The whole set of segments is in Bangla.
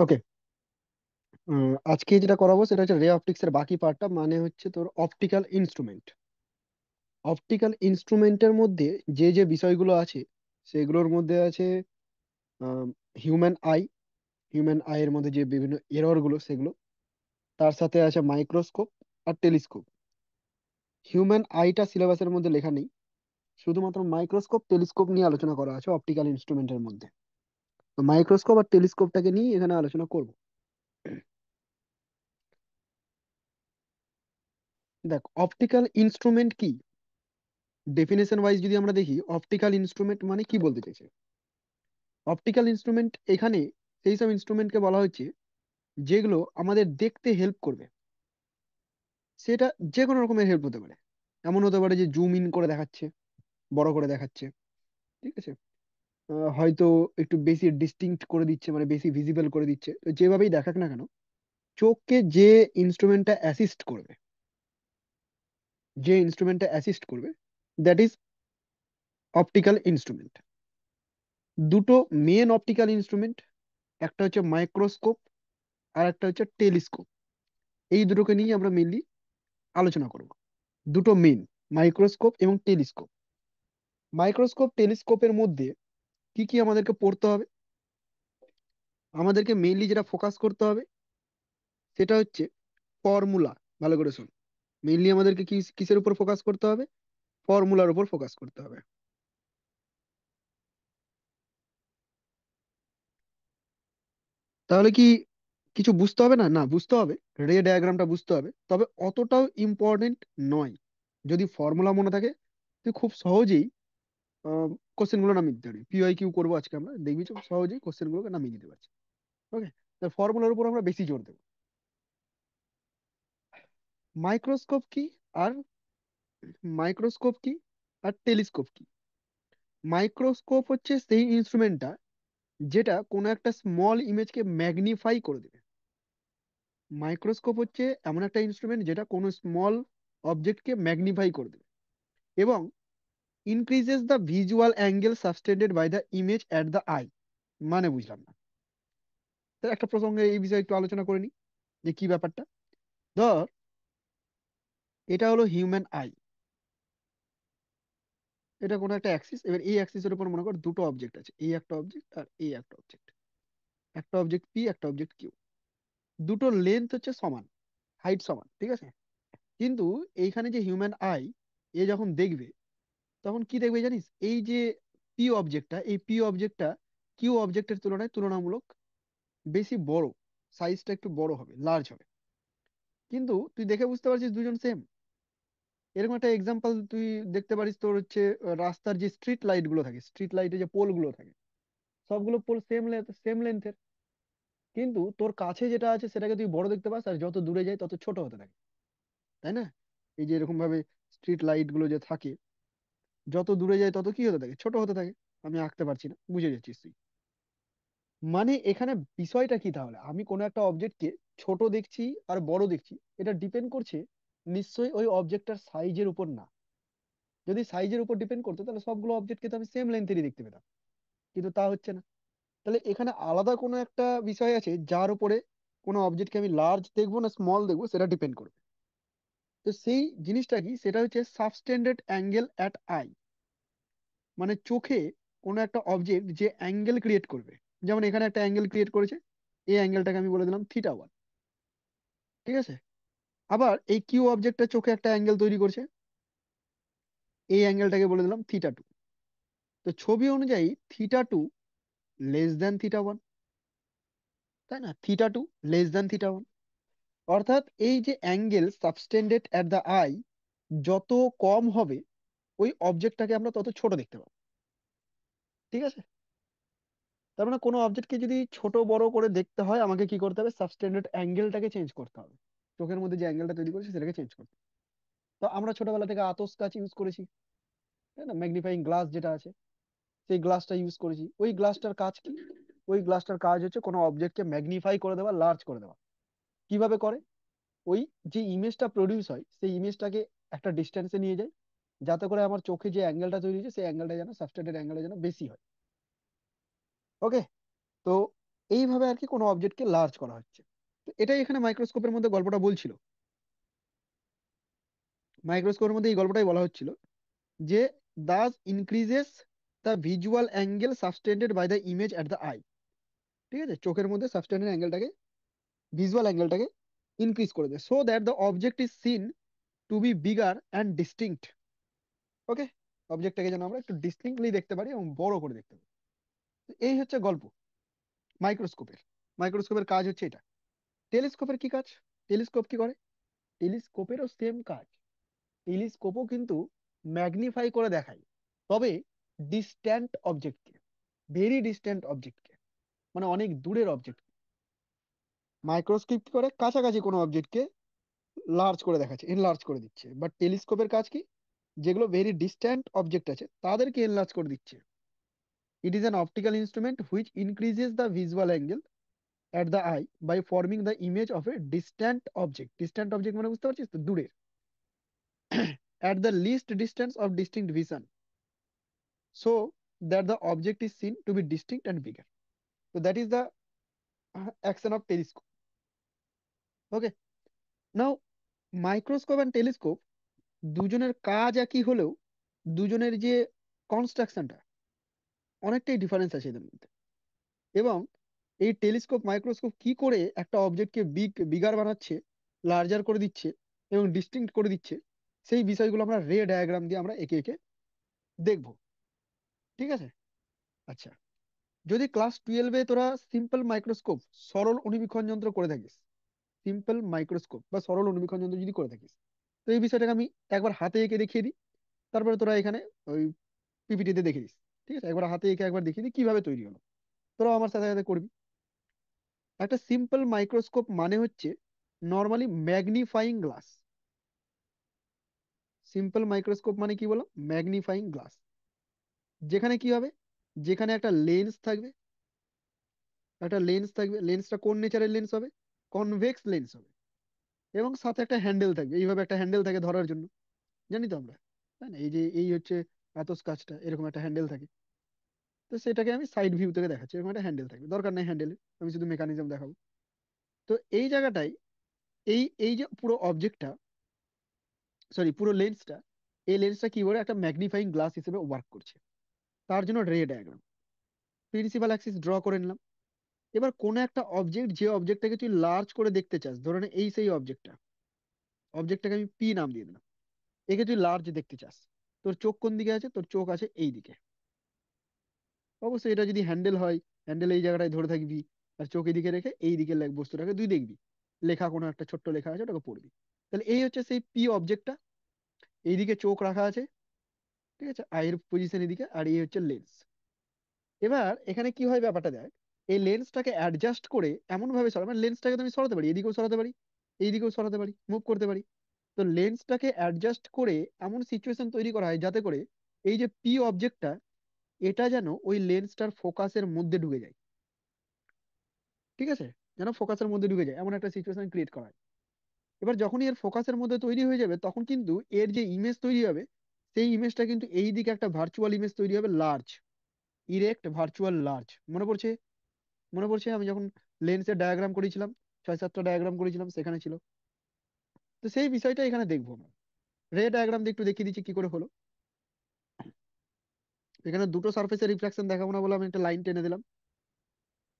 ওকে। আজকে যেটা করাবো সেটা হচ্ছে রে অপটিক্স এর বাকি পার্টটা, মানে হচ্ছে তোর অপটিক্যাল ইনস্ট্রুমেন্ট। অপটিক্যাল ইনস্ট্রুমেন্টের মধ্যে যে যে বিষয়গুলো আছে সেগুলোর মধ্যে আছে হিউম্যান আই। হিউম্যান আই এর মধ্যে যে বিভিন্ন এরর গুলো সেগুলো, তার সাথে আছে মাইক্রোস্কোপ আর টেলিস্কোপ। হিউম্যান আইটা সিলেবাসের মধ্যে লেখা নেই, শুধুমাত্র মাইক্রোস্কোপ টেলিস্কোপ নিয়ে আলোচনা করা আছে অপটিক্যাল ইনস্ট্রুমেন্টের মধ্যে। তো মাইক্রোস্কোপ আর টেলিস্কোপটাকে নিয়ে এখানে আলোচনা করব। দেখ, অপটিক্যাল ইনস্ট্রুমেন্ট কি, ডেফিনেশন ওয়াইজ যদি আমরা দেখি অপটিক্যাল ইনস্ট্রুমেন্ট মানে কি বলতে চাইছে। অপটিক্যাল ইনস্ট্রুমেন্ট এখানে সেই সব ইনস্ট্রুমেন্টকে বলা হচ্ছে যেগুলো আমাদের দেখতে হেল্প করবে। সেটা যে কোনো রকমের হেল্প হতে পারে। এমন হতে পারে যে জুম ইন করে দেখাচ্ছে, বড় করে দেখাচ্ছে, ঠিক আছে। হয়তো একটু বেশি ডিস্টিংক্ট করে দিচ্ছে, মানে বেশি ভিজিবল করে দিচ্ছে। তো যেভাবেই দেখাক না কেন, চোখকে যে ইনস্ট্রুমেন্টটা অ্যাসিস্ট করবে, যে ইনস্ট্রুমেন্টটা অ্যাসিস্ট করবে, দ্যাট ইজ অপটিক্যাল ইনস্ট্রুমেন্ট। দুটো মেন অপটিক্যাল ইনস্ট্রুমেন্ট, একটা হচ্ছে মাইক্রোস্কোপ আর একটা হচ্ছে টেলিস্কোপ। এই দুটোকে নিয়ে আমরা মেনলি আলোচনা করব। দুটো মেন, মাইক্রোস্কোপ এবং টেলিস্কোপ। মাইক্রোস্কোপ টেলিস্কোপের মধ্যে কি কি আমাদেরকে পড়তে হবে, আমাদেরকে মেইনলি যেটা ফোকাস করতে হবে সেটা হচ্ছে ফর্মুলা। ভালো করে শোন, মেইনলি আমাদেরকে কি কিসের উপর ফোকাস করতে হবে, ফর্মুলার উপর ফোকাস করতে হবে। তাহলে কি কিছু বুঝতে হবে না? না, বুঝতে হবে। রে ডায়াগ্রামটা বুঝতে হবে, তবে অতটাও ইম্পর্টেন্ট নয়। যদি ফর্মুলা মনে থাকে তুই খুব সহজেই কোশ্চেন গুলো নামিয়ে দিতে পারবি। পিওয়াই কিউ করবো আজকে আমরা, দেখবি খুব সহজেই কোশ্চেন গুলোকে নামিয়ে দিতে পারছি। ওকে, তো ফর্মুলার উপর আমরা বেশি জোর দেবো। মাইক্রোস্কোপ কি আর মাইক্রোস্কোপ কি আর টেলিস্কোপ কি? মাইক্রোস্কোপ হচ্ছে সেই ইনস্ট্রুমেন্টটা যেটা কোনো একটা স্মল ইমেজকে ম্যাগনিফাই করে দেবে। মাইক্রোস্কোপ হচ্ছে এমন একটা ইনস্ট্রুমেন্ট যেটা কোনো স্মল অবজেক্টকে ম্যাগনিফাই করে দেবে এবং increases the visual angle subtended by the image at the eye. মানে বুঝলাম না। তো একটা প্রসঙ্গে এই বিষয়ে একটু আলোচনা করে নিই যে কি ব্যাপারটা। ধর, এটা হলো হিউম্যান আই, এটা কোনো একটা অ্যাক্সিস। এবার এই অ্যাক্সিসের উপর মনে কর দুটো অবজেক্ট আছে, এই একটা অবজেক্ট আর এই একটা অবজেক্ট। একটা অবজেক্ট পি, একটা অবজেক্ট কিউ। দুটোর লেন্থ হচ্ছে সমান, হাইট সমান, ঠিক আছে। কিন্তু এইখানে যে হিউম্যান আই, এ যখন দেখবে তখন কি দেখবে জানিস, এই যে পি অবজেক্টটা, এই পি অবজেক্টটা কিউ অবজেক্টের তুলনায় তুলনামূলক বেশি বড়, সাইজটা একটু বড় হবে, লার্জ হবে। কিন্তু তুই দেখে বুঝতে পারছিস দুজন সেম। এরকম একটা এক্সাম্পল তুই দেখতে পারিস, তোর হচ্ছে রাস্তার যে স্ট্রিট লাইট গুলো থাকে, স্ট্রিট লাইটে যে পোল গুলো থাকে, সবগুলো পোল সেম লেন্থের। কিন্তু তোর কাছে যেটা আছে সেটাকে তুই বড় দেখতে পাস, আর যত দূরে যায় তত ছোট হতে থাকে, তাই না? এই যে এরকম ভাবে স্ট্রিট লাইট গুলো যে থাকে, যত দূরে যায় তত কি হতে থাকে, ছোট হতে থাকে। আমি আঁকতে পারছি না, বুঝে যাচ্ছিস তুই। মানে এখানে বিষয়টা কি, তাহলে আমি কোনো একটা অবজেক্টকে ছোট দেখছি আর বড় দেখছি, এটা ডিপেন্ড করছে নিশ্চয়ই ওই অবজেক্টটার সাইজের উপর না। যদি সাইজের উপর ডিপেন্ড করতো তাহলে সবগুলো অবজেক্টকে তো আমি সেম লেন্থেরই দেখতে পেতাম, কিন্তু তা হচ্ছে না। তাহলে এখানে আলাদা কোনো একটা বিষয় আছে যার উপরে কোনো অবজেক্টকে আমি লার্জ দেখবো না স্মল দেখবো সেটা ডিপেন্ড করবে। তো সেই জিনিসটা কি, সেটা হচ্ছে সাবটেন্ডেড অ্যাঙ্গেল অ্যাট আই। মানে চোখে কোনো একটা অবজেক্ট যে অ্যাঙ্গেল ক্রিয়েট করবে, যেমন এখানে একটা অ্যাঙ্গেল ক্রিয়েট করেছে, এই অ্যাঙ্গেলটাকে আমি বলে দিলাম থিটা 1, ঠিক আছে। আবার এই কিউ অবজেক্টটা চোখে একটা অ্যাঙ্গেল তৈরি করছে, এই অ্যাঙ্গেলটাকে বলে দিলাম থিটা 2। তো ছবি অনুযায়ী থিটা 2 লেস দ্যান থিটা 1, তাই না? Theta 2 less than theta 1। অর্থাৎ এই যে angle subtended at the I যত কম হবে, ওই অবজেক্টটাকে আমরা তত ছোট দেখতে পাবো, ঠিক আছে। তার মানে কোনো অবজেক্টকে যদি ছোট বড় করে দেখতে হয় আমাকে কি করতে হবে, সাবটেন্ডেড অ্যাঙ্গেলটাকে চেঞ্জ করতে হবে। চোখের মধ্যে যে অ্যাঙ্গেলটা তৈরি করেছি সেটাকে চেঞ্জ করতে হবে। তো আমরা ছোটবেলা থেকে আতস কাচ ইউজ করেছি, তাই না? ম্যাগনিফাইং গ্লাস যেটা আছে, সেই গ্লাসটা ইউজ করেছি। ওই গ্লাসটার কাজ কি? ওই গ্লাসটার কাজ হচ্ছে কোনো অবজেক্টকে ম্যাগনিফাই করে দেওয়া, লার্জ করে দেওয়া। কিভাবে করে? ওই যে ইমেজটা প্রডিউস হয় সেই ইমেজটাকে একটা ডিস্টেন্সে নিয়ে যায়, যাতে করে আমার চোখে যে অ্যাঙ্গেলটা তৈরি হয়েছে সেই অ্যাঙ্গেলটা যেন, সাবটেন্ডেড অ্যাঙ্গেলটা যেন বেশি হয়। ওকে। তো এইভাবে আর কি কোনো অবজেক্টকে লার্জ করা হচ্ছে। তো এটাই এখানে মাইক্রোস্কোপের মধ্যে গল্পটা বলছিল। মাইক্রোস্কোপের মধ্যে এই গল্পটাই বলা হচ্ছিল যে thus increases the visual angle subtended by the image at the eye. ঠিক আছে, চোখের মধ্যে সাবটেন্ডেড অ্যাঙ্গেলটাকে, ভিজুয়াল অ্যাঙ্গেলটাকে ইনক্রিজ করে দেয়, so that the object is seen to be bigger and distinct. Okay, অবজেক্টটাকে যেন আমরা একটু ডিস্টিংক্টলি দেখতে পারি এবং বড় করে দেখতে পারি। তো এই হচ্ছে গল্প মাইক্রোস্কোপের। মাইক্রোস্কোপের কাজ হচ্ছে এটা। টেলিস্কোপের কি কাজ? টেলিস্কোপ কি করে? টেলিস্কোপেরও সেম কাজ। টেলিস্কোপও কিন্তু ম্যাগনিফাই করে দেখায়, তবে ডিস্ট্যান্ট অবজেক্টকে, ভেরি ডিস্ট্যান্ট অবজেক্টকে, মানে অনেক দূরের অবজেক্ট। মাইক্রোস্কোপ কি করে? কাছাকাছি কোনো অবজেক্টকে লার্জ করে দেখাচ্ছে, এনলার্জ করে দিচ্ছে। বাট টেলিস্কোপের কাজ কি? যেগুলো ভেরি ডিস্ট্যান্ট অবজেক্ট আছে তাদেরকে এনলার্জ করে দিচ্ছে। It is an optical instrument which increases the visual angle at the eye by forming the image of a distant object. Distant object মানে বুঝতে পারছিস তো, দূরের, at the least distance of distinct vision, so that the object is seen to be distinct and bigger. So that is the action of telescope. Okay, now microscope and telescope দুজনের কাজ একই হলেও দুজনের যে কনস্ট্রাকশনটা অনেকটাই ডিফারেন্স আছে এদের মধ্যে। এবং এই টেলিস্কোপ মাইক্রোস্কোপ কি করে একটা অবজেক্টকে বিগার বানাচ্ছে, লার্জার করে দিচ্ছে এবং ডিস্টিংক্ট করে দিচ্ছে, সেই বিষয়গুলো আমরা রে ডায়াগ্রাম দিয়ে আমরা একে একে দেখবো। ঠিক আছে, আচ্ছা, যদি ক্লাস 12-এ তোরা সিম্পল মাইক্রোস্কোপ, সরল অনুবীক্ষণ যন্ত্র করে থাকিস, সিম্পল মাইক্রোস্কোপ বা সরল অনুবীক্ষণ যন্ত্র যদি করে থাকিস, তো এই বিষয়টাকে আমি একবার হাতে এঁকে দেখিয়ে দিই, তারপরে তোরা এখানে ওই পিপিটিতে দেখে দিস। ঠিক আছে, একবার হাতে এঁকে একবার দেখিয়ে দিই কিভাবে তৈরি হলো, তোরা আমার সাথে সাথে করবি। একটা সিম্পল মাইক্রোস্কোপ মানে হচ্ছে normally magnifying glass. Simple microscope মানে কি বলো? Magnifying glass. যেখানে কি হবে? যেখানে একটা লেন্স থাকবে, একটা লেন্স থাকবে, লেন্সটা কোন নেচারের লেন্স হবে? কনভেক্স লেন্স হবে। এবং সাথে একটা হ্যান্ডেল থাকবে, এইভাবে একটা হ্যান্ডেল থাকে ধরার জন্য, জানি তো আমরা, তাই না? এই যে এই হচ্ছে আতস কাচটা, এরকম একটা হ্যান্ডেল থাকে। তো সেটাকে আমি সাইড ভিউ থেকে দেখাচ্ছি, এরকম একটা হ্যান্ডেল থাকবে, দরকার নেই হ্যান্ডেল, আমি শুধু মেকানিজম দেখাবো। তো এই জায়গাটাই, এই এই যে পুরো অবজেক্টটা, সরি পুরো লেন্সটা, এই লেন্সটা কি করে একটা ম্যাগনিফাইং গ্লাস হিসেবে ওয়ার্ক করছে, তার জন্য রে ডায়াগ্রাম। প্রিন্সিপাল অ্যাক্সিস ড্র করে নিলাম। এবার কোন একটা অবজেক্ট, যে অবজেক্টটাকে তুই লার্জ করে দেখতে চাস, ধরে নে এই সেই অবজেক্টটা, অবজেক্টটাকে আমি পি নাম দিয়ে দিলাম। একে তুই লার্জ দেখতে চাস, তোর চোখ কোন দিকে আছে? তোর চোখ আছে এই দিকে। অবশ্যই এটা যদি হ্যান্ডেল হয়, হ্যান্ডেল এই জায়গাটায় ধরে থাকবি, আর চোখ এদিকে রেখে এই দিকে বস্তুটাকে তুই দেখবি, লেখা কোনো একটা ছোট্ট লেখা আছে ওটাকে পড়বি। তাহলে এই হচ্ছে সেই পি অবজেক্টটা, এইদিকে চোখ রাখা আছে, ঠিক আছে, আইয়ের পজিশন এদিকে, আর এই হচ্ছে লেন্স। এবার এখানে কি হয় ব্যাপারটা দেখ, এই লেন্সটাকে অ্যাডজাস্ট করে এমন ভাবে সরা, মানে লেন্সটাকে তো আমি সরাতে পারি, এদিকেও সরাতে পারি, এইদিকেও সরাতে পারি, মুভ করতে পারি। তো লেন্সটাকে অ্যাডজাস্ট করে এমন সিচুয়েশন তৈরি করা হয় যাতে করে এই যে পি অবজেক্টটা, এটা যেন ওই লেন্সটার ফোকাসের মধ্যে ঢুকে যায়। ঠিক আছে, যেন ফোকাসের মধ্যে ঢুকে যায় এমন একটা সিচুয়েশন ক্রিয়েট করা হয়। এবার যখনই এর ফোকাসের মধ্যে তৈরি হয়ে যাবে, তখন কিন্তু এর যে ইমেজ তৈরি হবে, সেই ইমেজটা কিন্তু এই দিকে একটা ভার্চুয়াল ইমেজ তৈরি হবে, লার্জ, ইরেক্ট ভার্চুয়াল লার্জ। মনে পড়ছে? মনে পড়ছে আমি যখন লেন্সের ডায়াগ্রাম করেছিলাম, 6-7টা ডায়াগ্রাম করেছিলাম, সেখানে ছিল। তো সেই বিষয়টা এখানে দেখবো আমরা। রে ডায়াগ্রাম দিয়ে একটু দেখিয়ে দিচ্ছি কি করে হলো। এখানে দুটো সারফেসের রিফ্লেকশন দেখাবো না বলে আমি একটা লাইন টেনে দিলাম।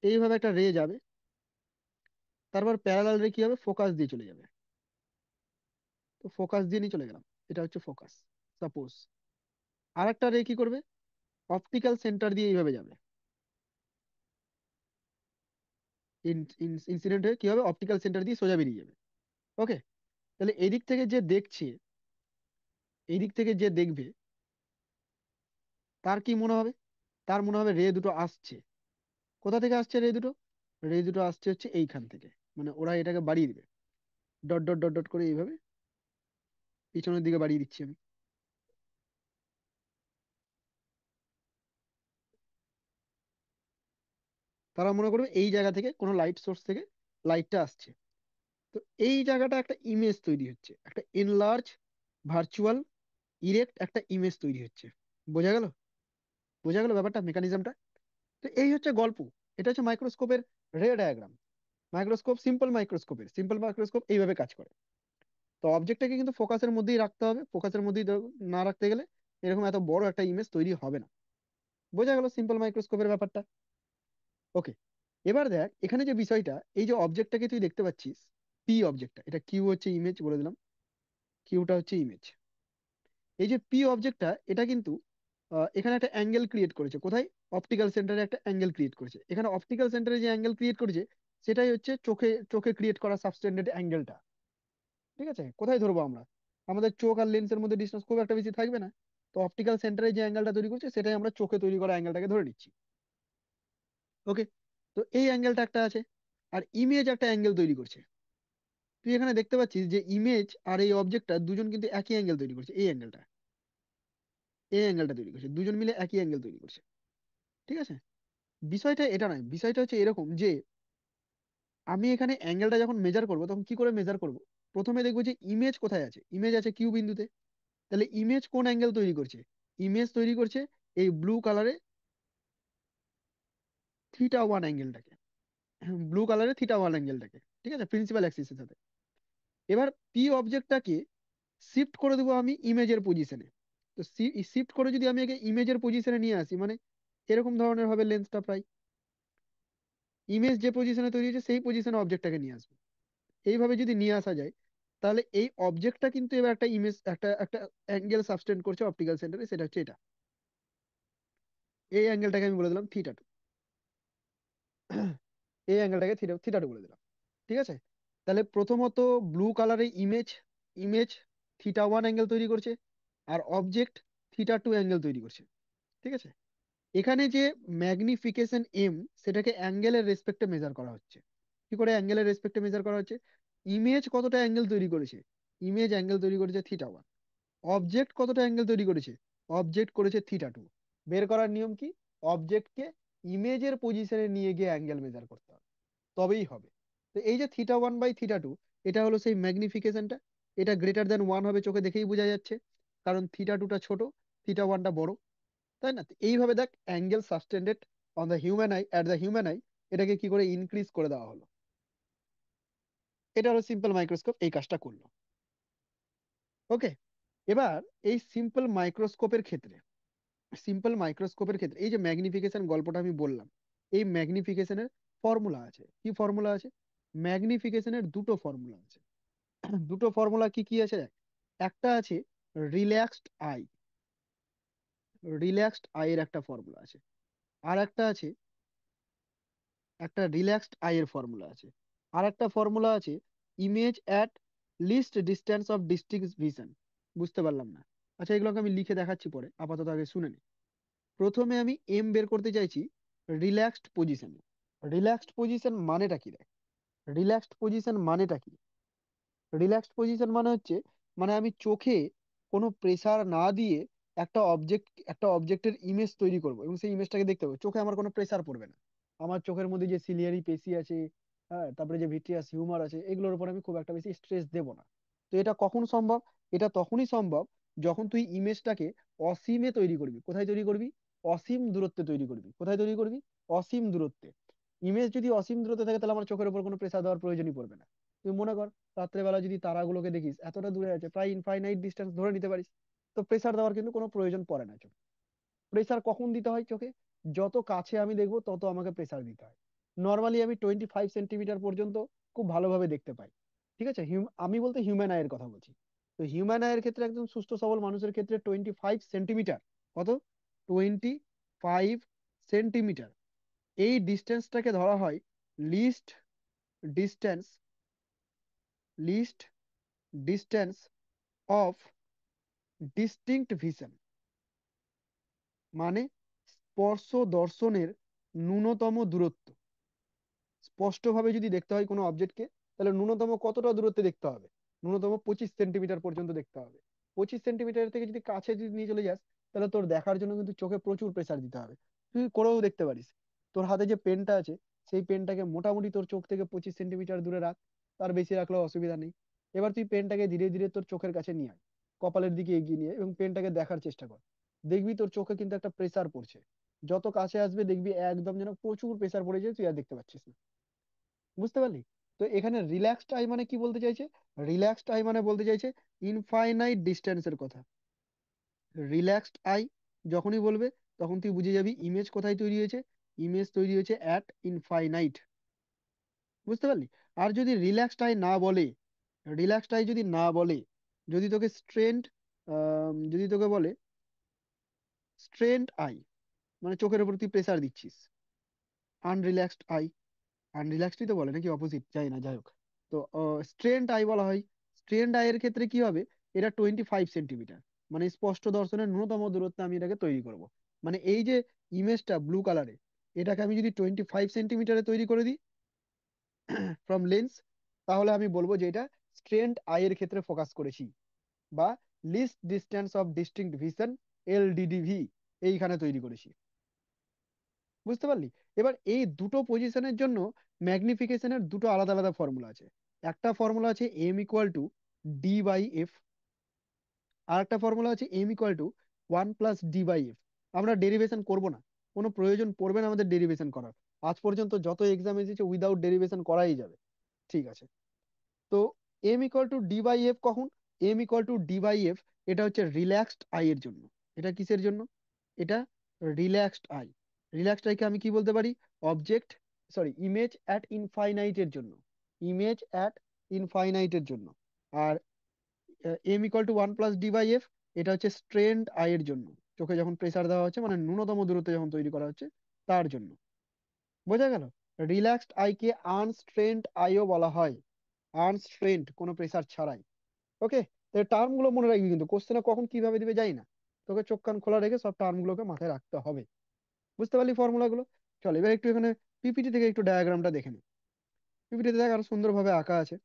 এইভাবে একটা রে যাবে, তারপর প্যারালাল রে কি হবে? ফোকাস দিয়ে চলে যাবে। তো ফোকাস দিয়ে নিয়ে চলে গেলাম, এটা হচ্ছে ফোকাস। সাপোজ আর একটা রে কি করবে? অপটিক্যাল সেন্টার দিয়ে এইভাবে যাবে। ইনসিডেন্ট হয়ে কি হবে? অপটিক্যাল সেন্টার দিয়ে সোজা বেরিয়ে যাবে। ওকে, তাহলে এদিক থেকে যে দেখছে, এদিক থেকে যে দেখবে, তার কি মনে হবে? তার মনে হবে রে দুটো আসছে। কোথা থেকে আসছে রে দুটো? রে দুটো আসছে হচ্ছে এইখান থেকে, মানে ওরা এটাকে বাড়িয়ে দিবে, ডট ডট ডট ডট করে এইভাবে পিছনের দিকে বাড়িয়ে দিচ্ছি আমি। তারা মনে করবে এই জায়গা থেকে কোনো লাইট সোর্স থেকে লাইটটা আসছে। তো এই জায়গাটা একটা ইমেজ তৈরি হচ্ছে, একটা এনলার্জ ভার্চুয়াল ইরেক্ট একটা ইমেজ তৈরি হচ্ছে। বোঝা গেল? বোঝা গেল ব্যাপারটা, মেকানিজমটা? তো এই হচ্ছে গল্প। এটা হচ্ছে মাইক্রোস্কোপের রে ডায়াগ্রাম। মাইক্রোস্কোপ, সিম্পল মাইক্রোস্কোপ এইভাবে কাজ করে। তো অবজেক্টটাকে কিন্তু ফোকাসের মধ্যেই রাখতে হবে, ফোকাসের মধ্যেই না রাখতে গেলে এরকম এত বড় একটা ইমেজ তৈরি হবে না। বোঝা গেল সিম্পল মাইক্রোস্কোপের ব্যাপারটা? ওকে। এবার দেখ এখানে যে বিষয়টা, এই যে অবজেক্টটাকে তুই দেখতে পাচ্ছিস, পি অবজেক্টটা, এটা কিউ হচ্ছে ইমেজ বলে দিলাম, কিউটা হচ্ছে ইমেজ। এই যে পি অবজেক্টটা, এটা কিন্তু এখানে একটা অ্যাঙ্গেল ক্রিয়েট করেছে কোথায়? অপটিক্যাল সেন্টারে একটা অ্যাঙ্গেল ক্রিয়েট করেছে। এখানে অপটিক্যাল সেন্টারে যে অ্যাঙ্গেল ক্রিয়েট করেছে সেটাই হচ্ছে চোখে চোখে ক্রিয়েট করা সাবস্টেন্ডেড অ্যাঙ্গেলটা। ঠিক আছে, কোথায় ধরবো আমরা? আমাদের চোখ আর লেন্সের মধ্যে ডিস্টেন্স খুব একটা বেশি থাকবে না। তো অপটিক্যাল সেন্টারে যে অ্যাঙ্গেলটা তৈরি করছে সেটাই আমরা চোখে তৈরি করা অ্যাঙ্গেলটাকে ধরে নিচ্ছি। ওকে। তো এই অ্যাঙ্গেলটা একটা আছে, আর ইমেজ একটা অ্যাঙ্গেল তৈরি করছে। তুই এখানে দেখতে পাচ্ছিস যে ইমেজ আর এই অবজেক্টটা দুজন কিন্তু একই অ্যাঙ্গেল তৈরি করছে, এই অ্যাঙ্গেলটা তৈরি করছে, দুজন মিলে একই অ্যাঙ্গেল তৈরি করছে। ঠিক আছে। বিষয়টা এটা নয়, বিষয়টা হচ্ছে এরকম যে আমি এখানে অ্যাঙ্গেলটা যখন মেজার করব তখন কি করে মেজার করব? প্রথমে দেখবো যে ইমেজ কোথায় আছে, ইমেজ আছে কিউ বিন্দুতে। তাহলে ইমেজ কোন অ্যাঙ্গেল তৈরি করছে? ইমেজ তৈরি করছে এই ব্লু কালারে থিটা 1 অ্যাঙ্গেলটাকে, ব্লু কালারে থিটা 1 অ্যাঙ্গেলটাকে। ঠিক আছে, প্রিন্সিপাল অ্যাক্সিসের সাথে। এবার পি অবজেক্টটাকে শিফট করে দেবো আমি ইমেজের পজিশনে। তো শিফট করে যদি আমি একে ইমেজের পজিশনে নিয়ে আসি, মানে এরকম ধরনের হবে লেন্সটা প্রায়, ইমেজ যে পজিশনে তৈরি হয়েছে সেই পজিশনে অবজেক্টটাকে নিয়ে আসবো। এইভাবে যদি নিয়ে আসা যায় তাহলে এই অবজেক্টটা কিন্তু এবার একটা ইমেজ, একটা একটা অ্যাঙ্গেল সাবস্টেন্ড করছে অপটিক্যাল সেন্টারে, সেটা হচ্ছে এটা। এই অ্যাঙ্গেলটাকে আমি বলে দিলাম থিটা 2, এই অ্যাঙ্গেলটাকে থিটা 2 বলে দিলাম। ঠিক আছে। তাহলে প্রথমত ব্লু কালারে ইমেজ, ইমেজ থিটা 1 অ্যাঙ্গেল তৈরি করছে, আর অবজেক্ট থিটা 2 অ্যাঙ্গেল তৈরি করছে। ঠিক আছে। এখানে যে ম্যাগনিফিকেশন এম, সেটাকে অ্যাঙ্গেলের রেসপেক্টে মেজার করা হচ্ছে। কি করে অ্যাঙ্গেলের রেসপেক্টে মেজার করা হচ্ছে? ইমেজ কতটা অ্যাঙ্গেল তৈরি করেছে? ইমেজ অ্যাঙ্গেল তৈরি করেছে থিটা 1। অবজেক্ট কতটা অ্যাঙ্গেল তৈরি করেছে? অবজেক্ট করেছে থিটা 2। বের করার নিয়ম কি? অবজেক্টকে ইমেজের পজিশনে নিয়ে গিয়ে অ্যাঙ্গেল মেজার করতে হবে, তবেই হবে। তো এই যে থিটা 1/থিটা 2, এটা হলো সেই ম্যাগনিফিকেশনটা। এটা গ্রেটার দ্যান 1 হবে, চোখে দেখেই বোঝা যাচ্ছে, কারণ থিটা 2টা ছোট, থিটা 1টা বড়। তাই না? তো এইভাবে দেখ angle subtended on the human I, at the human I, এটাকে কি করে ইনক্রিজ করে দেওয়া হলো। এটা হলো সিম্পল মাইক্রোস্কোপ এই কাজটা করলো। ওকে। এবার এই সিম্পল মাইক্রোস্কোপের ক্ষেত্রে এই যে ম্যাগনিফিকেশন গল্পটা আমি বললাম, এই ম্যাগনিফিকেশনের ফর্মুলা আছে। কি ফর্মুলা আছে? ম্যাগনিফিকেশনের দুটো ফর্মুলা আছে। দুটো ফর্মুলা কি কি আছে দেখ। একটা আছে রিল্যাক্সড আই, রিল্যাক্সড আই এর একটা ফর্মুলা আছে। আর একটা আছে, একটা রিল্যাক্সড আই এর ফর্মুলা আছে। আর একটা ফর্মুলা আছে image at least distance of district vision. বুঝতে পারলাম না। আচ্ছা, এগুলোকে আমি লিখে দেখাচ্ছি পরে, আপাতত আগে শুনে নে। প্রথমে আমি এম বের করতে চাইছি রিল্যাক্সড পজিশনে। রিল্যাক্সড পজিশন মানেটা কি দেখ, রিল্যাক্সড পজিশন মানেটা কি? রিল্যাক্সড পজিশন মানে হচ্ছে, মানে আমি চোখে কোনো প্রেসার না দিয়ে একটা অবজেক্টের ইমেজ তৈরি করব এবং সেই ইমেজটাকে দেখতে পাবো, চোখে আমার কোনো প্রেসার পড়বে না। আমার চোখের মধ্যে যে সিলিয়ারি পেশি আছে, হ্যাঁ, তারপরে যে ভিট্রিয়াস হিউমার আছে, এগুলোর উপর আমি খুব একটা বেশি স্ট্রেস দেব না। তো এটা কখন সম্ভব? এটা তখনই সম্ভব যখন তুই ইমেজটাকে অসীমে তৈরি করবি। কোথায় তৈরি করবি? অসীম দূরত্বে তৈরি করবি। কোথায় তৈরি করবি? অসীম দূরত্বে। ইমেজ যদি অসীম দূরত্বে থাকে তাহলে আমার চোখের উপর কোনো প্রেসার দেওয়ার প্রয়োজনই পড়বে না। তুই মনে কর রাত্রেবেলা যদি তারাগুলোকে দেখিস এতটা দূরে আছে, প্রায় ইনফাইনাইট ডিস্টেন্স ধরে নিতে পারিস, তো প্রেসার দেওয়ার কিন্তু কোনো প্রয়োজন পড়ে না চোখে। প্রেসার কখন দিতে হয় চোখে? যত কাছে আমি দেখবো তত আমাকে প্রেসার দিতে হয়। নর্মালি আমি 25 সেন্টিমিটার পর্যন্ত খুব ভালোভাবে দেখতে পাই। ঠিক আছে, আমি বলতে হিউম্যান আইয়ের কথা বলছি। তো হিউম্যান আইয়ের ক্ষেত্রে একদম সুস্থ সবল মানুষের ক্ষেত্রে 25 সেন্টিমিটার, কত, 25 সেন্টিমিটার, এই ডিস্টেন্সটাকে ধরা হয় least distance, least distance of distinct vision. মানে স্পর্শ দর্শনের ন্যূনতম দূরত্ব। স্পষ্টভাবে যদি দেখতে হয় কোনো অবজেক্টকে, তাহলে ন্যূনতম কতটা দূরত্বে দেখতে হবে? ন্যূনতম 25 সেন্টিমিটার পর্যন্ত দেখতে হবে। 25 সেন্টিমিটার থেকে যদি কাছে যদি নিয়ে চলে যাস, তাহলে তোর দেখার জন্য কিন্তু চোখে প্রচুর প্রেসার দিতে হবে। তুই করেও দেখতে পারিস, তোর হাতে যে পেনটা আছে সেই পেনটাকে মোটামুটি তোর চোখ থেকে 25 সেন্টিমিটার দূরে রাখ, তার বেশি রাখলেও অসুবিধা নেই। এবার তুই পেনটাকে ধীরে ধীরে তোর চোখের কাছে নিয়ে আয়, কপালের দিকে এগিয়ে নিয়ে এবং পেনটাকে দেখার চেষ্টা কর। দেখবি তোর চোখে কিন্তু একটা প্রেসার পড়ছে। যত কাছে আসবে দেখবি একদম যেন প্রচুর প্রেসার পড়ে যায়, তুই আর দেখতে পাচ্ছিস না। বুঝতে পারলি? তো এখানে রিল্যাক্সড আই মানে কি বলতে চাইছে? রিল্যাক্সড আই মানে বলতে চাইছে ইনফাইনাইট ডিস্টেন্সের কথা। রিল্যাক্সড আই যখনই বলবে তখন তুই বুঝে যাবি ইমেজ কোথায় তৈরি হয়েছে। ইমেজ তৈরি হয়েছে অ্যাট ইনফাইনাইট। বুঝতে পারলি? আর যদি রিল্যাক্সড আই না বলে, রিল্যাক্সড আই যদি না বলে, যদি তোকে স্ট্রেন্ড, যদি তোকে বলে স্ট্রেন্ড আই, মানে চোখের উপর তুই প্রেসার দিচ্ছিস, আনরিল্যাক্সড আই। আনরিল্যাক্সডই তো বলে নাকি অপোজিট, যাই না, যাই হোক। তো স্ট্রেন্ড আই বলা হয়। স্ট্রেন্ড আই এর ক্ষেত্রে কি হবে? এটা 25 সেন্টিমিটার, মানে স্পষ্ট দর্শনের ন্যূনতম দূরত্বে আমি এটাকে তৈরি করব। মানে এই যে ইমেজটা ব্লু কালারে, এটাকে আমি যদি 25 সেন্টিমিটারে তৈরি করে দিই ফ্রম লেন্স, তাহলে আমি বলবো যে এটা স্ট্রেন্ড আই এর ক্ষেত্রে ফোকাস করেছি, বা least distance of distinct vision, LDDV, এইখানে তৈরি করেছি। বুঝতে পারলি? এবার এই দুটো পজিশনের জন্য ম্যাগনিফিকেশনের দুটো আলাদা আলাদা ফর্মুলা আছে। একটা ফর্মুলা আছে M = D/F, আর একটা ফর্মুলা আছে M = 1 + D/F। আমরা ডেরিভেশন করব না, কোনো প্রয়োজন পড়বে না আমাদের ডেরিভেশন করার। আজ পর্যন্ত যত এক্সাম এসেছে উইদাউট ডেরিভেশন করাই যাবে। ঠিক আছে? তো M = D/F কখন? M = D/F, এটা হচ্ছে রিল্যাক্সড আই এর জন্য। এটা কিসের জন্য? এটা রিল্যাক্সড আই। রিল্যাক্সড আইকে আমি কি বলতে পারি? অবজেক্ট, সরি, ইমেজ অ্যাট ইনফাইনাইটের জন্য। ইমেজ অ্যাট ইনফাইনাইটের জন্য। আর M = 1 + D/F, এটা হচ্ছে স্ট্রেন্ড আই এর জন্য। চোখে যখন প্রেসার দেওয়া হচ্ছে, মানে ন্যূনতম দূরত্বে যখন তৈরি করা হচ্ছে, তার জন্য। বোঝা গেল? রিল্যাক্সড আইকে আনস্ট্রেন্ড আইও বলা হয়। আনস্ট্রেন্ড, কোনো প্রেসার ছাড়াই। ওকে? তো টার্ম গুলো মনে রাখবি, কিন্তু কোশ্চেনে কখন কিভাবে দিবে যাই না, তোকে চোখ কান খোলা রেখে সব টার্ম গুলোকে মাথায় রাখতে হবে। বুঝতে পারলি ফর্মুলা গুলো? চল এবার একটু এখানে পিপিটি থেকে একটু ডায়াগ্রামটা দেখে নে। পিপিটিতে দেখ আরো সুন্দরভাবে আঁকা আছে।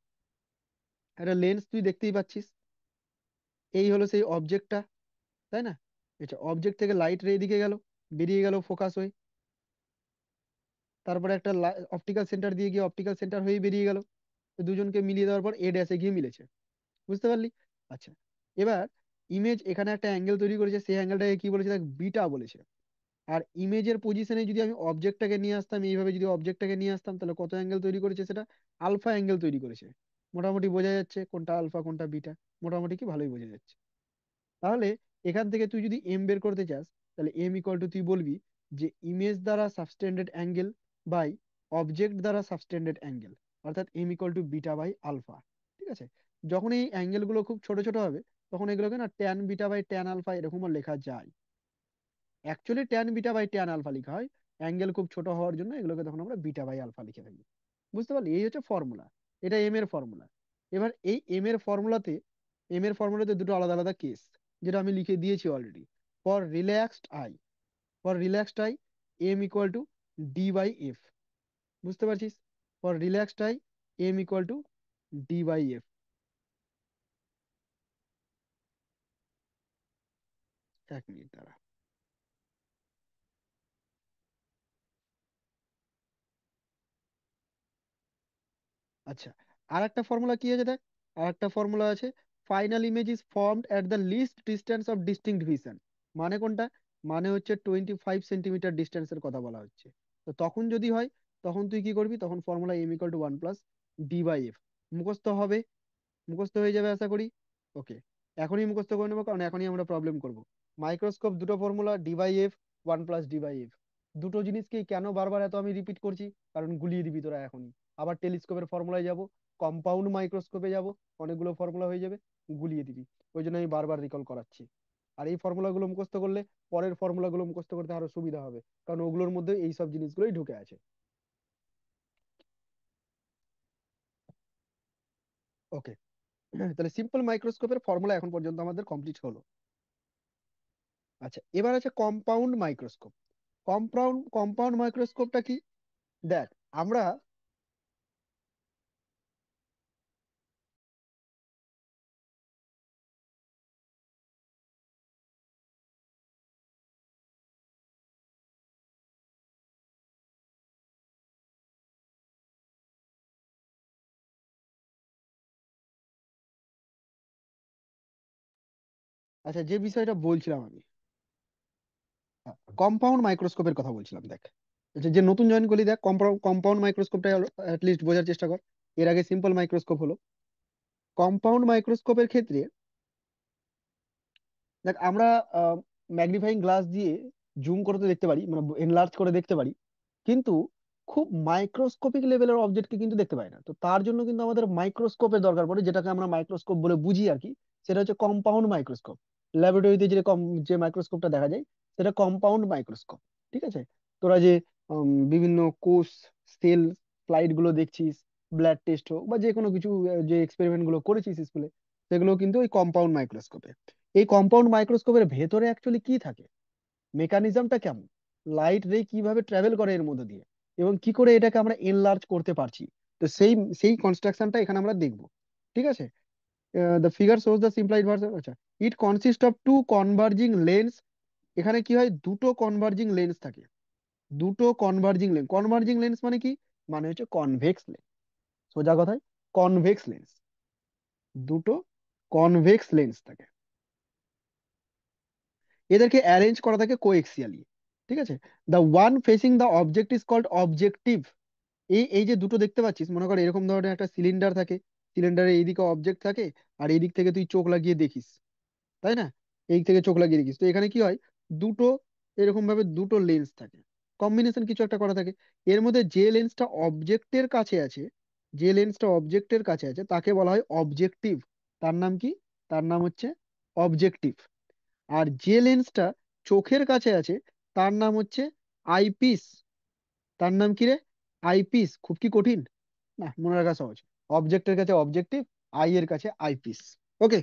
একটা লেন্স তুই দেখতেই পাচ্ছিস। এই হলো সেই অবজেক্টটা, তাই না? আচ্ছা, অবজেক্ট থেকে লাইট রে দিকে গেল, বেরিয়ে গেল ফোকাস হয়ে। তারপরে একটা অপটিক্যাল সেন্টার দিয়ে গিয়ে অপটিক্যাল সেন্টার হয়ে বেরিয়ে গেল। তো দুজনকে মিলিয়ে দেওয়ার পর এ ড্যাশে গিয়ে মিলেছে। বুঝতে পারলি? আচ্ছা, এবার ইমেজ এখানে একটা অ্যাঙ্গেল তৈরি করেছে, সেই অ্যাঙ্গেলটাকে কি বলেছে দেখ, বিটা বলেছে। আর ইমেজের পজিশনে যদি আমি অবজেক্টটাকে নিয়ে আসতাম, এইভাবে যদি অবজেক্টটাকে নিয়ে আসতাম, তাহলে কত অ্যাঙ্গেল তৈরি করেছে সেটা? আলফা অ্যাঙ্গেল তৈরি করেছে। মোটামুটি বোঝা যাচ্ছে কোনটা আলফা কোনটা বিটা, মোটামুটি কি ভালোই বোঝা যাচ্ছে। তাহলে এখান থেকে তুই যদি এম বের করতে চাস, তাহলে M = তুই বলবি যে ইমেজ দ্বারা সাবটেন্ডেড অ্যাঙ্গেল বাই অবজেক্ট দ্বারা সাবটেন্ডেড অ্যাঙ্গেল, অর্থাৎ M = β/α। ঠিক আছে? যখন এই অ্যাঙ্গেল গুলো খুব ছোট ছোট হবে, তখন এগুলোকে না tan β/tan α এরকমও লেখা যায়। অ্যাকচুয়ালি tan β/tan α লেখা হয়, অ্যাঙ্গেল খুব ছোট হওয়ার জন্য এগুলোকে তখন আমরা β/α লিখে থাকি। বুঝতে পারলি? এই হচ্ছে ফর্মুলা। এটা এম এর ফর্মুলা। এবার এই এম এর ফর্মুলাতে দুটো আলাদা আলাদা কেস, যেটা আমি লিখে দিয়েছি already. For relaxed I, for relaxed I M = D/F। বুঝতে পারছিস? For relaxed I M = D/F। 1 minute দ্বারা। আচ্ছা, আর একটা ফর্মুলা কি আছে দেখ। আর একটা ফর্মুলা আছে, final image is formed at the least distance of distinct vision. মানে কোনটা? মানে হচ্ছে 25 সেন্টিমিটার ডিস্টেন্সের কথা বলা হচ্ছে। তো তখন যদি হয়, তখন তুই কি করবি? তখন ফর্মুলা M = 1 + D/F মুখস্থ হবে। মুখস্থ হয়ে যাবে আশা করি। ওকে, এখনই মুখস্থ করে নেবো, কারণ এখনই আমরা প্রবলেম করব। মাইক্রোস্কোপ দুটো ফর্মুলা, D/F, 1 + D/F। দুটো জিনিসকেই কেন বারবার এত আমি রিপিট করছি? কারণ গুলিয়ে দিবি তোরা এখনই। আবার টেলিস্কোপের ফর্মুলায় যাব, কম্পাউন্ড মাইক্রোস্কোপে যাব, অনেকগুলো ফর্মুলা হয়ে যাবে, গুলিয়ে দিবি। ওই জন্য আমি বারবার রিকল করাচ্ছি। আর এই ফর্মুলাগুলো মুখস্থ করলে পরের ফর্মুলাগুলো মুখস্থ করতে আরো সুবিধা হবে, কারণ ওগুলোর মধ্যে এই সব জিনিসগুলোই ঢুকে আছে। ওকে, তাহলে সিম্পল মাইক্রোস্কোপের ফর্মুলা এখন পর্যন্ত আমাদের কমপ্লিট হলো। আচ্ছা, এবার আছে কম্পাউন্ড মাইক্রোস্কোপ। কম্পাউন্ড মাইক্রোস্কোপটা কি? দেখ, আমরা, আচ্ছা, যে বিষয়টা বলছিলাম আমি, কম্পাউন্ড মাইক্রোস্কোপের কথা বলছিলাম। দেখ, আচ্ছা, যে নতুন জয়েন করলি দেখ, কম্পাউন্ড মাইক্রোস্কোপটা লিস্ট বোঝার চেষ্টা কর। এর আগে সিম্পল মাইক্রোস্কোপ হলো। কম্পাউন্ড মাইক্রোস্কোপের ক্ষেত্রে দেখ আমরা ম্যাগনিফাইং গ্লাস দিয়ে জুম করে তো দেখতে পারি, মানে এনলার্জ করে দেখতে পারি, কিন্তু খুব মাইক্রোস্কোপিক লেভেলের অবজেক্টকে কিন্তু দেখতে পাই না। তো তার জন্য কিন্তু আমাদের মাইক্রোস্কোপের দরকার পড়ে, যেটাকে আমরা মাইক্রোস্কোপ বলে বুঝি আর কি। সেটা হচ্ছে কম্পাউন্ড মাইক্রোস্কোপ। ল্যাবরেটরিতে যে মাইক্রোস্কোপটা দেখা যায় সেটা কম্পাউন্ড মাইক্রোস্কোপ। ঠিক আছে? তোরা যে বিভিন্ন কোষ, সেল স্লাইড গুলো দেখছিস, ব্লাড টেস্ট হোক বা যে কোনো কিছু, যে এক্সপেরিমেন্ট গুলো করেছিস স্কুলে, সেগুলো কিন্তু ওই কম্পাউন্ড মাইক্রোস্কোপে। এই কম্পাউন্ড মাইক্রোস্কোপের ভেতরে অ্যাকচুয়ালি কি থাকে, মেকানিজমটা কেমন, লাইট রে কিভাবে ট্রাভেল করে এর মধ্যে দিয়ে, এবং কি করে এটাকে আমরা এনলার্জ করতে পারছি, তো সেই সেই কনস্ট্রাকশনটা এখানে আমরা দেখব। ঠিক আছে? The figure shows the simplified version. আচ্ছা, it consist of two converging lens. এখানে কি হয়, দুটো কনভার্জিং লেন্স থাকে। দুটো কনভার্জিং লেন্স, কনভার্জিং লেন্স মানে কি, মানে হচ্ছে কনভেক্স লেন্স। সোজা কথায় কনভেক্স লেন্স, দুটো কনভেক্স লেন্স থাকে। এদেরকে অ্যারেঞ্জ করা থাকে কোএক্সিয়ালি। ঠিক আছে? The one facing the object is called objective. এই এই যে দুটো দেখতে পাচ্ছিস, মনে কর এরকম ধরনের একটা সিলিন্ডার থাকে, সিলিন্ডারের এইদিকে অবজেক্ট থাকে, আর এই দিক থেকে তুই চোখ লাগিয়ে দেখিস, তাই না? এই থেকে চোখ লাগিয়ে দেখিস, তো এখানে কি হয়, দুটো এরকম ভাবে দুটো লেন্স থাকে, কম্বিনেশন কিছু একটা করা থাকে। এর মধ্যে যে লেন্সটা অবজেক্টের কাছে আছে, যে লেন্সটা অবজেক্টের কাছে আছে তাকে বলা হয় অবজেক্টিভ। তার নাম কি? তার নাম হচ্ছে অবজেক্টিভ। আর যে লেন্সটা চোখের কাছে আছে তার নাম হচ্ছে আইপিস। তার নাম কি রে? আইপিস। খুব কি কঠিন? না, মনে রাখা সহজ। অবজেক্টের কাছে অবজেক্টিভ, আই এর কাছে আইপিস। ওকে।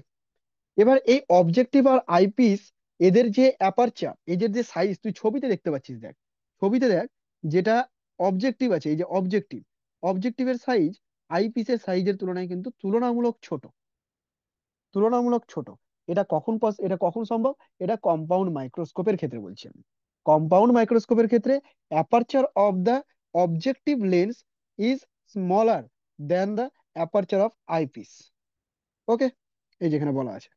এবার এই অবজেক্টিভ আর আইপিস, এদের যে অ্যাপারচার, এদের যে সাইজ তুই ছবিতে দেখতে পাচ্ছিস, দেখ ছবিতে দেখ, যেটা অবজেক্টিভ আছে, এই যে অবজেক্টিভ, অবজেক্টিভের সাইজ আইপিসের সাইজের তুলনায় কিন্তু তুলনামূলক ছোট, তুলনামূলক ছোট। এটা কখন সম্ভব? এটা কম্পাউন্ড মাইক্রোস্কোপের ক্ষেত্রে বলছি আমি। কম্পাউন্ড মাইক্রোস্কোপের ক্ষেত্রে aperture of the objective lens is smaller than the aperture of eyepiece. Okay. এই যেখানে বলা আছে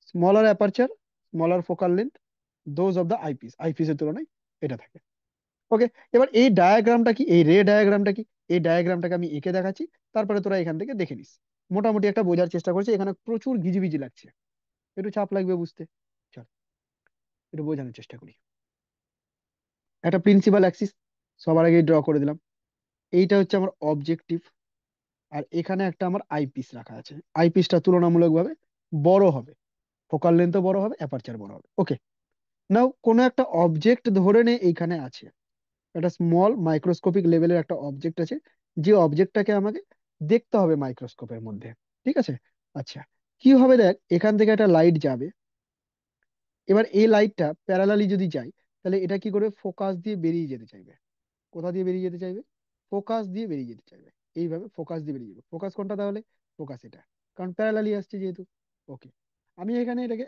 smaller aperture, smaller focal length, those of the eyepiece, eyepiece এর তুলনায় এটা থাকে। ওকে। এবার এই ডায়াগ্রামটা কি, এই রে ডায়াগ্রামটা কি, এই ডায়াগ্রামটাকে আমি এঁকে দেখাচ্ছি, তারপরে তোরা এখান থেকে দেখে নিস। মোটামুটি একটা বোঝার চেষ্টা করছি, এখানে প্রচুর ঘিজিবিজি লাগছে, একটু চাপ লাগবে বুঝতে। চল একটু বোঝানোর চেষ্টা করি। একটা প্রিন্সিপাল অ্যাক্সিস সবার আগে ড্র করে দিলাম। এইটা হচ্ছে আমার অবজেক্টিভ, আর এখানে একটা আমার আইপিস রাখা আছে। আইপিসটা তুলনামূলকভাবে বড় হবে, ফোকাল লেন্থও বড় হবে, অ্যাপারচার বড় হবে। ওকে। নাও কোনো একটা অবজেক্ট ধরে নে এইখানে আছে, একটা স্মল মাইক্রোস্কোপিক লেভেলের একটা অবজেক্ট আছে, যে অবজেক্টটাকে আমাকে দেখতে হবে মাইক্রোস্কোপের মধ্যে। ঠিক আছে? আচ্ছা, কি হবে দেখ, এখান থেকে একটা লাইট যাবে। এবার এই লাইটটা প্যারালালি যদি যায়, তাহলে এটা কি করে ফোকাস দিয়ে বেরিয়ে যেতে চাইবে। কোথা দিয়ে বেরিয়ে যেতে চাইবে? ফোকাস দিয়ে বেরিয়ে যেতে চাইবে। এইভাবে ফোকাস দিয়ে বেরিয়ে যাবে। ফোকাস কোনটা তাহলে? ফোকাস এটা, কারণ প্যারালালি আসছে যেহেতু। ওকে। আমি এখানে এটাকে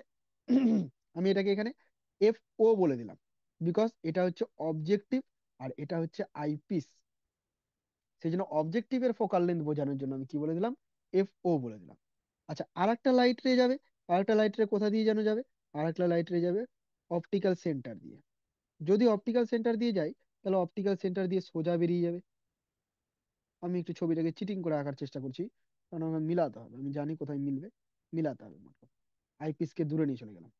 আমি এটাকে এখানে এফ ও বলে দিলাম, বিকজ এটা হচ্ছে অবজেক্টিভ আর এটা হচ্ছে আইপিস। সেই জন্য অবজেক্টিভের ফোকাল লেন্থ বোঝানোর জন্য আমি কি বলে দিলাম, এফ ও বলে দিলাম। আচ্ছা, আর একটা লাইট রে যাবে, আর একটা লাইট রে কোথা দিয়ে যেন যাবে, আর একটা লাইট রে যাবে অপটিক্যাল সেন্টার দিয়ে। যদি অপটিক্যাল সেন্টার দিয়ে যাই, তাহলে অপটিক্যাল সেন্টার দিয়ে সোজা বেরিয়ে যাবে। আমি একটু ছবিটাকে চিটিং করে আঁকার চেষ্টা করছি, কারণ আমার মিলাতে হবে, আমি জানি কোথায় মিলবে, মিলাতে হবে। আইপিস কে দূরে নিয়ে চলে গেলাম।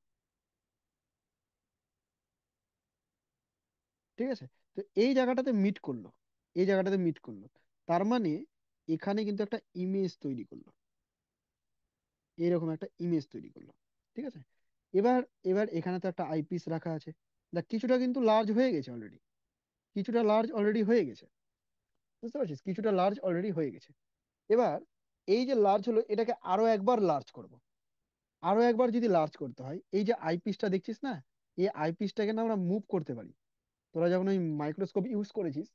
ঠিক আছে? তো এই জায়গাটাতে মিট করলো, এই জায়গাটাতে মিট করলো, তার মানে এখানে কিন্তু একটা ইমেজ তৈরি করলো, এরকম একটা ইমেজ তৈরি করলো। ঠিক আছে? এবার এবার এখানে তো একটা আইপিস রাখা আছে, দেখ কিছুটা কিন্তু লার্জ হয়ে গেছে অলরেডি, কিছুটা লার্জ অলরেডি হয়ে গেছে। বুঝতে পারছিস? কিছুটা লার্জ অলরেডি হয়ে গেছে। এবার এই যে লার্জ হলো, এটাকে আরো একবার লার্জ করব। আরো একবার যদি লার্জ করতে হয়, এই যে আইপিসটা দেখছিস না, এই আইপিসটাকে না আমরা মুভ করতে পারি। তোরা যখন ওই মাইক্রোস্কোপ ইউজ করেছিস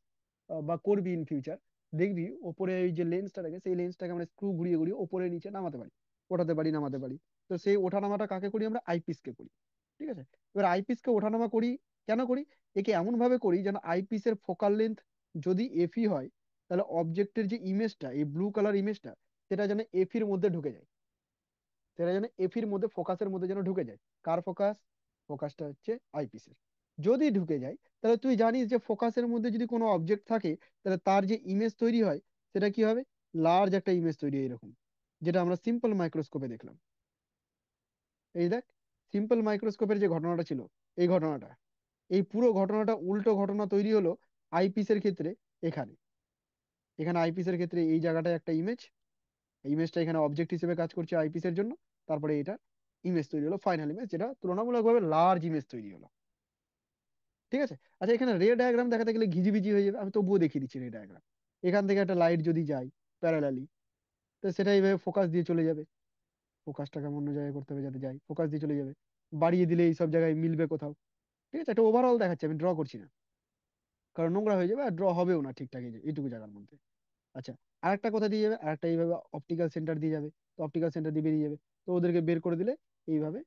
বা করবি ইন ফিউচার, দেখবি ওপরে এই যে লেন্সটা থাকে, সেই লেন্সটাকে আমরা স্ক্রু ঘুরিয়ে ঘুরিয়ে ওপরে নিচে নামাতে পারি, ওঠাতে পারি, নামাতে পারি। তো সেই ওঠানামাটা কাকে করি? আমরা আইপিস কে করি। ঠিক আছে? এবার আইপিস কে ওঠানামা করি, কেন করি? একে এমন ভাবে করি যেন আইপিস এর ফোকাল লেন্থ যদি এফই হয়, তাহলে অবজেক্টের যে ইমেজটা, এই ব্লু কালার ইমেজটা, সেটা যেন এফির মধ্যে ঢুকে যায়, সেটা যেন এফির মধ্যে, ফোকাসের মধ্যে যেন ঢুকে যায়। কার ফোকাস? ফোকাসটা হচ্ছে আইপিস এর। যদি ঢুকে যায়, তাহলে তুই জানিস যে ফোকাসের মধ্যে যদি কোনো অবজেক্ট থাকে, তাহলে তার যে ইমেজ তৈরি হয় সেটা কি হবে, লার্জ একটা ইমেজ তৈরি হয় এরকম, যেটা আমরা সিম্পল মাইক্রোস্কোপে দেখলাম। এই দেখ, সিম্পল মাইক্রোস্কোপের যে ঘটনাটা ছিল, এই ঘটনাটা, এই পুরো ঘটনাটা উল্টো ঘটনা তৈরি হলো আইপিসের ক্ষেত্রে। এখানে এখানে আইপিসের ক্ষেত্রে এই জায়গাটায় একটা ইমেজ, ইমেজটা এখানে অবজেক্ট হিসেবে কাজ করছে আইপিসের জন্য। তারপরে এটা ইমেজ তৈরি হলো, ফাইনাল ইমেজ, যেটা তুলনামূলকভাবে লার্জ ইমেজ তৈরি হলো। ঠিক আছে। আচ্ছা, এখানে রে ডায়াগ্রাম দেখাতে গেলে ঘিজিবিজি হয়ে যাবে, আমি তবুও দেখিয়ে দিচ্ছি রে ডায়াগ্রাম। এখান থেকে একটা লাইট যদি যায় প্যারালালি, তো সেটা এইভাবে ফোকাস দিয়ে চলে যাবে। ফোকাসটাকে অন্য জায়গায় করতে হবে যাতে যায়, ফোকাস দিয়ে চলে যাবে। বাড়িয়ে দিলে এই সব জায়গায় মিলবে কোথাও। ঠিক আছে, একটা ওভারঅল দেখাচ্ছে, আমি ড্র করছি না, কারণ নোংরা হয়ে যাবে আর ড্র হবেও না ঠিকঠাক এইটুকু জায়গার মধ্যে। আচ্ছা, আরেকটা কথা দিয়ে যাবে, আরেকটা এইভাবে অপটিক্যাল সেন্টার দিয়ে যাবে, তো অপটিক্যাল সেন্টার দিয়ে বেরিয়ে যাবে। তো ওদেরকে বের করে দিলে এইভাবে,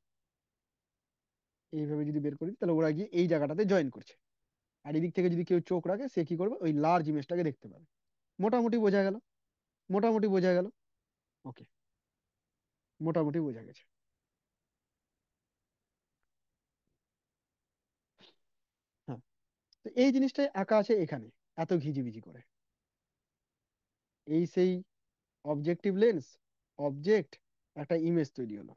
এইভাবে যদি বের করে দিই, তাহলে ওরা গিয়ে এই জায়গাটাতে জয়েন করছে। আর এদিক থেকে যদি কেউ চোখ রাখে, সে কি করবে, ওই লার্জ ইমেজটাকে দেখতে পাবে। মোটামুটি বোঝা গেল, মোটামুটি বোঝা গেল। ওকে, মোটামুটি বোঝা গেছে। হ্যাঁ, তো এই জিনিসটাই আঁকা আছে এখানে, এত ঘিজিবিজি করে। এই সেই অবজেক্টিভ লেন্স, অবজেক্ট, একটা ইমেজ তৈরি হলো,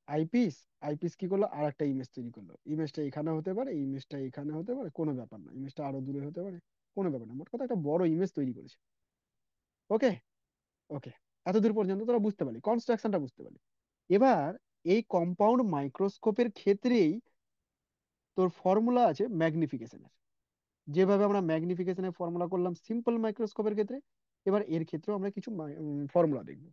আইপিস। আইপিস কি করলো, আর একটা ইমেজ তৈরি করলো। ইমেজটা এখানে হতে পারে, ইমেজটা এখানে হতে পারে, কোনো ব্যাপার না, ইমেজটা আরো দূরে হতে পারে, কোনো ব্যাপার না, মোট কথা একটা বড় ইমেজ তৈরি করেছে। ওকে। ওকে, এতদূর পর্যন্ত তোরা বুঝতে পারলি, কনস্ট্রাকশনটা বুঝতে পারলি। এবার এই কম্পাউন্ড মাইক্রোস্কোপের ক্ষেত্রেই তোর ফর্মুলা আছে ম্যাগনিফিকেশনের। যেভাবে আমরা ম্যাগনিফিকেশনের ফর্মুলা করলাম সিম্পল মাইক্রোস্কোপের ক্ষেত্রে, এবার এর ক্ষেত্রেও আমরা কিছু ফর্মুলা দেখবো।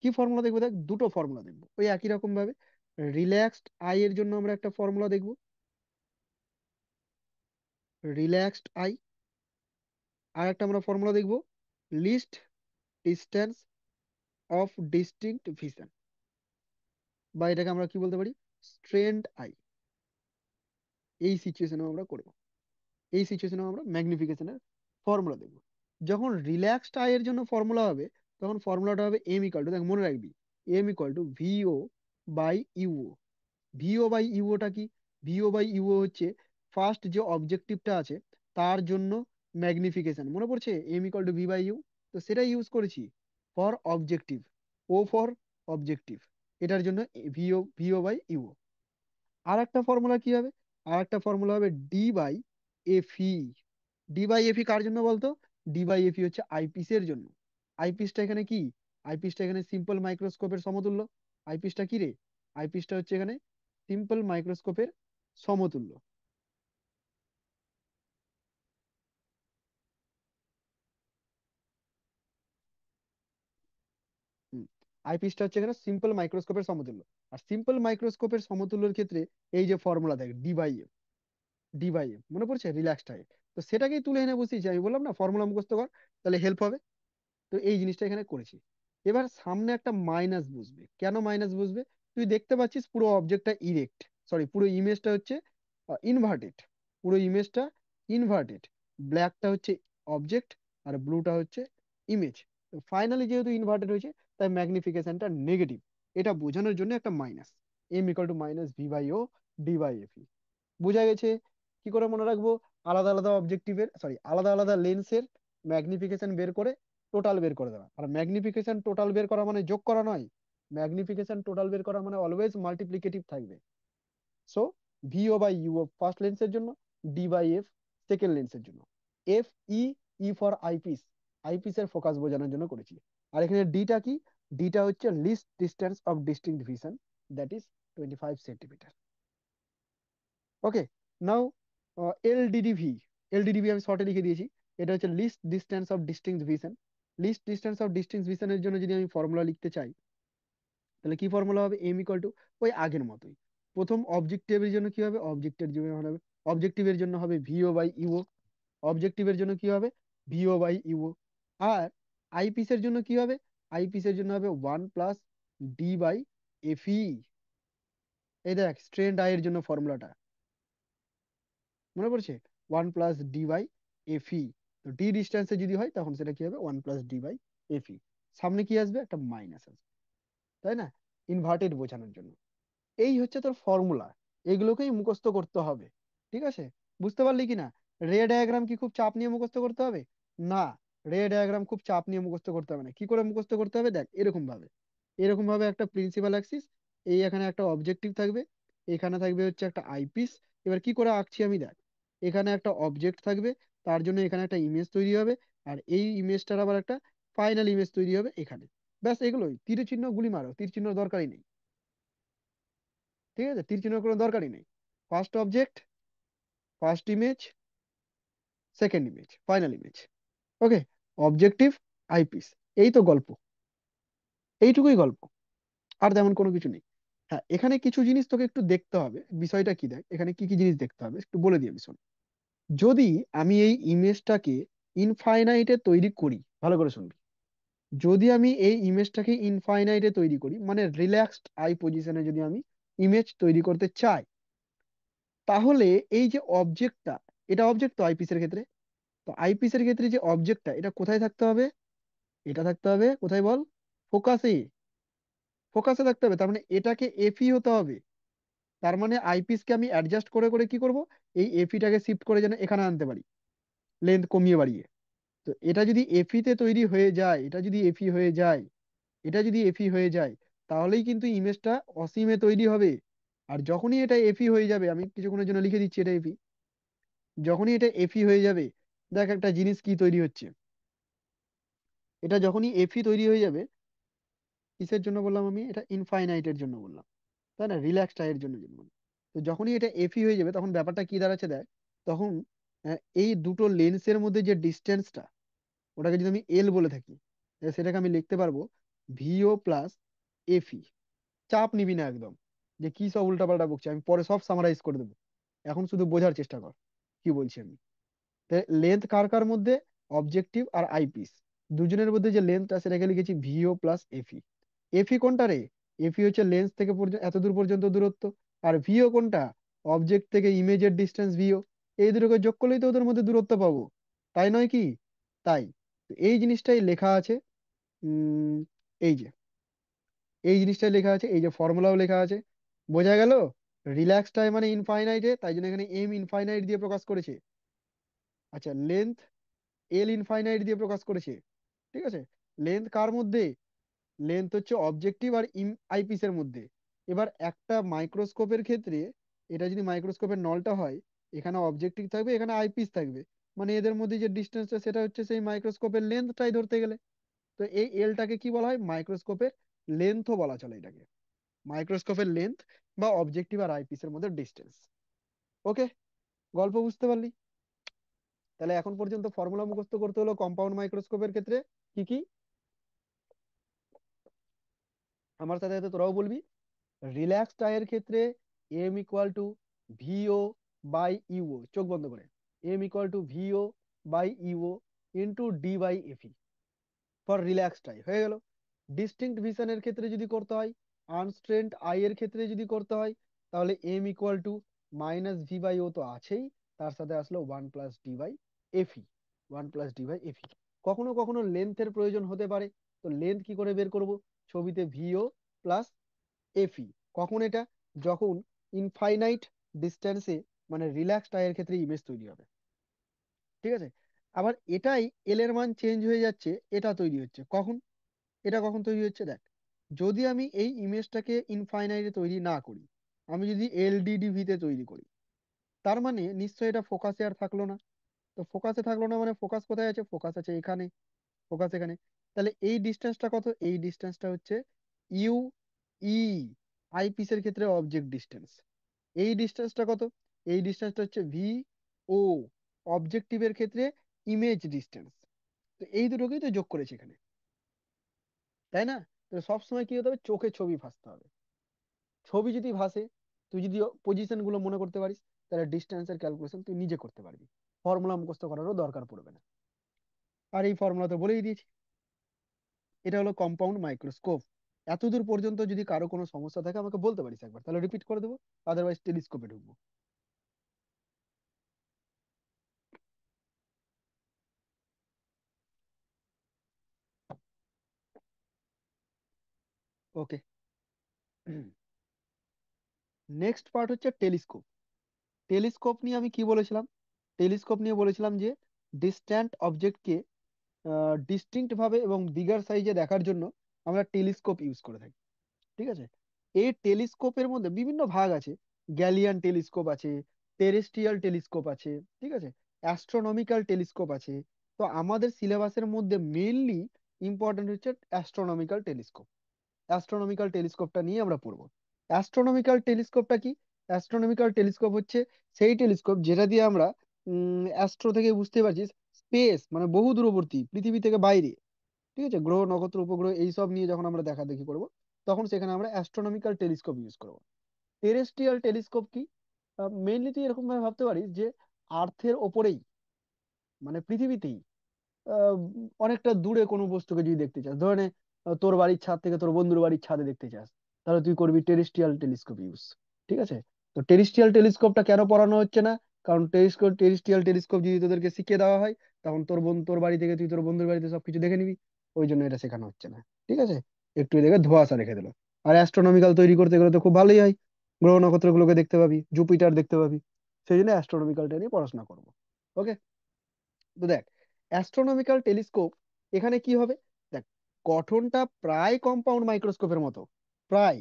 কি ফর্মুলা দেখবো, দেখ দুটো ফর্মুলা দেখবো ওই একই রকম ভাবে। রিল্যাক্সড আই এর জন্য আমরা একটা ফর্মুলা দেখবো, রিল্যাক্সড আই। আর একটা আমরা ফর্মুলা দেখবো least distance of distinct vision, বা এটাকে আমরা কি বলতে পারি, স্ট্রেন্ড আই। এই সিচুয়েশনে আমরা করবো, এই সিচুয়েশনে আমরা ম্যাগনিফিকেশনের ফর্মুলা দেখবো। যখন রিল্যাক্সড আই এর জন্য ফর্মুলা হবে, তখন ফর্মুলাটা হবে এম ইকুয়াল টু, দেখ মনে রাখবি, M equal to V O by U O. V O by ইউওটা কি, ভিও বাই ইউও হচ্ছে ফার্স্ট যে অবজেক্টিভটা আছে তার জন্য ম্যাগনিফিকেশন, মনে পড়ছে, M equal to V by U. তো সেটাই ইউজ করেছি for objective, O for objective, এটার জন্য ভিও ভিও বাই ইউও। আর একটা ফর্মুলা কি হবে, আর একটা ফর্মুলা হবে ডি বাই এফি। ডি বাই এফি কার জন্য বলতো, ডি বাই এফি হচ্ছে আইপিসের জন্য। আইপিসটা এখানে কি, আইপিসটা এখানে সিম্পল মাইক্রোস্কোপের সমতুল্য। আইপিসটা কি রে, আইপিসটা হচ্ছে এখানে সিম্পল মাইক্রোস্কোপের সমতুল্য। আইপিসটা হচ্ছে এখানে সিম্পল মাইক্রোস্কোপের সমতুল্য। আর সিম্পল মাইক্রোস্কোপের সমতুল্যের ক্ষেত্রে এই যে ফর্মুলা দেখ, D by F, D by F মনে পড়ছে, রিল্যাক্সড টাইপ। তো সেটাকেই তুলে এনে বসিয়েছি, আমি বললাম না ফর্মুলা মুখস্থ কর, তাহলে হেল্প হবে। তো এই জিনিসটা এখানে করেছি। এবার সামনে একটা মাইনাস বসবে, কেন মাইনাস বসবে, তুই দেখতে পাচ্ছিস পুরো অবজেক্টটা ইরেক্ট, সরি পুরো ইমেজটা হচ্ছে ইনভার্টেড, পুরো ইমেজটা ইনভার্টেড। ব্ল্যাকটা হচ্ছে অবজেক্ট আর ব্লুটা হচ্ছে ইমেজ। ফাইনালি যেহেতু ইনভার্টেড হয়েছে, তাই ম্যাগনিফিকেশনটা নেগেটিভ। এটা বোঝানোর জন্য একটা minus, M equal to minus V by O D by F. বোঝা গেছে। কি করে মনে রাখবো, আলাদা আলাদা অবজেক্টিভের, সরি আলাদা আলাদা লেন্সের ম্যাগনিফিকেশন বের করে টোটাল বের করে দেওয়া। আর ম্যাগনিফিকেশন টোটাল বের করা মানে যোগ করা নয়, ম্যাগনিফিকেশন টোটাল বের করা মানে অলওয়েজ মাল্টিপ্লিকেটিভ থাকবে। So V O by U first লেন্সের জন্য, ডি বাই এফ সেকেন্ড লেন্সের জন্য। F E, E for eyepiece, eyepiece এর ফোকাস বোঝানোর জন্য করেছি। আর এখানে ডিটা কি, ডিটা হচ্ছে least distance of distinct vision, that is 25 centimetre. Okay, now LDDV, LDDV আমি শর্টে লিখে দিয়েছি। এটা হচ্ছে least distance of distinct vision. Least distance of distinct ভিশনের জন্য যদি আমি ফর্মুলা লিখতে চাই, তাহলে কি ফর্মুলা হবে, এম ইকুয়াল টু ওই আগের মতোই। প্রথম অবজেক্টিভের জন্য কি হবে, অবজেক্টের জন্য হবে, অবজেক্টিভের জন্য হবে ভিও বাই ইউও। অবজেক্টিভের জন্য কি হবে, ভিও বাই ইউও। আর আইপিসের জন্য কি হবে, আইপিসের জন্য হবে 1 + ডি বাই এফই। এই দেখ স্ট্রেন্ড আই এর জন্য ফর্মুলাটা মনে পড়ছে, 1 + ডি বাই এফই। তো ডি ডিস্টেন্সে যদি হয় তখন সেটা কি হবে, 1 + ডি বাই এফই। সামনে কি আসবে, একটা মাইনাস আসবে, তাই না, ইনভার্টেড বোঝানোর জন্য। এই হচ্ছে তোর ফর্মুলা, এগুলোকেই মুখস্থ করতে হবে। ঠিক আছে? বুঝতে পারলি কিনা? রে ডায়াগ্রাম কি খুব চাপ নিয়ে মুখস্থ করতে হবে? না, রে ডায়াগ্রাম খুব চাপ নিয়ে মুখস্থ করতে হবে না। কি করে মুখস্থ করতে হবে দেখ, এরকম ভাবে একটা প্রিন্সিপাল অ্যাক্সিস, এই এখানে একটা অবজেক্টিভ থাকবে, এখানে থাকবে হচ্ছে একটা আইপিস। এবার কি করে আঁকছি আমি দেখ, এখানে একটা অবজেক্ট থাকবে, তার জন্য এখানে একটা ইমেজ তৈরি হবে, আর এই ইমেজটার আবার একটা ফাইনাল ইমেজ তৈরি হবে এখানে। ব্যাস এগুলোই, তীর চিহ্ন গুলি মারো, তীর চিহ্ন দরকারই নেই। ঠিক আছে, তীর চিহ্ন কোনো দরকারই নেই। First object, first image, second image, final image. Okay, objective, eyepiece, এই তো গল্প, এইটুকুই গল্প, আর তেমন কোনো কিছু নেই। হ্যাঁ, এখানে কিছু জিনিস তোকে একটু দেখতে হবে। বিষয়টা কি দেখ, এখানে কি কি জিনিস দেখতে হবে একটু বলে দিই আমি, শোন। যদি আমি এই ইমেজটাকে ইনফাইনাইটে তৈরি করি, ভালো করে শুনবি, যদি আমি এই ইমেজটাকে ইনফাইনাইটে তৈরি করি, মানে রিল্যাক্সড আই পজিশনে যদি আমি ইমেজ তৈরি করতে চাই, তাহলে এই যে অবজেক্টটা, এটা অবজেক্ট তো আইপিস এর ক্ষেত্রে, তো আইপিস এর ক্ষেত্রে যে অবজেক্টটা, এটা কোথায় থাকতে হবে? এটা থাকতে হবে কোথায় বল? ফোকাসে। ফোকাসে থাকতে হবে, তার মানে এটাকে এফই হতে হবে। তার মানে আইপিস কে আমি অ্যাডজাস্ট করে করে কি করব, এই এফিটাকে শিফট করে যেন এখানে আনতে পারি, লেন্থ কমিয়ে বাড়িয়ে। তো এটা যদি এফি তে তৈরি হয়ে যায়, এটা যদি এফি হয়ে যায়, এটা যদি এফি হয়ে যায়, তাহলেই কিন্তু ইমেজটা অসীমে তৈরি হবে। আর যখনই এটা এফি হয়ে যাবে, আমি কিছুক্ষণের জন্য লিখে দিচ্ছি এটা এফি, যখনই এটা এফি হয়ে যাবে, দেখ একটা জিনিস কি তৈরি হচ্ছে, এটা যখনই এফি তৈরি হয়ে যাবে, কিসের জন্য বললাম আমি, এটা ইনফাইনাইটের জন্য বললাম, তাই না, রিল্যাক্স টাইয়ের জন্য যেমন। তো যখনই এটা এফই হয়ে যাবে, তখন ব্যাপারটা কি দাঁড়াচ্ছে দেখ, তখন এই দুটো লেন্সের মধ্যে যে ডিস্টেন্সটা, ওটাকে যদি আমি এল বলে থাকি, সেটাকে আমি লিখতে পারবো ভিও প্লাস এফই। চাপ নিবি না একদম, যে কি সব উল্টাপাল্টা বকছি, আমি পরে সব সামারাইজ করে দেবো, এখন শুধু বোঝার চেষ্টা কর কি বলছি আমি। লেন্থ কার কার মধ্যে? অবজেক্টিভ আর আইপিস, দুজনের মধ্যে যে লেন্থটা, সেটাকে লিখেছি ভিও প্লাস এফি। এফি কোনটা রে? এফি হচ্ছে লেন্স থেকে এত দূর পর্যন্ত দূরত্ব। আর ভিও কোনটা? অবজেক্ট থেকে ইমেজের ডিস্টেন্স ভিও। এই দুটোকে যোগ করলেই তো ওদের মধ্যে দূরত্ব পাবো, তাই নয় কি? তাই, তো এই জিনিসটাই লেখা আছে। উম এই যে, এই জিনিসটাই লেখা আছে, এই যে ফর্মুলাও লেখা আছে। বোঝা গেল? রিল্যাক্স টাইম মানে ইনফাইনাইটে, তাই জন্য এখানে এম ইনফাইনাইট দিয়ে প্রকাশ করেছে। আচ্ছা, লেন্থ এল ইনফাইনাইট দিয়ে প্রকাশ করেছে। ঠিক আছে, লেন্থ কার মধ্যে? লেন্থ হচ্ছে অবজেক্টিভ আর আইপিস এর মধ্যে। এবার একটা মাইক্রোস্কোপের ক্ষেত্রে, এটা যদি মাইক্রোস্কোপের নলটা হয়, এখানে অবজেক্টিভ থাকবে, এখানে আইপিস থাকবে, মানে এদের মধ্যে যে ডিস্টেন্সটা, সেটা হচ্ছে সেই মাইক্রোস্কোপের লেন্থটাই ধরতে গেলে। তো এই এলটাকে কি বলা হয়? মাইক্রোস্কোপের লেন্থও বলা চলে এটাকে, মাইক্রোস্কোপের লেন্থ বা অবজেক্টিভ আর আইপিস এর মধ্যে ডিস্টেন্স। ওকে, গল্প বুঝতে পারলি? তাহলে এখন পর্যন্ত ফর্মুলা মুখস্থ করতে হলো কম্পাউন্ড মাইক্রোস্কোপের ক্ষেত্রে কি কি, আমার সাথে সাথে তোরাও বলবি। রিল্যাক্স টাইয়ের ক্ষেত্রে M equal to V O by U O, চোখ বন্ধ করে, M equal to V O by U O into D by F E for relaxed eye, হয়ে গেল। ডিস্টিংক্ট ভিশনের ক্ষেত্রে যদি করতে হয়, আনস্ট্রেন্ড আই এর ক্ষেত্রে যদি করতে হয়, তাহলে M equal to minus V by O তো আছেই, তার সাথে আসলো one plus D by F E, one plus D by F E. কখনো কখনো লেন্থের প্রয়োজন হতে পারে, তো লেন্থ কি করে বের করব? ছবিতে ভিও প্লাস এফই। কখন এটা? যখন ইনফাইনাইট ডিস্টেন্সে, মানে রিল্যাক্স টাইয়ের ক্ষেত্রে ইমেজ তৈরি হবে। ঠিক আছে, আবার এটাই এল এর মান চেঞ্জ হয়ে যাচ্ছে, এটা তৈরি হচ্ছে কখন? এটা কখন তৈরি হচ্ছে দেখ, যদি আমি এই ইমেজটাকে ইনফাইনাইটে তৈরি না করি, আমি যদি এলডিডিভি তে তৈরি করি, তার মানে নিশ্চয়ই এটা ফোকাসে আর থাকলো না। তো ফোকাসে থাকলো না মানে ফোকাস কোথায় আছে? ফোকাস আছে এখানে, ফোকাস এখানে। তাহলে এই ডিস্টেন্সটা কত? এই ডিস্টেন্সটা হচ্ছে ইউ ই, আইপিসের ক্ষেত্রে অবজেক্ট ডিস্টেন্স। এই ডিস্টেন্সটা কত? এই ডিস্টেন্সটা হচ্ছে ভি ও, অবজেক্টিভের ক্ষেত্রে ইমেজ ডিস্টেন্স। তো এই দুটোকেই তো যোগ করেছে এখানে, তাই না? তো সবসময় কি হতে হবে? চোখে ছবি ভাসতে হবে। ছবি যদি ভাসে, তুই যদি পজিশন গুলো মনে করতে পারিস, তাহলে ডিস্টেন্সের ক্যালকুলেশন তুই নিজে করতে পারবি, ফর্মুলা মুখস্থ করারও দরকার পড়বে না। আর এই ফর্মুলা তো বলেই দিয়েছি। এটা হলো কম্পাউন্ড মাইক্রোস্কোপ। এতদূর পর্যন্ত যদি কারো কোনো সমস্যা থাকে আমাকে বলতে পারিস একবার, তাহলে রিপিট করে দেবো, আদারওয়াইজ টেলিস্কোপে ঢুকবো। ওকে, নেক্সট পার্ট হচ্ছে টেলিস্কোপ। টেলিস্কোপ নিয়ে আমি কি বলেছিলাম? টেলিস্কোপ নিয়ে বলেছিলাম যে ডিস্ট্যান্ট অবজেক্টকে ডিস্টিংক্ট ভাবে এবং বিগার সাইজে দেখার জন্য আমরা টেলিস্কোপ ইউজ করে থাকি। ঠিক আছে? এই টেলিস্কোপের মধ্যে বিভিন্ন ভাগ আছে। গ্যালিয়ান টেলিস্কোপ আছে, টেরেস্ট্রিয়াল টেলিস্কোপ আছে, ঠিক আছে, অ্যাস্ট্রোনমিক্যাল টেলিস্কোপ আছে। তো আমাদের সিলেবাসের মধ্যে মেইনলি ইম্পর্টেন্ট হচ্ছে অ্যাস্ট্রোনমিক্যাল টেলিস্কোপ। অ্যাস্ট্রোনমিক্যাল টেলিস্কোপটা নিয়ে আমরা পড়বো। অ্যাস্ট্রোনমিক্যাল টেলিস্কোপটা কি? অ্যাস্ট্রোনমিক্যাল টেলিস্কোপ হচ্ছে সেই টেলিস্কোপ যেটা দিয়ে আমরা অ্যাস্ট্রো থেকে বুঝতে পারছি স্পেস, মানে বহু দূরবর্তী পৃথিবী থেকে বাইরে, ঠিক আছে, গ্রহ নক্ষত্র উপগ্রহ এইসব নিয়ে যখন আমরা দেখা দেখি করবো, তখন সেখানে আমরা অ্যাস্ট্রোনমিক্যাল টেলিস্কোপ ইউজ করবো। টেরেস্ট্রিয়াল টেলিস্কোপ কি? মেইনলি তুই এরকম ভাবে ভাবতে পারিস যে আর্থের ওপরেই, মানে পৃথিবীতেই আহ, অনেকটা দূরে কোনো বস্তুকে যদি দেখতে চাস, ধরে নে তোর বাড়ির ছাদ থেকে তোর বন্ধুর বাড়ির ছাদে দেখতে চাস, তাহলে তুই করবি টেরেস্ট্রিয়াল টেলিস্কোপ ইউজ। ঠিক আছে? তো টেরেস্ট্রিয়াল টেলিস্কোপটা কেন পড়ানো হচ্ছে না? কারণ টেরেস্ট্রিয়াল টেলিস্কোপ যদি তোদেরকে শিখিয়ে দেওয়া হয়, তখন তোর বোন তোর বাড়ি থেকে তুই তোর বন্ধুর বাড়িতে সবকিছু দেখে নিবি। ওই জন্য এটা শেখানো হচ্ছে না। ঠিক আছে? একটু দেখে ধোঁয়াশা রেখে দিল। আর অ্যাস্ট্রোনমিক্যাল তৈরি করতে গেলে তো খুব ভালোই হয়, গ্রহ নক্ষত্রগুলোকে দেখতে পাবি, জুপিটার দেখতে পাবি। সেই জন্য অ্যাস্ট্রোনমিক্যালটা নিয়ে পড়াশোনা করবো। ওকে? তো দেখ, অ্যাস্ট্রোনমিক্যাল টেলিস্কোপ এখানে কি হবে? দেখ, গঠনটা প্রায় কম্পাউন্ড মাইক্রোস্কোপের মতো, প্রায়।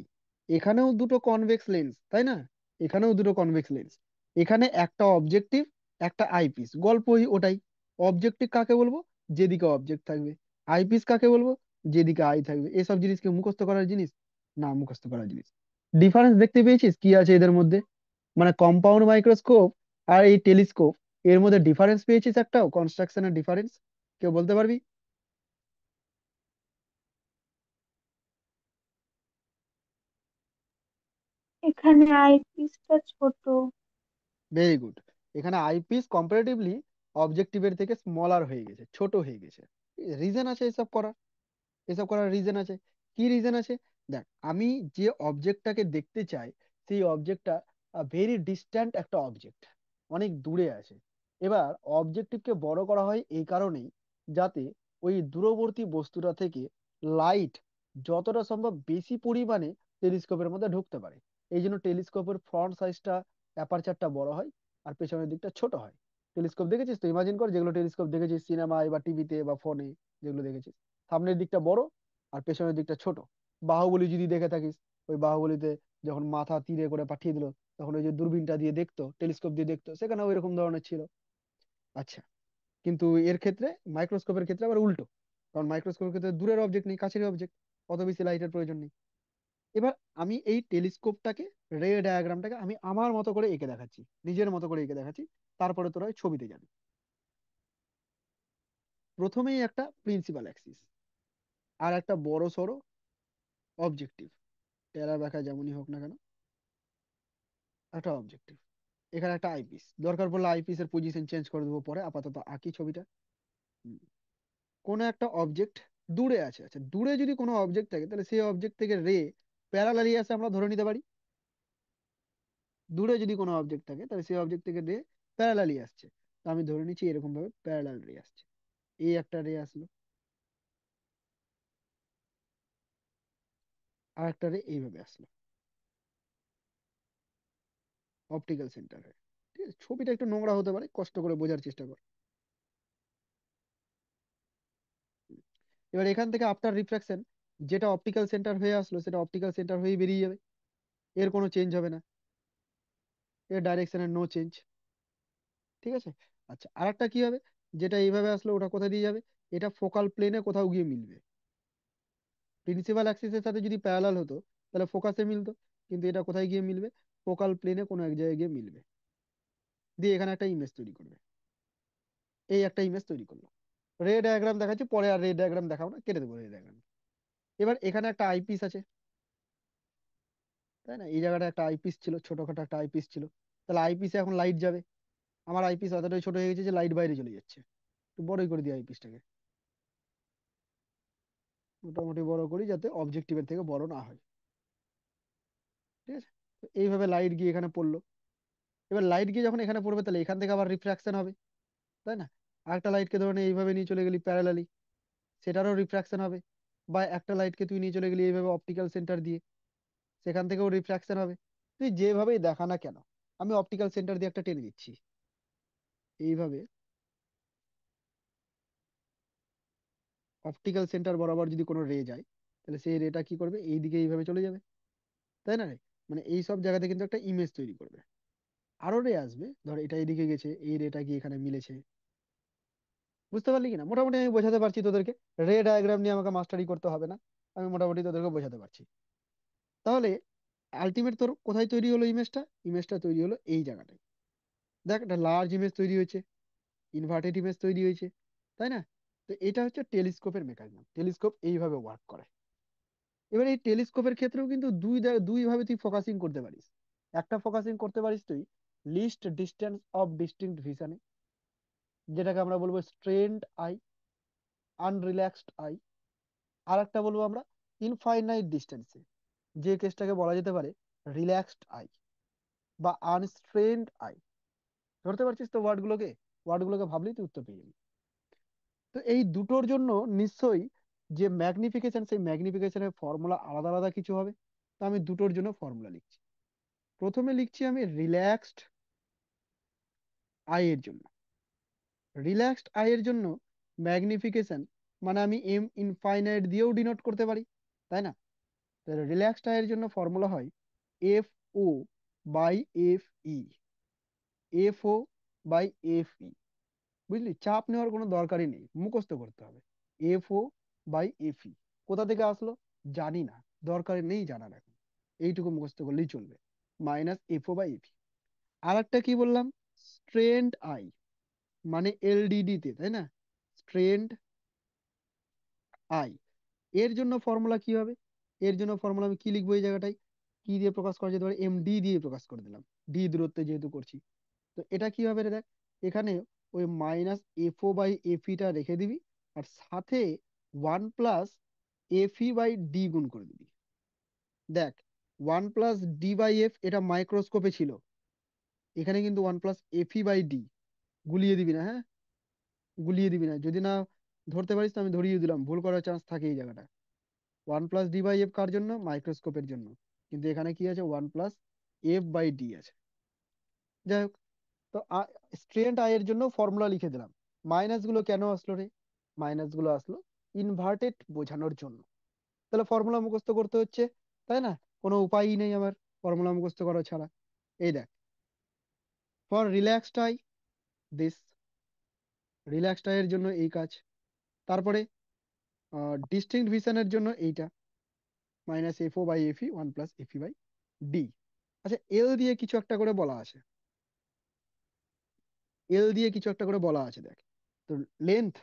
এখানেও দুটো কনভেক্স লেন্স, তাই না? এখানেও দুটো কনভেক্স লেন্স। এখানে একটা অবজেক্টিভ, একটা আইপিস, গল্পই ওটাই। অবজেক্টিভ কাকে বলবো? যেদিকে অবজেক্ট থাকবে। আইপিস কাকে বলবো? যেদিকে আই থাকবে। এসব জিনিসকে মুখস্থ করার জিনিস? না, মুখস্থ করার জিনিস। ডিফারেন্স দেখতে পেয়েছিস কি আছে এদের মধ্যে? মানে কম্পাউন্ড মাইক্রোস্কোপ আর এই টেলিস্কোপ, এর মধ্যে ডিফারেন্স পেয়েছিস একটাও? কনস্ট্রাকশনের ডিফারেন্স কেউ বলতে পারবি? এখানে আইপিসটা ছোট। Very good. এখানে আইপিস কম্পারেটিভলি অবজেক্টিভের থেকে স্মলার হয়ে গেছে, ছোট হয়ে গেছে। রিজন আছে এসব করার, এসব করার রিজন আছে। কি রিজন আছে? দেখ, আমি যে অবজেক্টটাকে দেখতে চাই, সেই অবজেক্টটা ভেরি ডিস্ট্যান্ট একটা অবজেক্ট, অনেক দূরে আছে। এবার অবজেক্টিভকে বড় করা হয় এই কারণেই, যাতে ওই দূরবর্তী বস্তুটা থেকে লাইট যতটা সম্ভব বেশি পরিমাণে টেলিস্কোপের মধ্যে ঢুকতে পারে। এই জন্য টেলিস্কোপের ফ্রন্ট সাইজটা, অ্যাপারচারটা বড় হয়, আর পেছনের দিকটা ছোট হয়। টেলিস্কোপ দেখেছিস তো? ইমাজিন কর, যেগুলো টেলিস্কোপ দেখেছিস সিনেমায় বা টিভিতে বা ফোনে, যেগুলো দেখেছিস, সামনের দিকটা বড় আর পেছনের দিকটা ছোট। বাহুবলী যদি দেখে থাকিস, ওই বাহুবলীতে যখন মাথা তীরে করে পাঠিয়ে দিল, তখন ওই যে দূরবীনটা দিয়ে দেখতো, টেলিস্কোপ দিয়ে দেখতো, সেখানে ওই রকম ধরনের ছিল। আচ্ছা, কিন্তু এর ক্ষেত্রে, মাইক্রোস্কোপের ক্ষেত্রে আবার উল্টো। কারণ মাইক্রোস্কোপের ক্ষেত্রে দূরের অবজেক্ট নেই, কাছের অবজেক্ট, অত বেশি লাইটের প্রয়োজন নেই। এবার আমি এই টেলিস্কোপটাকে, রে ডায়াগ্রামটাকে আমি আমার মতো করে এঁকে দেখাচ্ছি, নিজের মতো করে এঁকে দেখাচ্ছি। তারপরে তোরা ওই ছবিতে যাবি। প্রথমেই একটা প্রিন্সিপাল অ্যাক্সিস, আর একটা বড় সড়ো অবজেক্টিভ, টেরা ব্যাখ্যা যেমনই হোক না কেন, একটা অবজেক্টিভ। এখানে একটা আইপিস, দরকার পড়লে আইপিস এর পজিশন চেঞ্জ করে দেবো পরে, আপাতত আঁকি ছবিটা। হুম। কোনো একটা অবজেক্ট দূরে আছে। আচ্ছা, দূরে যদি কোনো অবজেক্ট থাকে, তাহলে সেই অবজেক্ট থেকে রে প্যারালালি আসে, আমরা ধরে নিতে পারি। দূরে যদি কোনো অবজেক্ট থাকে, তাহলে সেই অবজেক্ট থেকে রে প্যারালালি আসছে। তো আমি ধরে নিচ্ছি এরকম ভাবে প্যারালাল রে আসছে। এই একটা রে আসলো, আর একটা রে এইভাবে আসলো, অপটিক্যাল সেন্টারে। ঠিক আছে? ছবিটা একটু নোংরা হতে পারে, কষ্ট করে বোঝার চেষ্টা কর। এবার এখান থেকে আফটার রিফ্রাকশন, যেটা অপটিক্যাল সেন্টার হয়ে আসলো, সেটা অপটিক্যাল সেন্টার হয়ে বেরিয়ে যাবে। এর কোনো চেঞ্জ হবে না, এর ডাইরেকশনের নো চেঞ্জ। ঠিক আছে? আচ্ছা, আর একটা কি হবে? যেটা এইভাবে আসলো, ওটা কোথায় দিয়ে যাবে? এটা ফোকাল প্লেনে কোথাও গিয়ে মিলবে। প্রিন্সিপাল অ্যাক্সিসের সাথে যদি প্যারালাল হতো, তাহলে ফোকাসে মিলতো। কিন্তু এটা কোথায় গিয়ে মিলবে? ফোকাল প্লেনে কোনো এক জায়গায় গিয়ে মিলবে। দিয়ে এখানে একটা ইমেজ তৈরি করবে। এই একটা ইমেজ তৈরি করলো। রে ডায়াগ্রাম দেখাচ্ছি পরে, আর রে ডায়াগ্রাম দেখাবো না, কেটে দেবো রে ডায়াগ্রাম। এবার এখানে একটা আইপিস আছে, তাই না? এই জায়গাটা একটা আইপিস ছিল, ছোটখাটো একটা আইপিস ছিল। তাহলে আইপিসে এখন লাইট যাবে। আমার আইপিস অতটাই ছোট হয়ে গেছে যে লাইট বাইরে চলে যাচ্ছে। একটু বড়ই করে দিই আইপিসটাকে, মোটামুটি বড় করি যাতে অবজেক্টিভের থেকে বড় না হয়। ঠিক আছে? তো এইভাবে লাইট গিয়ে এখানে পড়লো। এবার লাইট গিয়ে যখন এখানে পড়বে, তাহলে এখান থেকে আবার রিফ্রাকশন হবে, তাই না? আরেকটা লাইটকে ধরে নে এইভাবে নিয়ে চলে গেলি প্যারালালি, সেটারও রিফ্রাকশন হবে। বা একটা লাইটকে তুই নিয়ে চলে গেলি এইভাবে অপটিক্যাল সেন্টার দিয়ে, সেখান থেকেও রিফ্রাকশন হবে। তুই যেভাবেই দেখা না কেন, আমি অপটিক্যাল সেন্টার দিয়ে একটা টেনে দিচ্ছি এইভাবে। অপটিক্যাল সেন্টার বরাবর যদি কোনো রে যায়, তাহলে সেই রেটা কি করবে, এইদিকে এইভাবে চলে যাবে, তাই না রে? মানে এই সব জায়গাতে কিন্তু একটা ইমেজ তৈরি করবে। আরো রে আসবে, ধর এটা এদিকে গেছে, এই রেটা গিয়ে এখানে মিলেছে। বুঝতে পারলি কিনা? মোটামুটি আমি বোঝাতে পারছি তোদেরকে। রে ডায়াগ্রাম নিয়ে আমাকে মাস্টারি করতে হবে না, আমি মোটামুটি তোদেরকে বোঝাতে পারছি। তাহলে আলটিমেট তোর কোথায় তৈরি হলো ইমেজটা? ইমেজটা তৈরি হলো এই জায়গাটায়। দেখ, একটা লার্জ ইমেজ তৈরি হয়েছে, ইনভার্টেড ইমেজ তৈরি হয়েছে, তাই না? তো এটা হচ্ছে টেলিস্কোপের মেকানিজম। টেলিস্কোপ এইভাবে ওয়ার্ক করে। এবার এই টেলিস্কোপের ক্ষেত্রেও কিন্তু দুই ভাবে তুই ফোকাসিং করতে পারিস। একটা ফোকাসিং করতে পারিস তুই লিস্ট ডিস্টেন্স অফ ডিস্টিংক্ট ভিশনে, যেটাকে আমরা বলবো স্ট্রেনড আই, আনরিল্যাক্সড আই। আর একটা বলবো আমরা ইনফাইনাইট ডিস্টেন্সে, যে কেসটাকে বলা যেতে পারে রিল্যাক্সড আই বা আনস্ট্রেনড আই। ধরতে পারছিস তো ওয়ার্ডগুলোকে? ওয়ার্ডগুলোকে ভাবলেই তুই উত্তর পেয়ে যাবি। তো এই দুটোর জন্য নিশ্চয়ই যে ম্যাগনিফিকেশন, সেই ম্যাগনিফিকেশনের ফর্মুলা আলাদা আলাদা কিছু হবে। তো আমি দুটোর জন্য ফর্মুলা লিখছি। প্রথমে লিখছি আমি রিল্যাক্সড আই এর জন্য। রিল্যাক্সড আই এর জন্য ম্যাগনিফিকেশন মানে আমি এম ইনফাইনাইট দিয়েও ডিনোট করতে পারি, তাই না? তাহলে রিল্যাক্সড আই এর জন্য ফর্মুলা হয় F O by F E. F O by F E. বুঝলি, চাপ নেওয়ার কোনো দরকারই নেই, মুখস্থ করতে হবে। F O by F E কোথা থেকে আসলো জানি না, দরকার নেই জানার এখন, এইটুকু মুখস্থ করলেই চলবে। Minus F O by F E. আর একটা কি বললাম, স্ট্রেন্ড আই, মানে এলডিডি তে, তাই না? স্ট্রেন্ড আই এর জন্য ফর্মুলা কি হবে? এর জন্য ফর্মুলা আমি কি লিখবো এই জায়গাটায়? কি দিয়ে প্রকাশ করা যেতে পারে? এম ডি দিয়ে প্রকাশ করে দিলাম, ডি দূরত্বে যেহেতু করছি। তো এটা কি হবে রে দেখ, এখানে ওই minus F O by F টা রেখে দিবি, আর সাথে 1 plus F E by D গুণ করে দিবি। দেখ, 1 প্লাস ডি বাই এফ এটা মাইক্রোস্কোপে ছিল, এখানে কিন্তু 1 plus F E by D. গুলিয়ে দিবি না, হ্যাঁ? গুলিয়ে দিবি না, যদি না ধরতে পারিস তো আমি ধরিয়ে দিলাম, ভুল করার চান্স থাকে এই জায়গাটা। 1 প্লাস ডি বাই এফ কার জন্য? মাইক্রোস্কোপের জন্য। কিন্তু এখানে কি আছে? 1 প্লাস এফ বাই ডি আছে। যাই হোক, তো স্ট্রেন্ট আই এর জন্য ফর্মুলা লিখে দিলাম। মাইনাস গুলো কেন আসলো রে? মাইনাস গুলো আসলো ইনভার্টেড বোঝানোর জন্য। তাহলে ফর্মুলা মুখস্থ করতে হচ্ছে, তাই না? কোনো উপায়ই নেই আমার ফর্মুলা মুখস্থ করা ছাড়া। এই দেখ, for relaxed eye this, relaxed eye এর জন্য এই কাজ। তারপরে ডিস্টিংক্ট ভিশনের জন্য এইটা, minus F O by F E 1 plus F E by D. আচ্ছা, এল দিয়ে কিছু একটা করে বলা আছে, এল দিয়ে কিছু একটা করে বলা আছে দেখ। তো লেন্থ,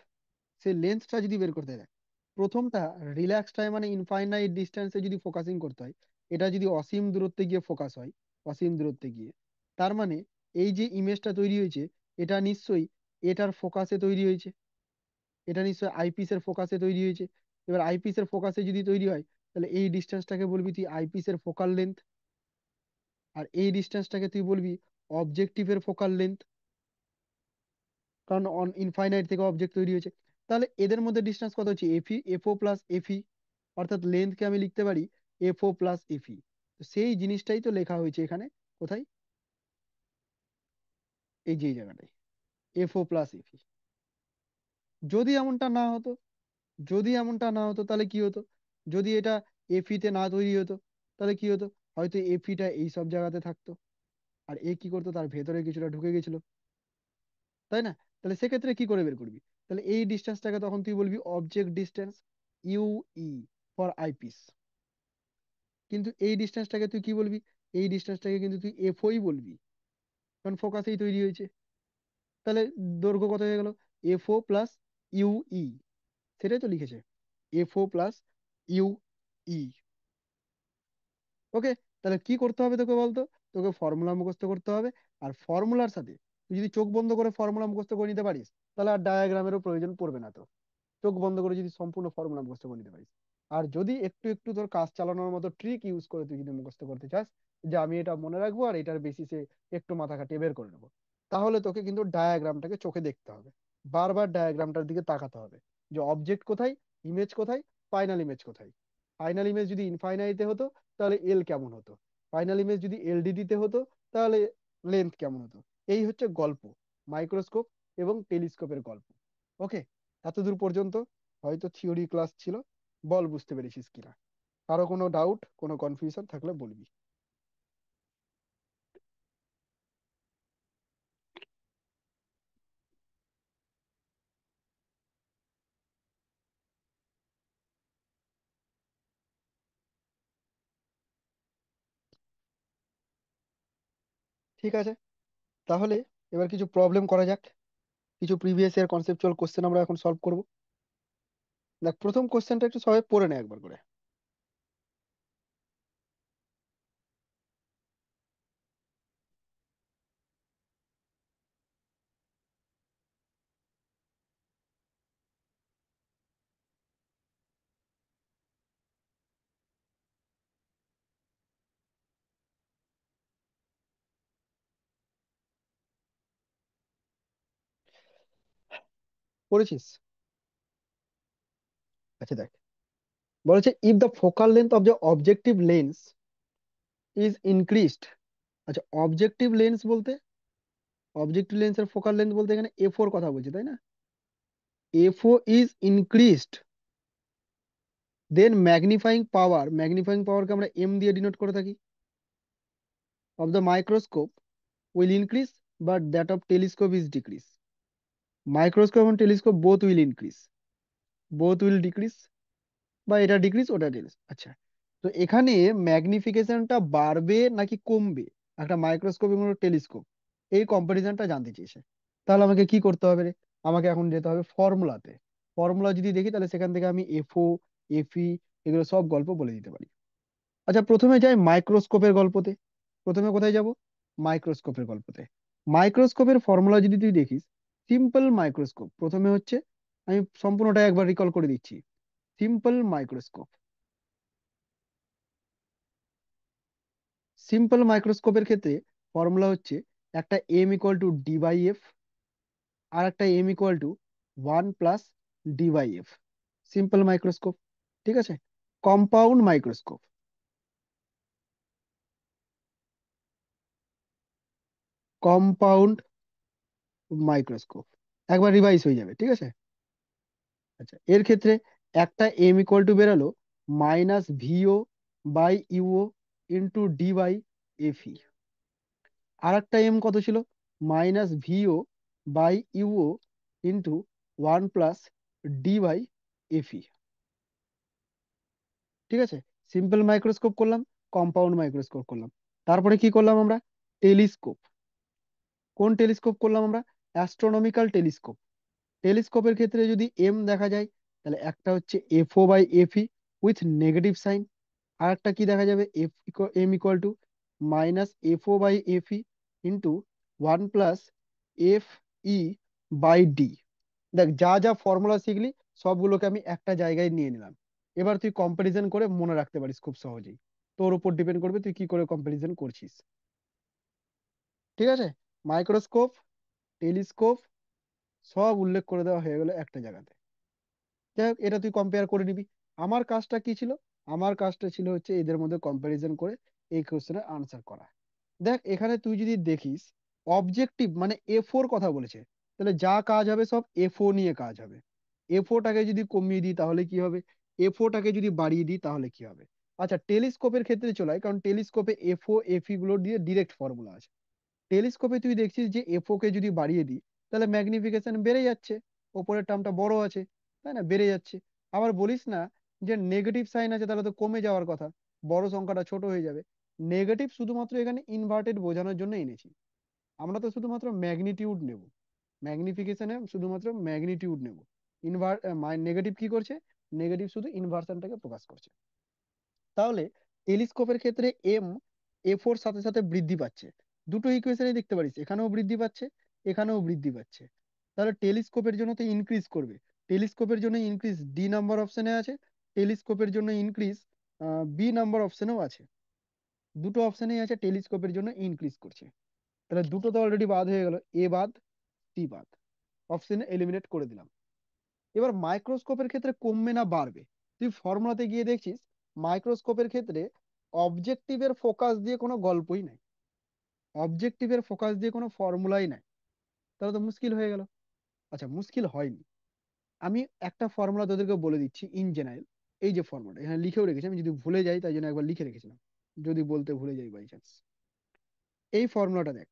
সেই লেন্থটা যদি বের করতে দেখ, প্রথমটা রিল্যাক্স টাইম মানে ইনফাইনাইট ডিস্টেন্সে যদি ফোকাসিং করতে হয়, এটা যদি অসীম দূরত্বে গিয়ে ফোকাস হয়, অসীম দূরত্বে গিয়ে, তার মানে এই যে ইমেজটা তৈরি হয়েছে, এটা নিশ্চয়ই এটার ফোকাসে তৈরি হয়েছে। এটা নিশ্চয়ই আইপিস এর ফোকাসে তৈরি হয়েছে। এবার আইপিস এর ফোকাসে যদি তৈরি হয়, তাহলে এই ডিস্টেন্সটাকে বলবি তুই আইপিস এর ফোকাল লেন্থ, আর এই ডিস্টেন্সটাকে তুই বলবি অবজেক্টিভের ফোকাল লেন্থ, কারণ অন ইনফাইনাইট থেকে অবজেক্ট তৈরি হয়েছে। তাহলে এদের মধ্যে ডিস্টেন্স কত হচ্ছে? F E, F O plus F E, অর্থাৎ লেন্থকে আমি লিখতে পারি এফ ও প্লাস এফই। তো সেই জিনিসটাই তো লেখা হয়েছে এখানে। কোথায়? এই যে এই জায়গাটায়, এফ ও প্লাস এফই। যদি এমনটা না হতো, যদি এমনটা না হতো তাহলে কি হতো? যদি এটা এফই তে না তৈরি হতো, তাহলে কি হতো? হয়তো এফইটা এই সব জায়গাতে থাকতো, আর এ কি করতো, তার ভেতরে কিছুটা ঢুকে গেছিল, তাই না? তাহলে সেক্ষেত্রে কি করে বের করবি? তাহলে এই ডিস্টেন্সটাকে তখন তুই বলবি object distance, UE, for eyepiece. কিন্তু এই ডিস্টেন্সটাকে তুই কি বলবি? এই ডিস্টেন্সটাকে কিন্তু তুই এফওই বলবি, কারণ ফোকাসেই তৈরি হয়েছে। তাহলে দৈর্ঘ্য কত হয়ে গেল? এফ ও প্লাস ইউই, সেটাই তো লিখেছে, এফ ও প্লাস ইউই। ওকে, তাহলে কি করতে হবে তোকে বলতো? তোকে ফর্মুলা মুখস্থ করতে হবে। আর ফর্মুলার সাথে তুই যদি চোখ বন্ধ করে ফর্মুলা মুখস্থ করে নিতে পারিস, তাহলে আর ডায়াগ্রামেরও প্রয়োজন পড়বে না তো। চোখ বন্ধ করে যদি সম্পূর্ণ ফর্মুলা মুখস্থ করে নিতে পারিস, আর যদি একটু একটু তোর কাজ চালানোর মতো ট্রিক ইউজ করে তুই যদি মুখস্থ করতে চাস, যে আমি এটা মনে রাখবো আর এটার বেসিসে একটু মাথা খাটিয়ে বের করে নেবো, তাহলে তোকে কিন্তু ডায়াগ্রামটাকে চোখে দেখতে হবে, বারবার ডায়াগ্রামটার দিকে তাকাতে হবে, যে অবজেক্ট কোথায়, ইমেজ কোথায়, ফাইনাল ইমেজ কোথায়। ফাইনাল ইমেজ যদি ইনফাইনাইটে হতো, তাহলে এল কেমন হতো? ফাইনাল ইমেজ যদি এলডিডি তে হতো, তাহলে লেন্থ কেমন হতো। এই হচ্ছে গল্প, মাইক্রোস্কোপ এবং টেলিস্কোপের গল্প। ওকে, এতদূর পর্যন্ত হয়তো থিওরি ক্লাস ছিল। বল বুঝতে পেরেছিস কিনা? কারো কোনো ডাউট, কোনো কনফিউশন থাকলে বলবি। ঠিক আছে, তাহলে এবার কিছু প্রবলেম করা যাক। কিছু প্রিভিয়াস ইয়ার কনসেপচুয়াল কোশ্চেন আমরা এখন সলভ করব। দেখ, প্রথম কোশ্চেনটা একটু সবাই পড়ে নেয় একবার করে। পড়েছিস? আচ্ছা দেখ, বলেছে if the focal length of the objective lens is increased. আচ্ছা, অবজেক্টিভ লেন্স বলতে, অবজেক্টিভ লেন্সের ফোকাল লেন্থ বলতে এখানে এ4 কথা বলছে, তাই না? এ4 is increased, then magnifying power, magnifying পাওয়ারকে আমরা এম দিয়ে ডিনোট করে থাকি, of the microscope will increase but that of telescope is decrease. Microscope এবং telescope both will increase, both will decrease, বা এটা ডিক্রিজ ওটা ডিক্রিজ। আচ্ছা, তো এখানে ম্যাগনিফিকেশনটা বাড়বে নাকি কমবে একটা মাইক্রোস্কোপ এবং টেলিস্কোপ, এই কম্পারিজনটা জানতে চেয়েছে। তাহলে আমাকে কি করতে হবে রে? আমাকে এখন যেতে হবে ফর্মুলাতে। ফর্মুলা যদি দেখি তাহলে সেখান থেকে আমি এফও, এফই, এগুলো সব গল্প বলে দিতে পারি। আচ্ছা, প্রথমে যাই মাইক্রোস্কোপের গল্পতে। প্রথমে কোথায় যাব? মাইক্রোস্কোপের গল্পতে। মাইক্রোস্কোপের ফর্মুলা যদি তুই দেখিস, সিম্পল মাইক্রোস্কোপ প্রথমে হচ্ছে, আমি সম্পূর্ণটা একবার রিকল করে দিচ্ছি। সিম্পল মাইক্রোস্কোপ, সিম্পল মাইক্রোস্কোপের ক্ষেত্রে ফর্মুলা হচ্ছে একটা M equal to D by F, আর একটা M equal to 1 + D by F. Simple microscope. ঠিক আছে। কম্পাউন্ড মাইক্রোস্কোপ, কম্পাউন্ড মাইক্রোস্কোপ, একবার রিভাইজ হয়ে যাবে, ঠিক আছে। আচ্ছা, এর ক্ষেত্রে একটা এম ইকুয়াল টু বেরালো -V O by U O into D by F E. আর একটা এম কত ছিল? -V O by U O into 1 + D by F E. ঠিক আছে। সিম্পল মাইক্রোস্কোপ করলাম, কম্পাউন্ড মাইক্রোস্কোপ করলাম, তারপরে কি করলাম আমরা? টেলিস্কোপ। কোন টেলিস্কোপ করলাম আমরা? Astronomical telescope. টেলিস্কোপের ক্ষেত্রে যদি এম দেখা যায়, তাহলে একটা হচ্ছে F O by F E with negative sign, আর একটা কি দেখা যাবে? M equal to -F O by F E into 1 + F E by D. দেখ, যা যা ফর্মুলা শিখলি সবগুলোকে আমি একটা জায়গায় নিয়ে নিলাম। এবার তুই কম্পারিজন করে মনে রাখতে পারিস খুব সহজেই। তোর উপর ডিপেন্ড করবে তুই কি করে কম্পারিজন করছিস। ঠিক আছে। মাইক্রোস্কোপ, টেলিস্কোপ সব উল্লেখ করে দেওয়া হয়ে গেল একটা জায়গাতে। যাই হোক, এটা তুই কম্পেয়ার করে নিবি। আমার কাজটা কি ছিল? আমার কাজটা ছিল হচ্ছে এদের মধ্যে কম্পারিজন করে এই কোশ্চেনের আনসার করা। দেখ, এখানে তুই যদি দেখিস, অবজেক্টিভ মানে এ4 কথা বলেছে, তাহলে যা কাজ হবে সব এ4 নিয়ে কাজ হবে। এ4টাকে যদি কমিয়ে দিই তাহলে কি হবে? এ4টাকে যদি বাড়িয়ে দিই তাহলে কি হবে? আচ্ছা, টেলিস্কোপের ক্ষেত্রে চলে আয়, কারণ টেলিস্কোপে এফও এফই গুলো দিয়ে ডিরেক্ট ফর্মুলা আছে। টেলিস্কোপে তুই দেখছিস যে এফও কে যদি বাড়িয়ে দিই তাহলে ম্যাগনিফিকেশন বেড়ে যাচ্ছে, ওপরের টার্মটা বড় আছে, তাই না? বেড়ে যাচ্ছে। আবার বলিস না যে নেগেটিভ সাইন আছে তাহলে তো কমে যাওয়ার কথা, বড় সংখ্যাটা ছোট হয়ে যাবে। নেগেটিভ শুধুমাত্র এখানে ইনভার্টেড বোঝানোর জন্য এনেছি। আমরা তো শুধুমাত্র ম্যাগনিটিউড নেব, ম্যাগনিফিকেশনে শুধুমাত্র ম্যাগনিটিউড নেব। নেগেটিভ কি করছে? নেগেটিভ শুধু ইনভার্সনটাকে প্রকাশ করছে। তাহলে টেলিস্কোপের ক্ষেত্রে এম এ4 সাথে সাথে বৃদ্ধি পাচ্ছে। দুটো ইকুয়েশনে দেখতে পারিস, এখানেও বৃদ্ধি পাচ্ছে, এখানেও বৃদ্ধি পাচ্ছে। তাহলে টেলিস্কোপের জন্য তো ইনক্রিজ করবে। টেলিস্কোপের জন্য ইনক্রিজ ডি নাম্বার অপশনে আছে, টেলিস্কোপের জন্য ইনক্রিজ বি নাম্বার অপশনেও আছে। দুটো অপশনেই আছে টেলিস্কোপের জন্য ইনক্রিজ করছে। তাহলে দুটো তো অলরেডি বাদ হয়ে গেল, এ বাদ, সি বাদ, অপশনে এলিমিনেট করে দিলাম। এবার মাইক্রোস্কোপের ক্ষেত্রে কমবে না বাড়বে? তুই ফর্মুলাতে গিয়ে দেখছিস মাইক্রোস্কোপের ক্ষেত্রে অবজেক্টিভের ফোকাস দিয়ে কোনো গল্পই নাই। অবজেক্টিভের ফোকাস দিয়ে কোনো ফর্মুলাই নাই, তাহলে তো মুশকিল হয়ে গেল। আচ্ছা, মুশকিল হয়নি। আমি একটা ফর্মুলা তোদেরকে বলে দিচ্ছি ইন জেনারেল। এই যে ফর্মুলাটা এখানে লিখেও রেখেছি, আমি যদি ভুলে যাই তাই জন্য একবার লিখে রেখেছিলাম, যদি বলতে ভুলে যাই বাই চান্স। এই ফর্মুলাটা দেখ,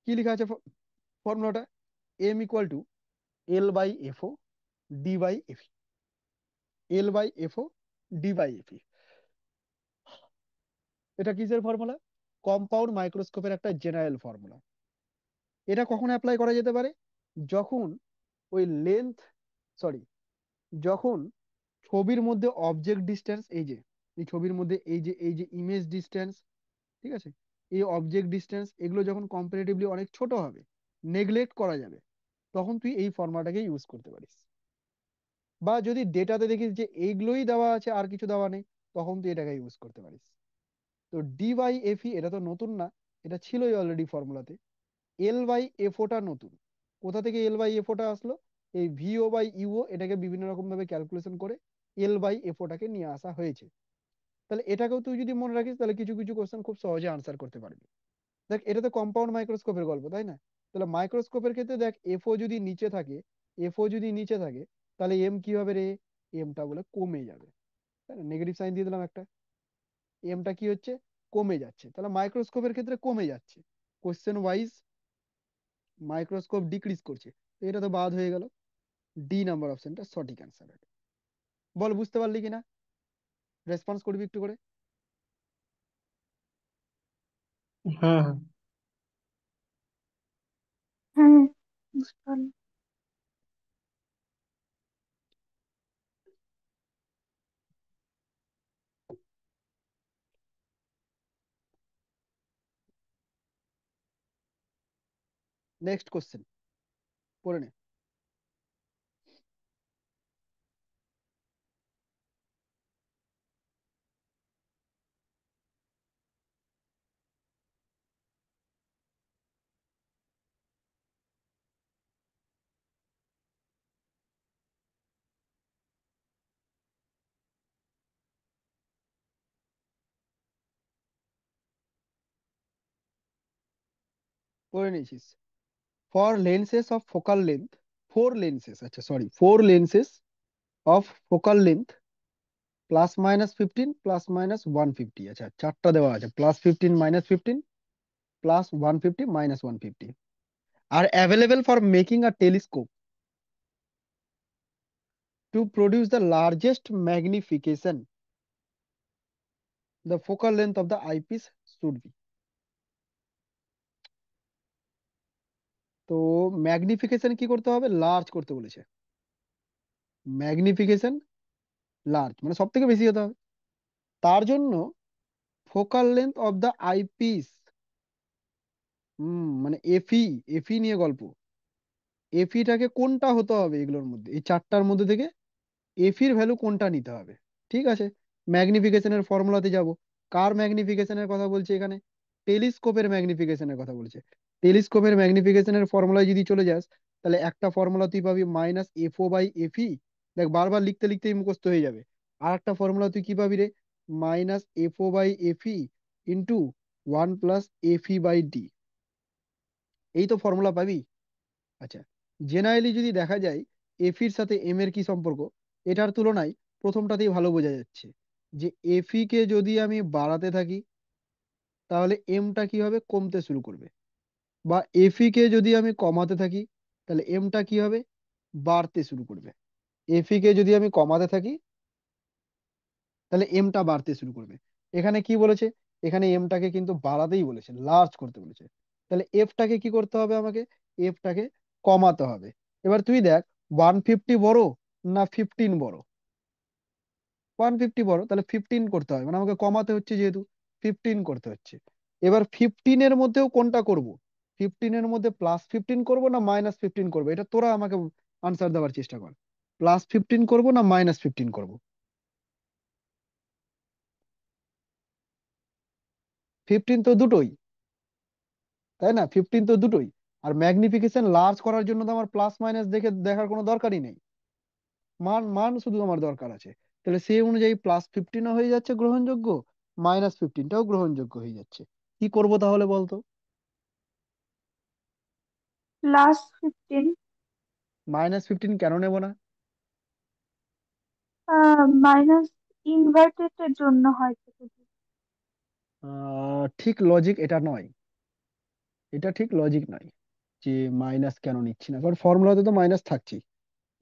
কি লেখা আছে ফর্মুলাটা? M equal to L by F O D by F. L by F O D by F. এটা কিসের ফর্মুলা? কম্পাউন্ড মাইক্রোস্কোপের একটা জেনারেল ফর্মুলা। এটা কখন অ্যাপ্লাই করা যেতে পারে? যখন ওই লেন্থ, সরি, যখন ছবির মধ্যে অবজেক্ট ডিস্টেন্স, এই যে এই ছবির মধ্যে এই যে ইমেজ ডিস্টেন্স, ঠিক আছে, এই অবজেক্ট ডিস্টেন্স এগুলো যখন কম্পারেটিভলি অনেক ছোট হবে, নেগলেক্ট করা যাবে, তখন তুই এই ফর্মুলাটাকে ইউজ করতে পারিস। বা যদি ডেটাতে দেখিস যে এইগুলোই দেওয়া আছে আর কিছু দেওয়া নেই, তখন তুই এটাকে ইউজ করতে পারিস। তো ডি বাই এফ ই এটা তো নতুন না, এটা ছিলই অলরেডি ফর্মুলাতে। এল বাই এফওটা নতুন। কোথা থেকে এল বাই এফওটা আসলো? এই ভিও বাই ইউও এটাকে বিভিন্ন রকম ভাবে ক্যালকুলেশন করে এল বাই এফওটাকে নিয়ে আসা হয়েছে। তাহলে এটাকেও তুই যদি মনে রাখিস, তাহলে কিছু কিছু কোশ্চেন খুব সহজে আনসার করতে পারবি। দেখ, এটা তো কম্পাউন্ড মাইক্রোস্কোপের গল্প, তাই না? তাহলে মাইক্রোস্কোপের ক্ষেত্রে দেখ, এফও যদি নিচে থাকে, তাহলে এম কি হবে রে? এমটা বলে কমে যাবে, তাই না? নেগেটিভ সাইন দিয়ে দিলাম একটা। এমটা কি হচ্ছে? কমে যাচ্ছে, তাহলে মাইক্রোস্কোপের ক্ষেত্রে কমে যাচ্ছে। কোশ্চেন ওয়াইজ মাইক্রোস্কোপ ডিক্রিজ করছে, তো এটা তো বাদ হয়ে গেল। ডি নাম্বার অপশনটা সঠিক অ্যান্সার। বল বুঝতে পারলি কিনা? রেসপন্স করবি একটু করে। হ্যাঁ হ্যাঁ। হ্যাঁ, বুঝতে পারলাম। নেক্সট কোশ্চেন পড়ে নে। পড়ে নিয়েছিস? Four lenses of focal length, four lenses, আচ্ছা sorry, four lenses of focal length plus minus 15 plus minus 150, আচ্ছা চারটা দেওয়া আছে, প্লাস 15 মাইনাস 15 প্লাস 150 মাইনাস 150, আর available for making a telescope to produce the largest magnification the focal length of the eyepiece should be। তো ম্যাগনিফিকেশন কি করতে হবে? লার্জ করতে বলেছে। ম্যাগনিফিকেশন লার্জ মানে সব থেকে বেশি হতে হবে। তার জন্য focal length of the eyepiece, মানে এফি, এফি নিয়ে গল্প। এফিটাকে কোনটা হতে হবে এগুলোর মধ্যে, এই চারটার মধ্যে থেকে এফির ভ্যালু কোনটা নিতে হবে? ঠিক আছে, ম্যাগনিফিকেশনের ফর্মুলাতে যাব। কার ম্যাগনিফিকেশনের কথা বলছে এখানে? টেলিস্কোপের ম্যাগনিফিকেশনের কথা বলছে। টেলিস্কোপের ম্যাগনিফিকেশনের ফর্মুলায় যদি চলে যাস, তাহলে একটা ফর্মুলা তুই পাবি মাইনাস এফও বাই এফই। দেখ, বারবার লিখতে লিখতেই মুখস্থ হয়ে যাবে। আর একটা ফর্মুলা তুই কি পাবি রে? Minus F O by F E into 1 plus F E by D. এই তো ফর্মুলা পাবি। আচ্ছা, জেনারেলি যদি দেখা যায় এফির সাথে এম এর কি সম্পর্ক, এটার তুলনায় প্রথমটাতেই ভালো বোঝা যাচ্ছে যে এফি কে যদি আমি বাড়াতে থাকি, তাহলে এমটা কি হবে? কমতে শুরু করবে। বা এফি কে যদি আমি কমাতে থাকি, তাহলে এমটা কি হবে? বাড়তে শুরু করবে। এফি কে যদি আমি কমাতে থাকি, তাহলে এমটা বাড়তে শুরু করবে। এখানে কি বলেছে? এখানে এমটাকে কিন্তু বাড়াতেই বলেছে, লার্জ করতে বলেছে। তাহলে এফটাকে কি করতে হবে আমাকে? এফটাকে কমাতে হবে। এবার তুই দেখ, 150 বড় না 15 বড়? 150 বড়, তাহলে 15 করতে হবে, মানে আমাকে কমাতে হচ্ছে যেহেতু 15 করতে হচ্ছে। এবার 15-এর মধ্যেও কোনটা করব? 15-এর মধ্যে প্লাস 15 করব না মাইনাস 15 করবো? এটা তোরা আমাকে আনসার দেওয়ার চেষ্টা কর। প্লাস 15 করব না মাইনাস 15 করব? 15 তো দুটোই, তাই না? 15 তো দুটোই। আর ম্যাগনিফিকেশন লার্জ করার জন্য তো আমার প্লাস মাইনাস দেখে দেখার কোনো দরকারই নেই, মান মান শুধু আমার দরকার আছে। তাহলে সেই অনুযায়ী প্লাস 15 হয়ে যাচ্ছে গ্রহণযোগ্য, -15টাও গ্রহণযোগ্য হয়ে যাচ্ছে। কি করব তাহলে বলতো? +15। -15 কেন নেব না? মাইনাস ইনভার্টেড এর জন্য হয়তো যদি। ঠিক লজিক এটা নয়, এটা ঠিক লজিক নয় যে মাইনাস কেন নিচ্ছি না, কারণ ফর্মুলাতে তো মাইনাস থাকছেই।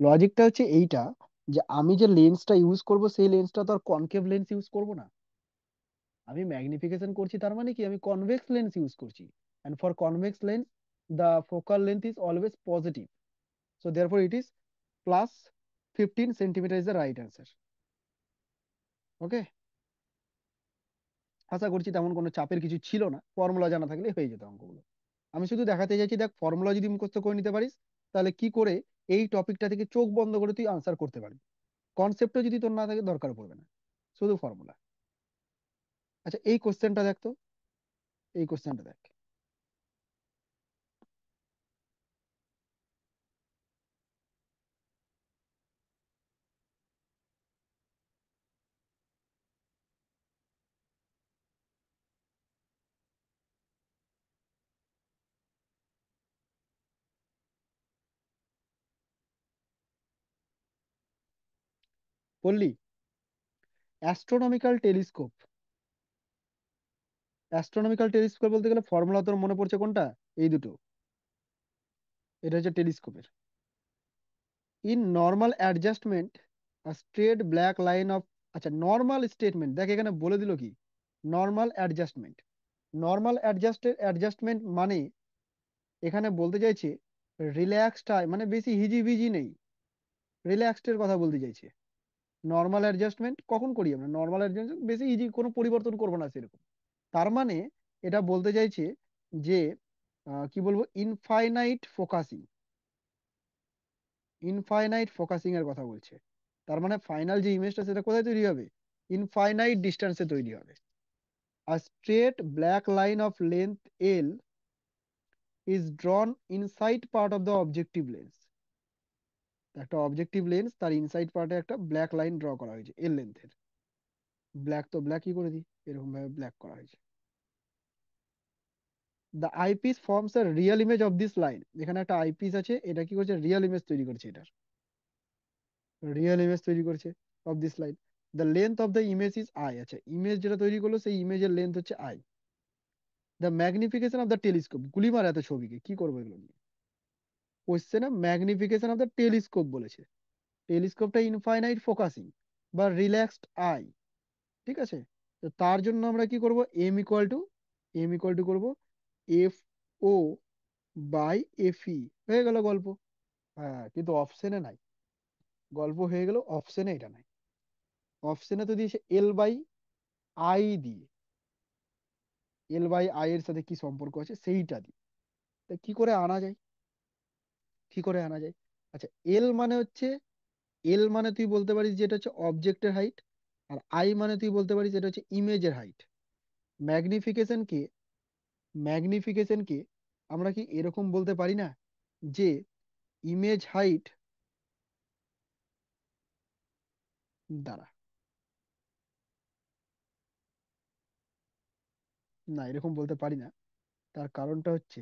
লজিকটা হচ্ছে এইটা, যে আমি যে লেন্সটা ইউজ করব সেই লেন্সটা তো আর কনকেভ লেন্স ইউজ করব না। আমি ম্যাগনিফিকেশন করছি, তার মানে কি আমি কনভেক্স লেন্স ইউজ করছি। And for convex lens the focal length is always positive, so therefore it is +15 centimeter is the right answer. ওকে, আশা করছি তেমন কোনো চাপের কিছু ছিল না, ফর্মুলা জানা থাকলে হয়ে যেত অঙ্কগুলো। আমি শুধু দেখাতে চাইছি, দেখ ফর্মুলা যদি মুখস্থ করে নিতে পারিস, তাহলে কি করে এই টপিকটা থেকে চোখ বন্ধ করে তুই আনসার করতে পারবি। কনসেপ্টও যদি তোর না থাকে দরকার পড়বে না, শুধু ফর্মুলা। আচ্ছা এই কোশ্চেনটা দেখ তো, এই কোশ্চেনটা দেখ। বললি অ্যাস্ট্রোনমিক্যাল টেলিস্কোপ। অ্যাস্ট্রোনমিক্যাল টেলিস্কোপ বলতে গেলে ফর্মুলা তোর মনে পড়ছে কোনটা? এই দুটো, এটা হচ্ছে টেলিস্কোপের। In normal adjustment straight black line of, আচ্ছা নর্মাল স্টেটমেন্ট দেখ এখানে বলে দিল কি, নর্মাল অ্যাডজাস্টমেন্ট। নর্মাল অ্যাডজাস্টমেন্ট মানে এখানে বলতে চাইছে রিল্যাক্সড আই, মানে বেশি হিজিবিজি নেই, রিল্যাক্সড এর কথা বলতে চাইছে। নর্মাল অ্যাডজাস্টমেন্ট কখন করি আমরা? নর্মাল অ্যাডজাস্টমেন্ট বেশি ইজি, কোনো পরিবর্তন করবো না সেরকম। তার মানে এটা বলতে চাইছে যে কি বলবো, ইনফাইনাইট ফোকাসিং, ইনফাইনাইট ফোকাসিং এর কথা বলছে। তার মানে ফাইনাল যে ইমেজটা সেটা কোথায় তৈরি হবে? ইনফাইনাইট ডিস্টেন্সে তৈরি হবে। A straight black line of length L is drawn inside part of the objective lens. একটা অবজেক্টিভ লেন্স, তার ইনসাইড পার্টে একটা ব্ল্যাক লাইন ড্র করা হয়েছে এল লেন্থের। ব্ল্যাক তো ব্ল্যাকই করে দিই, এরকম ভাবে ব্ল্যাক করা হয়েছে। The eyepiece forms a real image of this line. এখানে একটা আইপিস আছে, এটা কি করছে? রিয়েল ইমেজ তৈরি করছে, এটার রিয়েল ইমেজ তৈরি করছে of this line. The length of the image is I. আচ্ছা ইমেজ যেটা তৈরি করলো সেই ইমেজের লেন্থ হচ্ছে I. The magnification of the telescope, গুলিমার এত ছবিকে, কি করবো এগুলো নিয়ে? কোশ্চেনে ম্যাগনিফিকেশন অফ দ্য টেলিস্কোপ বলেছে। টেলিস্কোপটা ইনফাইনাইট ফোকাসিং বা রিল্যাক্সড আই, ঠিক আছে? তো তার জন্য আমরা কি করব? এম ইকুয়াল টু করবো F O by F E, হয়ে গেল গল্প। হ্যাঁ কিন্তু অপশনে নাই, গল্প হয়ে গেল অপশনে এটা নাই। অপশনে তো দিয়েছে এল বাই আই দিয়ে, এল বাই আই এর সাথে কি সম্পর্ক আছে সেইটা দিয়ে। তা কি করে আনা যায়, কি করে আনা যায়? আচ্ছা এল মানে হচ্ছে, এল মানে তুই বলতে পারিস যে এটা হচ্ছে অবজেক্টের হাইট, আর আই মানে তুই বলতে পারিস এটা হচ্ছে ইমেজের হাইট। ম্যাগনিফিকেশনকে, ম্যাগনিফিকেশনকে আমরা কি এরকম বলতে পারি না যে ইমেজ হাইট দ্বারা? না এরকম বলতে পারি না। তার কারণটা হচ্ছে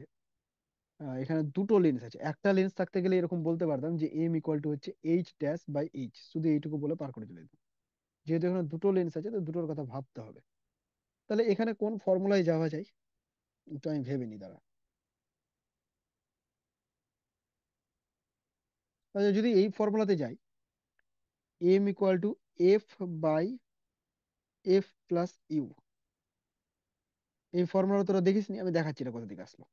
এখানে দুটো লেন্স আছে, একটা লেন্স থাকতে গেলে এরকম বলতে পারতাম যে এম ইকুয়াল টু হচ্ছে এইচ ড্যাশ বাই এইচ, শুধু এইটুকু বলে পার করে চলে যেতাম। যেহেতু এখানে দুটো লেন্স আছে তো দুটোর কথা ভাবতে হবে। তাহলে এখানে কোন ফর্মুলায় যাওয়া যায় একটু আমি ভেবে নি, দাঁড়া। তাহলে যদি এই ফর্মুলাতে যাই, m = f/f+u, এই ফর্মুলা তোরা দেখিস নি, আমি দেখাচ্ছি এটা কোথা থেকে আসলো।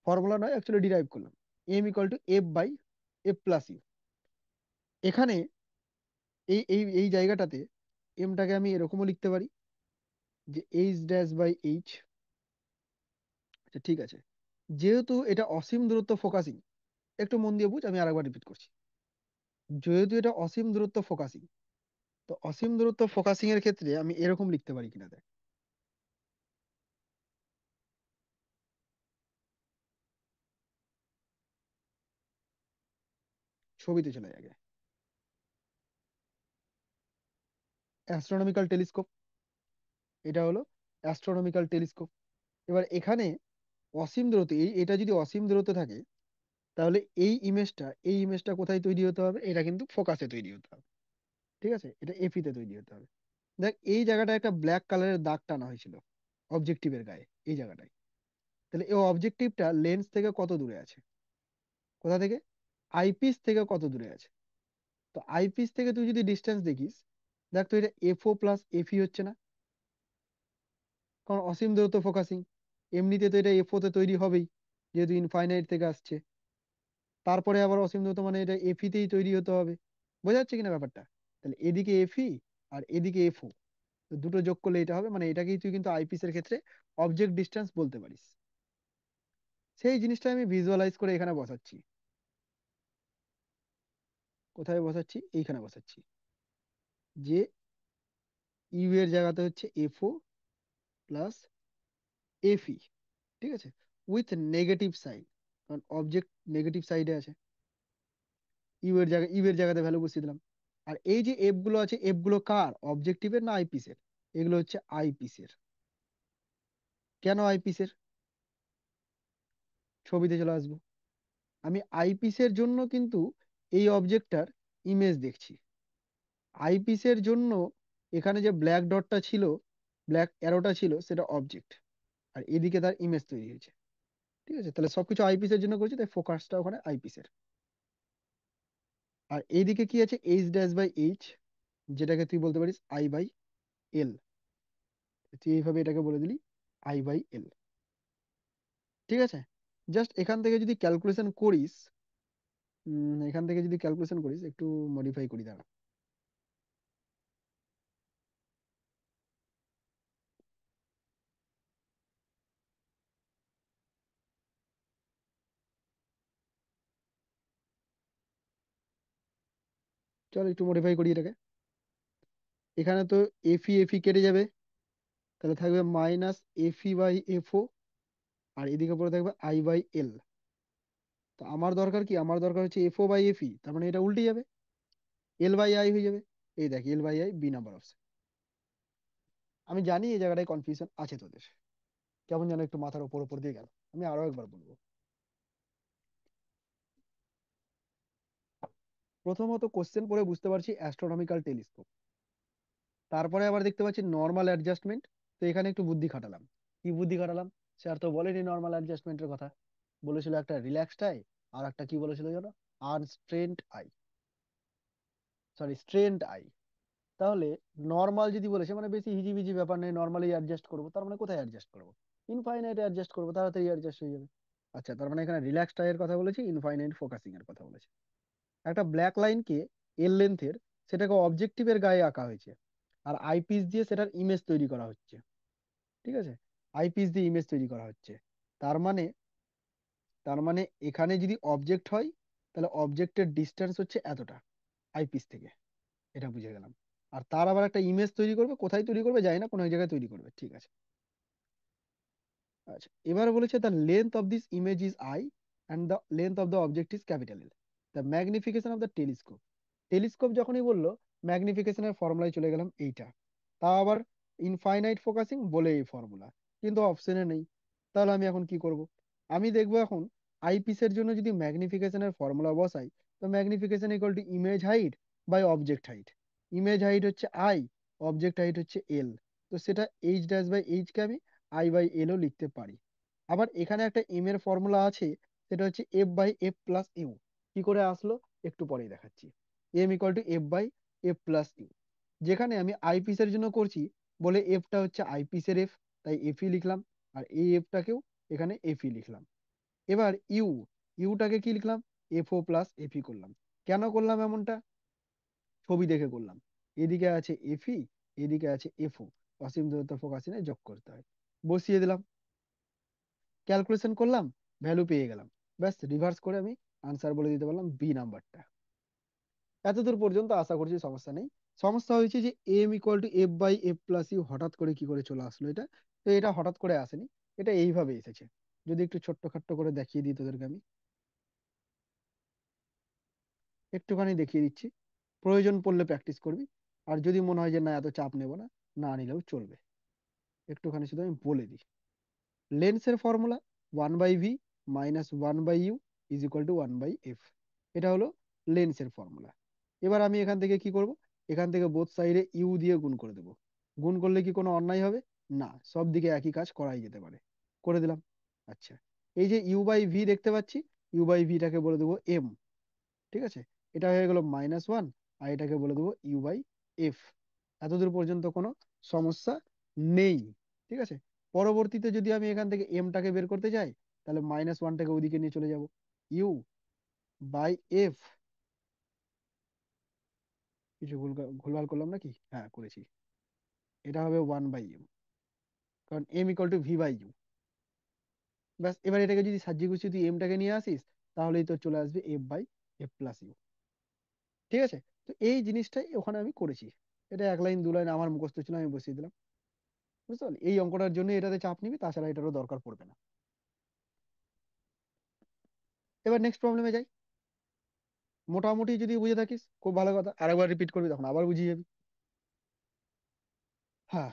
ফর্মুলা নয়, অ্যাকচুয়ালি ডিরাইভ করলাম। m = f/f+u। এখানে এই জায়গাটাতে এমটাকে আমি এরকমও লিখতে পারি যে এইচ ড্যাশ বাই এইচ। আচ্ছা ঠিক আছে, যেহেতু এটা অসীম দূরত্ব ফোকাসিং, একটু মন দিয়ে বুঝ, আমি আরেকবার রিপিট করছি। যেহেতু এটা অসীম দূরত্ব ফোকাসিং, তো অসীম দূরত্ব ফোকাসিং এর ক্ষেত্রে আমি এরকম লিখতে পারি কিনা দেখ। ছবিতে চলে যায় আগে। অ্যাস্ট্রোনমিক্যাল টেলিস্কোপ, এটা হলো অ্যাস্ট্রোনমিক্যাল টেলিস্কোপ। এবার এখানে অসীম দূরত্ব, এটা যদি অসীম দূরত্ব থাকে, তাহলে এই ইমেজটা কোথায় তৈরি হতে হবে? এটা কিন্তু ফোকাসে তৈরি হতে হবে। ঠিক আছে, এটা এফিতে তৈরি হতে হবে। দেখ, এই জায়গাটা একটা ব্ল্যাক কালারের দাগ টানা হয়েছিল অবজেক্টিভের গায়ে, এই জায়গাটায়। তাহলে এই অবজেক্টিভটা লেন্স থেকে কত দূরে আছে? কোথা থেকে? আইপিস থেকে কত দূরে আছে? তো আইপিস থেকে তুই যদি ডিস্টেন্স দেখিস, দেখ তো এটা এফও প্লাস এফই হচ্ছে না? কারণ অসীম দূরত্ব ফোকাসিং, এমনিতে তো এটা এফও তে তৈরি হবেই, যেহেতু ইনফাইনাইট থেকে আসছে। তারপরে আবার অসীম দূরত্ব মানে এটা এফিতেই তৈরি হতে হবে। বোঝা যাচ্ছে কিনা ব্যাপারটা? তাহলে এদিকে এফই আর এদিকে এফও, তো দুটো যোগ করলে এটা হবে, মানে এটাকেই তুই কিন্তু আইপিস এর ক্ষেত্রে অবজেক্ট ডিস্টেন্স বলতে পারিস। সেই জিনিসটা আমি ভিজুয়ালাইজ করে এখানে বসাচ্ছি। কোথায় বসাচ্ছি? এইখানে বসাচ্ছি, যে ইউ এর জায়গাতে হচ্ছে এফও প্লাস এফই। ঠিক আছে, উইথ নেগেটিভ সাইড, কারণ অবজেক্ট নেগেটিভ সাইডে আছে। ইউ এর জায়গাতে ভ্যালু বসিয়ে দিলাম। আর এই যে এফ গুলো আছে, এফ গুলো কার? অবজেক্টিভের না আইপিসের? এগুলো হচ্ছে আইপিসের। কেন আইপিসের? ছবিতে চলে আসবো। আমি আইপিসের জন্য কিন্তু এই অবজেক্টটার ইমেজ দেখছি। আইপিসের জন্য এখানে যে ব্ল্যাক ডটটা ছিল, ব্ল্যাক অ্যারোটা ছিল, সেটা অবজেক্ট। আর এদিকে তার ইমেজ তৈরি হয়েছে। ঠিক আছে, তাহলে সবকিছু আইপিসের জন্য করেছি, তাই ফোকাসটা ওখানে আইপিসের। আর এইদিকে কি আছে? এইচ ড্যাশ বাই এইচ, যেটাকে তুই বলতে পারিস আই বাই এল। তুই এইভাবে এটাকে বলে দিলি আই বাই এল। ঠিক আছে, জাস্ট এখান থেকে যদি ক্যালকুলেশন করিস, এখান থেকে যদি ক্যালকুলেশন করিস, একটু মডিফাই করি দাঁড়া। চল একটু মডিফাই করি এটাকে। এখানে তো এফি এফি কেটে যাবে, তাহলে থাকবে মাইনাস এফি বাই এফও, আর এদিকে পরে থাকবে আই বাই এল। তো আমার দরকার কি? আমার দরকার হচ্ছে এফও বাই এফই, তার মানে এটা উল্টে যাবে, এল বাই আই হয়ে যাবে। এই দেখ, L by I B number option. আমি জানি এই জায়গাটায় কনফিউশন আছে তোদের, কেমন যেন একটু মাথার ওপর ওপর দিয়ে গেল। আমি আরো একবার বলবো। প্রথমত কোশ্চেন পড়ে বুঝতে পারছি অ্যাস্ট্রোনমিক্যাল টেলিস্কোপ, তারপরে আবার দেখতে পাচ্ছি নর্মাল অ্যাডজাস্টমেন্ট। তো এখানে একটু বুদ্ধি খাটালাম। কি বুদ্ধি খাটালাম? স্যার তো বলেনি নর্মাল অ্যাডজাস্টমেন্টের কথা, বলেছিল একটা রিল্যাক্সড আই, আর একটা কি বলেছিল যেন, আনস্ট্রেন্ড আই, সরি স্ট্রেন্ড আই। তাহলে নর্মাল যদি বলেছে মানে বেশি হিজিবিজি ব্যাপার নেই, নর্মালি অ্যাডজাস্ট করবো, তার মানে কোথায় অ্যাডজাস্ট করবো? ইনফাইনাইট অ্যাডজাস্ট করবো, তাড়াতাড়ি অ্যাডজাস্ট হয়ে যাবে। আচ্ছা, তার মানে এখানে রিল্যাক্সড আই এর কথা বলেছি, ইনফাইনাইট ফোকাসিং এর কথা বলেছে। একটা ব্ল্যাক লাইনকে এল লেন্থের, সেটাকে অবজেক্টিভের গায়ে আঁকা হয়েছে, আর আইপিস দিয়ে সেটার ইমেজ তৈরি করা হচ্ছে। ঠিক আছে, আইপিস দিয়ে ইমেজ তৈরি করা হচ্ছে। তার মানে তার মানে এখানে যদি অবজেক্ট হয়, তাহলে অবজেক্টের ডিস্টেন্স হচ্ছে এতটা আইপিস থেকে, এটা বুঝে গেলাম। আর তার আবার একটা ইমেজ তৈরি করবে, কোথায় তৈরি করবে জানি না, কোনো এক জায়গায় তৈরি করবে। ঠিক আছে। আচ্ছা, এবারে বলেছে the length of this image is I and the length of the object is capital L. The magnification of the telescope. Telescope যখনই বললো, ম্যাগনিফিকেশনের ফর্মুলায় চলে গেলাম, এইটা। তাও আবার ইনফাইনাইট ফোকাসিং বলে এই ফর্মুলা, কিন্তু অপশনে নেই। তাহলে আমি এখন কি করব? আমি দেখবো এখন আইপিসের জন্য যদি ম্যাগনিফিকেশনের ফর্মুলা বসাই, তো magnification equal to image height by object height. Image height হচ্ছে আই, অবজেক্ট হাইট হচ্ছে এল। তো সেটা এইচ ড্যাশ বাই এইচ কে আমি আই বাই এলও লিখতে পারি। আবার এখানে একটা এম এর ফর্মুলা আছে, সেটা হচ্ছে F by F plus U. কি করে আসলো একটু পরেই দেখাচ্ছি। M equal to F by F plus U, যেখানে আমি আইপিসের জন্য করছি বলে এফটা হচ্ছে আইপিসের এফ, তাই এফই লিখলাম। আর এই এফটাকেও এখানে এফই লিখলাম। এবার ইউটাকে কি লিখলাম? এফও প্লাস এফই করলাম। কেন করলাম এমনটা? ছবি দেখে করলাম। এদিকে আছে এফই, এদিকে আছে এফও, অসীম দূরত্ব ফোকাসিনে যোগ করতে হয়। বসিয়ে দিলাম, ক্যালকুলেশন করলাম, ভ্যালু পেয়ে গেলাম। ব্যাস, রিভার্স করে আমি আনসার বলে দিতে পারলাম বি নাম্বারটা। এতদূর পর্যন্ত আশা করছি সমস্যা নেই। সমস্যা হয়েছে যে M equal to F by F plus U হঠাৎ করে কি করে চলে আসলো এটা? তো এটা হঠাৎ করে আসেনি, এটা এইভাবে এসেছে। যদি একটু ছোট্ট খাট্ট করে দেখিয়ে দিই তোদেরকে আমি, একটুখানি দেখিয়ে দিচ্ছি। প্রয়োজন পড়লে প্র্যাকটিস করবি। আর যদি মনে হয় যে না এত চাপ নেব না, না নিলেও চলবে। একটুখানি শুধু আমি বলে দিই। লেন্সের formula 1/v minus 1/u is equal two 1/f। এটা হলো লেন্সের ফর্মুলা। এবার আমি এখান থেকে কি করব, এখান থেকে বোথ সাইডে ইউ দিয়ে গুণ করে দেবো। গুণ করলে কি কোনো অন্যায় হবে? না, সব দিকে একই কাজ করাই যেতে পারে। করে দিলাম। আচ্ছা, এই যে u/v দেখতে পাচ্ছি, u/v-টাকে বলে দেবো m। ঠিক আছে, এটা হয়ে গেল -1, আর এটাকে বলে দেবো u/f। এতদূর পর্যন্ত কোনো সমস্যা নেই। ঠিক আছে, পরবর্তীতে যদি আমি এখান থেকে এমটাকে বের করতে চাই, তাহলে -1টাকে ওইদিকে নিয়ে চলে যাব। u/f, কিছু ভুলভাল করলাম নাকি? হ্যাঁ করেছি। এটা হবে 1/u, কারণ m = v/u। ব্যাস, এবার এটাকে যদি সাজিয়ে গুছিয়ে তুই এমটাকে নিয়ে আসিস, তাহলেই তো চলে আসবে f/f+u। ঠিক আছে, তো এই জিনিসটাই ওখানে আমি করেছি। এটা 1 লাইন 2 লাইন আমার মুখস্থ ছিল, আমি বসিয়ে দিলাম। বুঝতে পারলি? এই অঙ্কটার জন্য এটাতে চাপ নিবি, তাছাড়া এটারও দরকার পড়বে না। এবার নেক্সট প্রবলেমে যাই। মোটামুটি যদি বুঝে থাকিস খুব ভালো কথা, আরেকবার রিপিট করবি তখন আবার বুঝিয়ে যাবি। হ্যাঁ,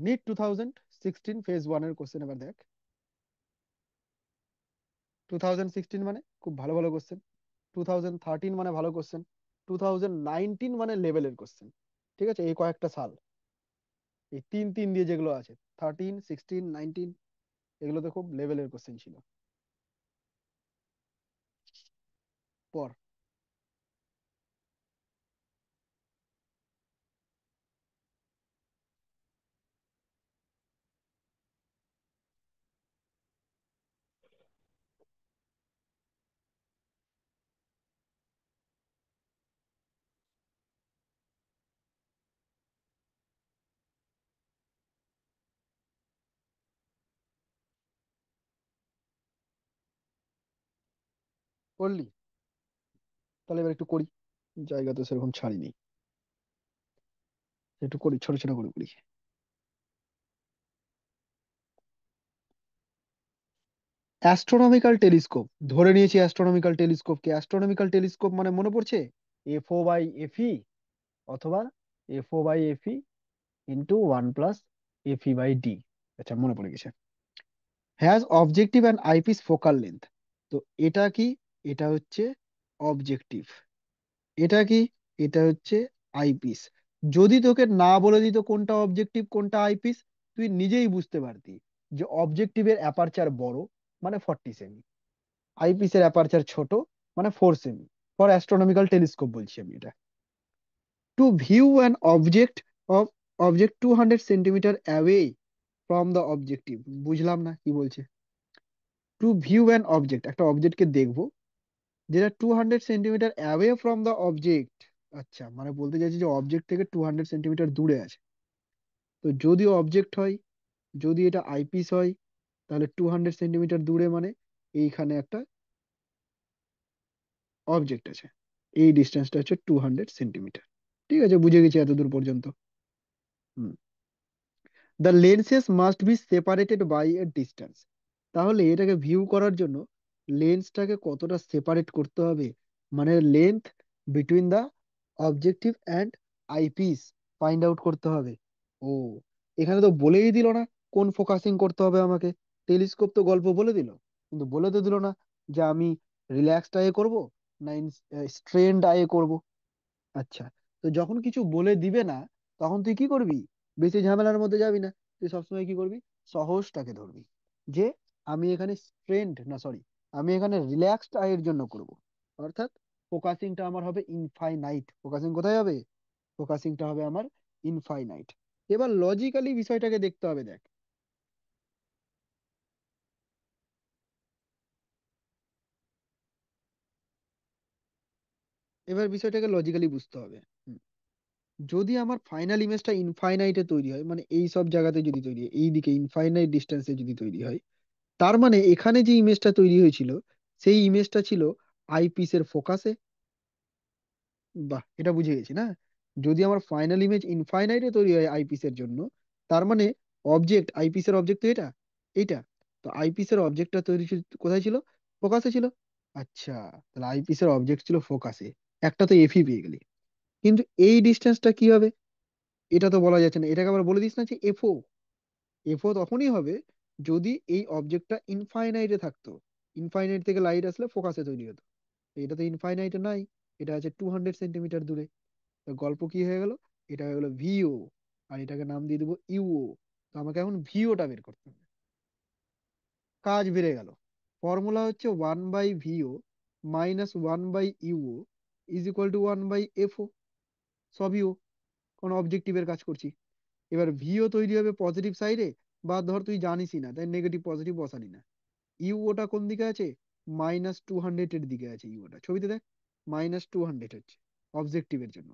নিট 2016 ফেজ 1 এর কোশ্চেন এবার দেখ। 2016 মানে খুব ভালো ভালো কোশ্চেন, 2013 মানে ভালো কোশ্চেন, 2019 মানে লেভেলের কোশ্চেন। ঠিক আছে, এই কয়েকটা সাল, এই 3 3 দিয়ে যেগুলো আছে, 13 16 19, এগুলোতে খুব লেভেলের কোশ্চেন ছিল। পর করলি? তাহলে এবার একটু করি, জায়গা তো সেরকম ছাড়িনি, একটু করি, ছোট ছোট করে করি। অ্যাস্ট্রোনমিক্যাল টেলিস্কোপ, ধরে নিয়েছি অ্যাস্ট্রোনমিক্যাল টেলিস্কোপকে। অ্যাস্ট্রোনমিক্যাল টেলিস্কোপ মানে মনে পড়ছে FO/FE, অথবা FO/FE ইন্টু 1 + FE/D। আচ্ছা, মনে পড়ে গেছে। Has objective and eyepiece focal length. তো এটা কি? এটা হচ্ছে অবজেক্টিভ। এটা কি? এটা হচ্ছে আইপিস। যদি তোকে না বলে দিত কোনটা অবজেক্টিভ কোনটা আইপিস, তুই নিজেই বুঝতে পারতি যে অবজেক্টিভের অ্যাপারচার বড় মানে 40 সেমি, আইপিসের অ্যাপারচার ছোট মানে 4 সেমি। ফর অ্যাস্ট্রোনমিক্যাল টেলিস্কোপ বলছি আমি এটা। Two view an object 200 centimetre away from the objective. বুঝলাম না কি বলছে। টু ভিউ অ্যান অবজেক্ট, একটা অবজেক্টকে দেখবো যেটা 200 centimetre away from the object. আচ্ছা, মানে বলতে চাইছি যে অবজেক্ট থেকে 200 সেন্টিমিটার দূরে আছে। তো যদি অবজেক্ট হয়, যদি এটা আইপিস হয়, তাহলে 200 সেন্টিমিটার দূরে মানে এইখানে একটা অবজেক্ট আছে। এই ডিস্টেন্সটা হচ্ছে 200 সেন্টিমিটার। ঠিক আছে, বুঝে গেছি এতদূর পর্যন্ত। Hmm. The lenses must be separated by a distance. তাহলে এটাকে ভিউ করার জন্য লেন্সটাকে কতটা সেপারেট করতে হবে, মানে length between the objective and eyepiece find out করতে হবে। ও, এখানে তো বলেই দিল না কোন ফোকাসিং করতে হবে আমাকে। টেলিস্কোপ তো গল্প বলে দিল, কিন্তু বলে তো দিল না যে আমি রিল্যাক্সড আই করব না স্ট্রেনড আই করব। আচ্ছা, তো যখন কিছু বলে দিবে না, তখন তুই কি করবি? বেশি ঝামেলার মধ্যে যাবি না। তুই সবসময় কি করবি? সহজটাকে ধরবি, যে আমি এখানে স্ট্রেনড না, সরি, আমি এখানে রিল্যাক্সড আইয়ের জন্য করব। অর্থাৎ ফোকাসিংটা আমার হবে ইনফাইনাইট। ফোকাসিং কোথায় হবে? ফোকাসিংটা হবে আমার ইনফাইনাইট। এবার লজিক্যালি বিষয়টাকে দেখতে হবে, দেখ। এবার বিষয়টাকে লজিক্যালি বুঝতে হবে। হুম, যদি আমার ফাইনাল ইমেজটা ইনফাইনাইটে তৈরি হয়, মানে এই সব জায়গাতে যদি তৈরি হয়, এইদিকে ইনফাইনাইট ডিস্টেন্সে যদি তৈরি হয়, তার মানে এখানে যে ইমেজটা তৈরি হয়েছিল, সেই ইমেজটা ছিল আইপিসের ফোকাসে। বাহ, এটা বুঝে গেছি না? যদি আমার ফাইনাল ইমেজ ইনফাইনাইটে তৈরি হয় আইপিসের জন্য, তার মানে অবজেক্ট, আইপিসের অবজেক্ট তো এটা, এইটা। তো আইপিসের অবজেক্টটা তৈরি কোথায় ছিল? ফোকাসে ছিল। আচ্ছা, তাহলে আইপিসের অবজেক্ট ছিল ফোকাসে। একটা তো এফই পেয়ে গেলি, কিন্তু এই ডিস্টেন্সটা কি হবে? এটা তো বলা যাচ্ছে না। এটাকে আবার বলে দিস না যে এফও। এফও তখনই হবে যদি এই অবজেক্টটা ইনফাইনাইটে থাকতো। ইনফাইনাইট থেকে লাইট আসলে ফোকাসে তৈরি হতো। তো এটা তো ইনফাইনাইটে নাই, এটা আছে 200 সেন্টিমিটার দূরে। তো গল্প কি হয়ে গেল? এটা হয়ে গেল ভিও, আর এটাকে নাম দিয়ে দেবো ইউও। তো আমাকে এখন ভিওটা বের করতে হবে। কাজ বেড়ে গেল। ফর্মুলা হচ্ছে 1/ভিও মাইনাস 1/ইউও ইজ ইকুয়াল টু 1/এফও। সবই ও, কোন অবজেক্টিভের কাজ করছি। এবার ভিও তৈরি হবে পজিটিভ সাইডে, বা ধর তুই জানিসই না, তাই নেগেটিভ পজিটিভ বসালি না। ইউওটা কোন দিকে আছে? -200 এর দিকে আছে ইউওটা, ছবিতে দেখ। -200 হচ্ছে অবজেক্টিভের জন্য।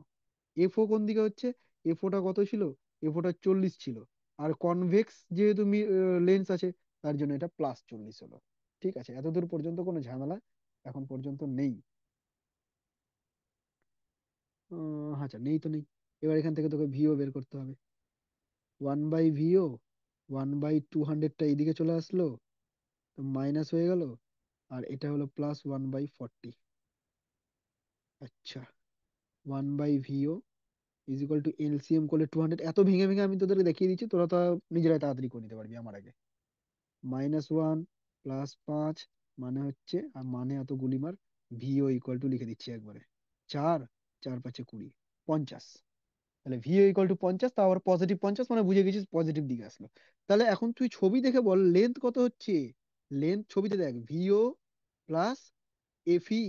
এফও কোন দিকে হচ্ছে? এফওটা কত ছিল? এফওটা 40 ছিল। আর কনভেক্স যেহেতু লেন্স আছে, তার জন্য এটা +40 হলো। ঠিক আছে, এতদূর পর্যন্ত কোনো ঝামেলা এখন পর্যন্ত নেই। আচ্ছা, নেই তো নেই। এবার এখান থেকে তোকে ভিও বের করতে হবে। 1/ভিও, 1/200টা এইদিকে চলে আসলো, তো মাইনাস হয়ে গেল। আর এটা হলো +1/40। আচ্ছা, 1/ভিও ইজ ইকুয়াল টু এলসিএম করলে 200। এত ভেঙে ভেঙে আমি তোদের দেখিয়ে দিচ্ছি, তোরা তো নিজেরাই তাড়াতাড়ি করে নিতে পারবি আমার আগে। -1 +5 মানে হচ্ছে, আর মানে এত গুলিমার, ভিও ইকুয়াল টু লিখে দিচ্ছি একবারে, 4, 4×5 = 20, 50। তাহলে ভিও ইকুয়াল টু 50, তা আবার +50 মানে বুঝে গেছিস পজিটিভ দিকে আসলো। তাহলে এখন তুই ছবি দেখে বল লেন্থ কত হচ্ছে। লেন্থ ছবিতে দেখ, ভিও প্লাস এফই।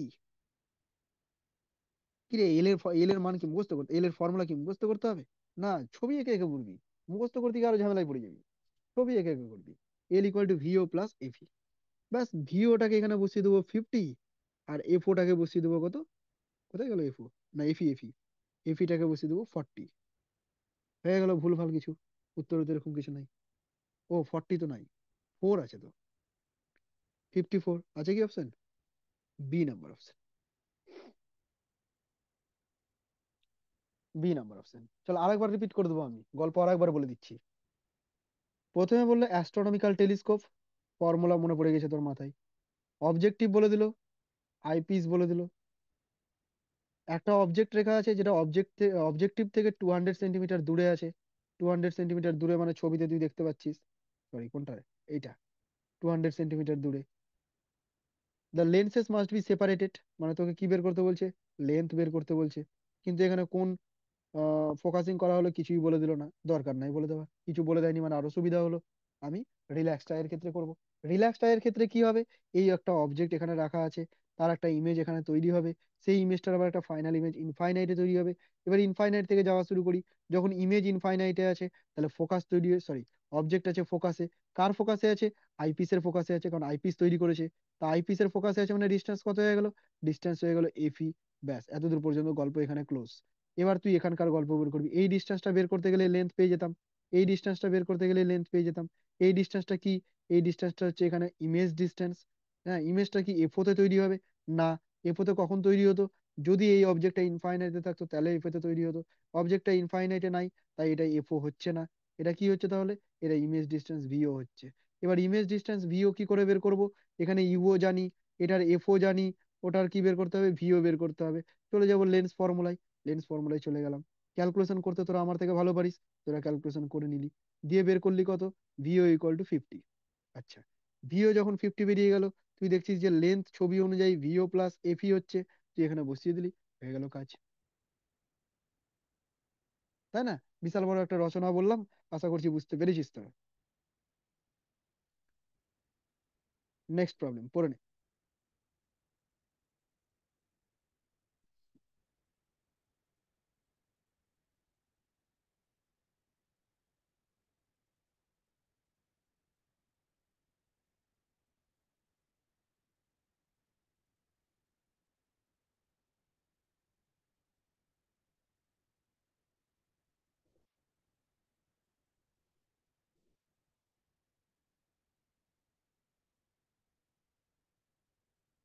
কি রে, এল এর মান কি মুখস্থ করতে, এল এর ফর্মুলা কি মুখস্থ করতে হবে? না, ছবি এঁকে এঁকে বলবি। মুখস্থ করতে গিয়ে আরো ঝামেলায় পড়ে যাবি। ছবি এঁকে এঁকে করবি। L equal to ভিও plus এফি। ব্যাস, ভিওটাকে এখানে বসিয়ে দেবো 50, আর এফওটাকে বসিয়ে দেবো কত? কোথায় গেল এফও? না, এফি। এফিটাকে বসিয়ে দেবো 40। হয়ে গেল, ভুলভাল কিছু? উত্তরে তো এরকম কিছু নাই। ও, 40 তো নাই, 4 আছে তো। 54 আছে কি option? B number option. B number option. চল আরেকবার রিপিট করে দেবো, আমি গল্প আরেকবার বলে দিচ্ছি। প্রথমে বললো অ্যাস্ট্রোনমিক্যাল টেলিস্কোপ, ফর্মুলা মনে পড়ে গেছে তোর মাথায়। অবজেক্টিভ বলে দিল, আইপিস বলে দিল। একটা অবজেক্ট রেখা আছে যেটা অবজেক্টিভ থেকে 200 সেন্টিমিটার দূরে আছে। 200 সেন্টিমিটার দূরে মানে ছবিতে তুই দেখতে পাচ্ছিস। সরি, কোনটা? এইটা, 200 সেন্টিমিটার দূরে। The lenses must be separated, মানে তোকে কি বের করতে বলছে? লেন্থ বের করতে বলছে। কিন্তু এখানে কোন ফোকাসিং করা হলো কিছুই বলে দিল না, দরকার নাই বলে দেওয়া, কিছু বলে দেয়নি মানে আরো সুবিধা হলো। আমি রিল্যাক্স টাইয়ের ক্ষেত্রে করব। রিল্যাক্স টাইয়ের ক্ষেত্রে কি হবে? এই একটা অবজেক্ট এখানে রাখা আছে, তার একটা ইমেজ এখানে তৈরি হবে। সেই ইমেজটার আবার একটা ফাইনাল ইমেজ ইনফাইনাইটে তৈরি হবে। এবার ইনফাইনাইট থেকে যাওয়া শুরু করি। যখন ইমেজ ইনফাইনাইটে আছে, তাহলে ফোকাস তৈরি, সরি, অবজেক্ট আছে ফোকাসে। কার ফোকাসে আছে? আইপিস এর ফোকাসে আছে, কারণ আইপিস তৈরি করেছে। তা আইপিস এর ফোকাসে আছে মানে ডিস্টেন্স কত হয়ে গেল? ডিস্টেন্স হয়ে গেল এফি। ব্যাস, এতদূর পর্যন্ত গল্প এখানে ক্লোজ। এবার তুই এখানকার গল্প বের করবি। এই ডিস্টেন্সটা বের করতে গেলে লেন্থ পেয়ে যেতাম। এই ডিস্টেন্সটা বের করতে গেলে লেন্থ পেয়ে যেতাম। এই ডিস্টেন্সটা কি? এই ডিস্টেন্সটা হচ্ছে এখানে ইমেজ ডিস্টেন্স। হ্যাঁ, ইমেজটা কি এফওতে তৈরি হবে? না, এফওতে কখন তৈরি হতো? যদি এই অবজেক্টটা ইনফাইনাইটে থাকতো তাহলে এফওতে তৈরি হতো। অবজেক্টটা ইনফাইনাইটে নাই, তাই এটা এফও হচ্ছে না। এটা কি হচ্ছে তাহলে? এটা ইমেজ ডিস্টেন্স ভিও হচ্ছে। এবার ইমেজ ডিস্টেন্স ভিও কি করে বের করব? এখানে ইউও জানি, এটার এফও জানি, ওটার কি বের করতে হবে? ভিও বের করতে হবে। চলে যাবো লেন্স ফর্মুলায়। লেন্স ফর্মুলায় চলে গেলাম। ক্যালকুলেশন করতে তোরা আমার থেকে ভালো পারিস, তোরা ক্যালকুলেশন করে নিলি, দিয়ে বের করলি কত? ভিও ইকুয়াল টু 50। আচ্ছা, ভিও যখন 50 বেরিয়ে গেল, তুই দেখছিস যে লেন্থ ছবি অনুযায়ী ভিও প্লাস এফই হচ্ছে, তুই এখানে বসিয়ে দিলি, হয়ে গেল কাজ। তাই না? বিশাল বড় একটা রচনা বললাম, আশা করছি বুঝতে পেরেছিস তোরা। নেক্সট প্রবলেম পড়ে নে।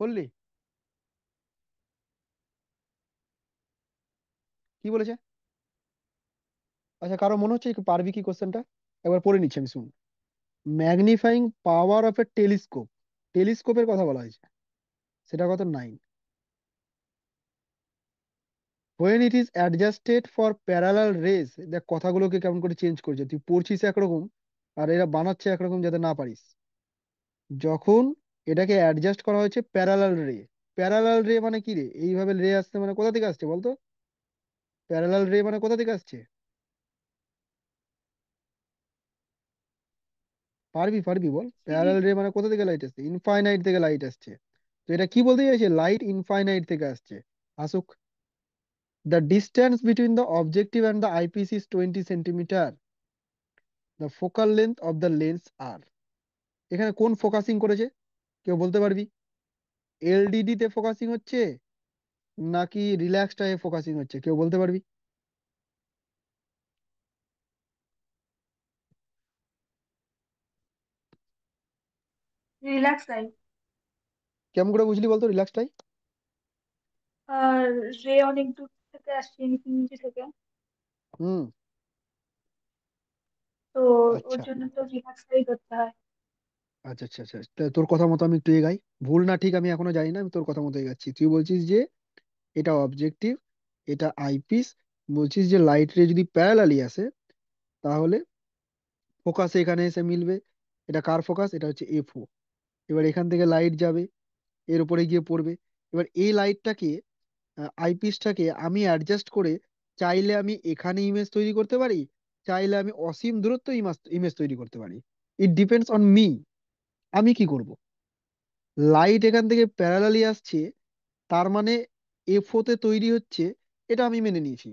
বললি কি বলেছে? আচ্ছা, কারো মনে হচ্ছে কি পারবি কি কোশ্চেনটা? একবার পড়ে নিচ্ছি আমি, শুন। Magnifying power of a telescope, টেলিস্কোপের কথা বলা হয়েছে। সেটা কত? 9। when it is adjusted for parallel rays, দেখ কথাগুলোকে কেমন করে চেঞ্জ করছে, তুই পড়ছিস একরকম আর এরা বানাচ্ছে একরকম যাতে না পারিস। যখন এটাকে অ্যাডজাস্ট করা হয়েছে প্যারালাল রে। প্যারালাল রে মানে কি রে? এইভাবে রে আসছে মানে কোথা থেকে আসছে বলতো? প্যারালাল রে মানে কোথা থেকে আসছে? পারবি পারবি বল, প্যারালাল সিরিজ। রে মানে কোথা থেকে লাইট আসছে? ইনফাইনাইট থেকে লাইট আসছে। তো এটা কি বলতে চাইছে? লাইট ইনফাইনাইট থেকে আসছে। আসুক। The distance between the objective and the eyepiece is 20 centimetre. The focal length of the lens are. এখানে কোন ফোকাসিং করেছে? কেউ বলতে পারবি? এলডিডি তে ফোকাসিং হচ্ছে নাকি রিল্যাক্স টাইপে ফোকাসিং হচ্ছে? কেউ বলতে পারবি? Relax light. কেমন করে বুঝলি বলতো রিল্যাক্স টাই? আর রে অনেক দূর থেকে আসছে, ইনফিনিটি থেকে। হুম। তো ওর আচ্ছা জন্য তো রিল্যাক্স লাইট করতে হয়। আচ্ছা আচ্ছা আচ্ছা, তা তোর কথা মতো আমি একটু এগাই। ভুল না ঠিক আমি এখনো জানি না, আমি তোর কথা মতো এগাচ্ছি। তুই বলছিস যে এটা অবজেক্টিভ, এটা আইপিস। বলছিস যে লাইট রে যদি প্যারালালি আসে তাহলে ফোকাস এখানে এসে মিলবে। এটা কার ফোকাস? এটা হচ্ছে এফও। এবার এখান থেকে লাইট যাবে, এর উপরে গিয়ে পড়বে। এবার এই লাইটটাকে, আইপিসটাকে আমি অ্যাডজাস্ট করে চাইলে আমি এখানে ইমেজ তৈরি করতে পারি, চাইলে আমি অসীম দূরত্ব ইমেজ ইমেজ তৈরি করতে পারি। It depends on me. আমি কি করব? লাইট এখান থেকে প্যারালালি আসছে, তার মানে এফও তে তৈরি হচ্ছে, এটা আমি মেনে নিয়েছি।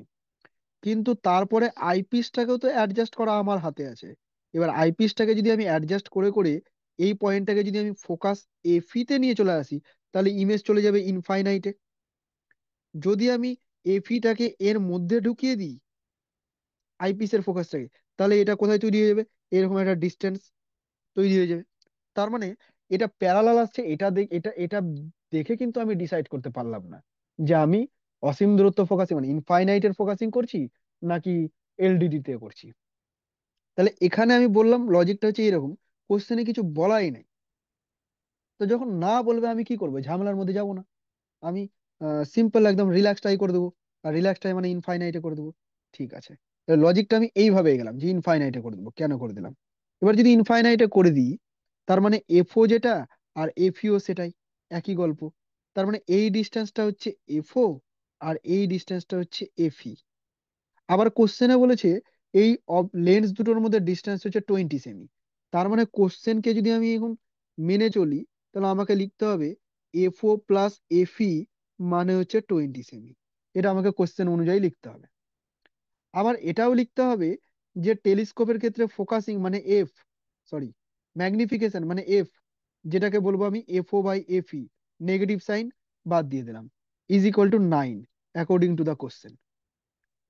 কিন্তু তারপরে আইপিসটাকেও তো অ্যাডজাস্ট করা আমার হাতে আছে। এবার আইপিসটাকে যদি আমি অ্যাডজাস্ট করে করে এই পয়েন্টটাকে যদি আমি ফোকাস এফি তে নিয়ে চলে আসি, তাহলে ইমেজ চলে যাবে ইনফাইনাইটে। যদি আমি এফিটাকে এর মধ্যে ঢুকিয়ে দিই, আইপিস এর ফোকাসটাকে, তাহলে এটা কোথায় তৈরি হয়ে যাবে? এরকম একটা ডিস্টেন্স তৈরি হয়ে যাবে। তার মানে এটা প্যারালাল আসছে, এটা এটা দেখে কিন্তু আমি ডিসাইড করতে পারলাম না যে আমি অসীম দূরত্ব ফোকাসিং মানে ইনফাইনাইটের ফোকাসিং করছি নাকি এলডিডি তে করছি। তাহলে এখানে আমি বললাম লজিকটা হচ্ছে এরকম, কোশ্চেনে কিছু বলাই নাই। তো যখন না বলবে আমি কি করবো? ঝামেলার মধ্যে যাব না। আমি সিম্পল একদম রিল্যাক্স টাই করে দেবো। আর রিল্যাক্স টাই মানে ইনফাইনাইটে করে দেবো। ঠিক আছে, লজিকটা আমি এইভাবে গেলাম যে ইনফাইনাইটে করে দেবো। কেন করে দিলাম? এবার যদি ইনফাইনাইটে করে দিই, তার মানে এফও যেটা আর এফইও সেটাই, একই গল্প। তার মানে এই ডিস্টেন্সটা হচ্ছে এফও আর এই ডিস্টেন্সটা হচ্ছে এফই। আবার কোশ্চেনে বলেছে এই লেন্স দুটোর মধ্যে ডিস্টেন্স হচ্ছে 20 সেমি। তার মানে কোশ্চেনকে যদি আমি এখন মেনে চলি, তাহলে আমাকে লিখতে হবে এফও প্লাস এফই মানে হচ্ছে 20 সেমি। এটা আমাকে কোশ্চেন অনুযায়ী লিখতে হবে। আবার এটাও লিখতে হবে যে টেলিস্কোপের ক্ষেত্রে ফোকাসিং মানে এফ, সরি, ম্যাগনিফিকেশন মানে এফ, যেটাকে বলবো আমি F O by F E, negative sign বাদ দিয়ে দিলাম, is equal to 9 according to the question.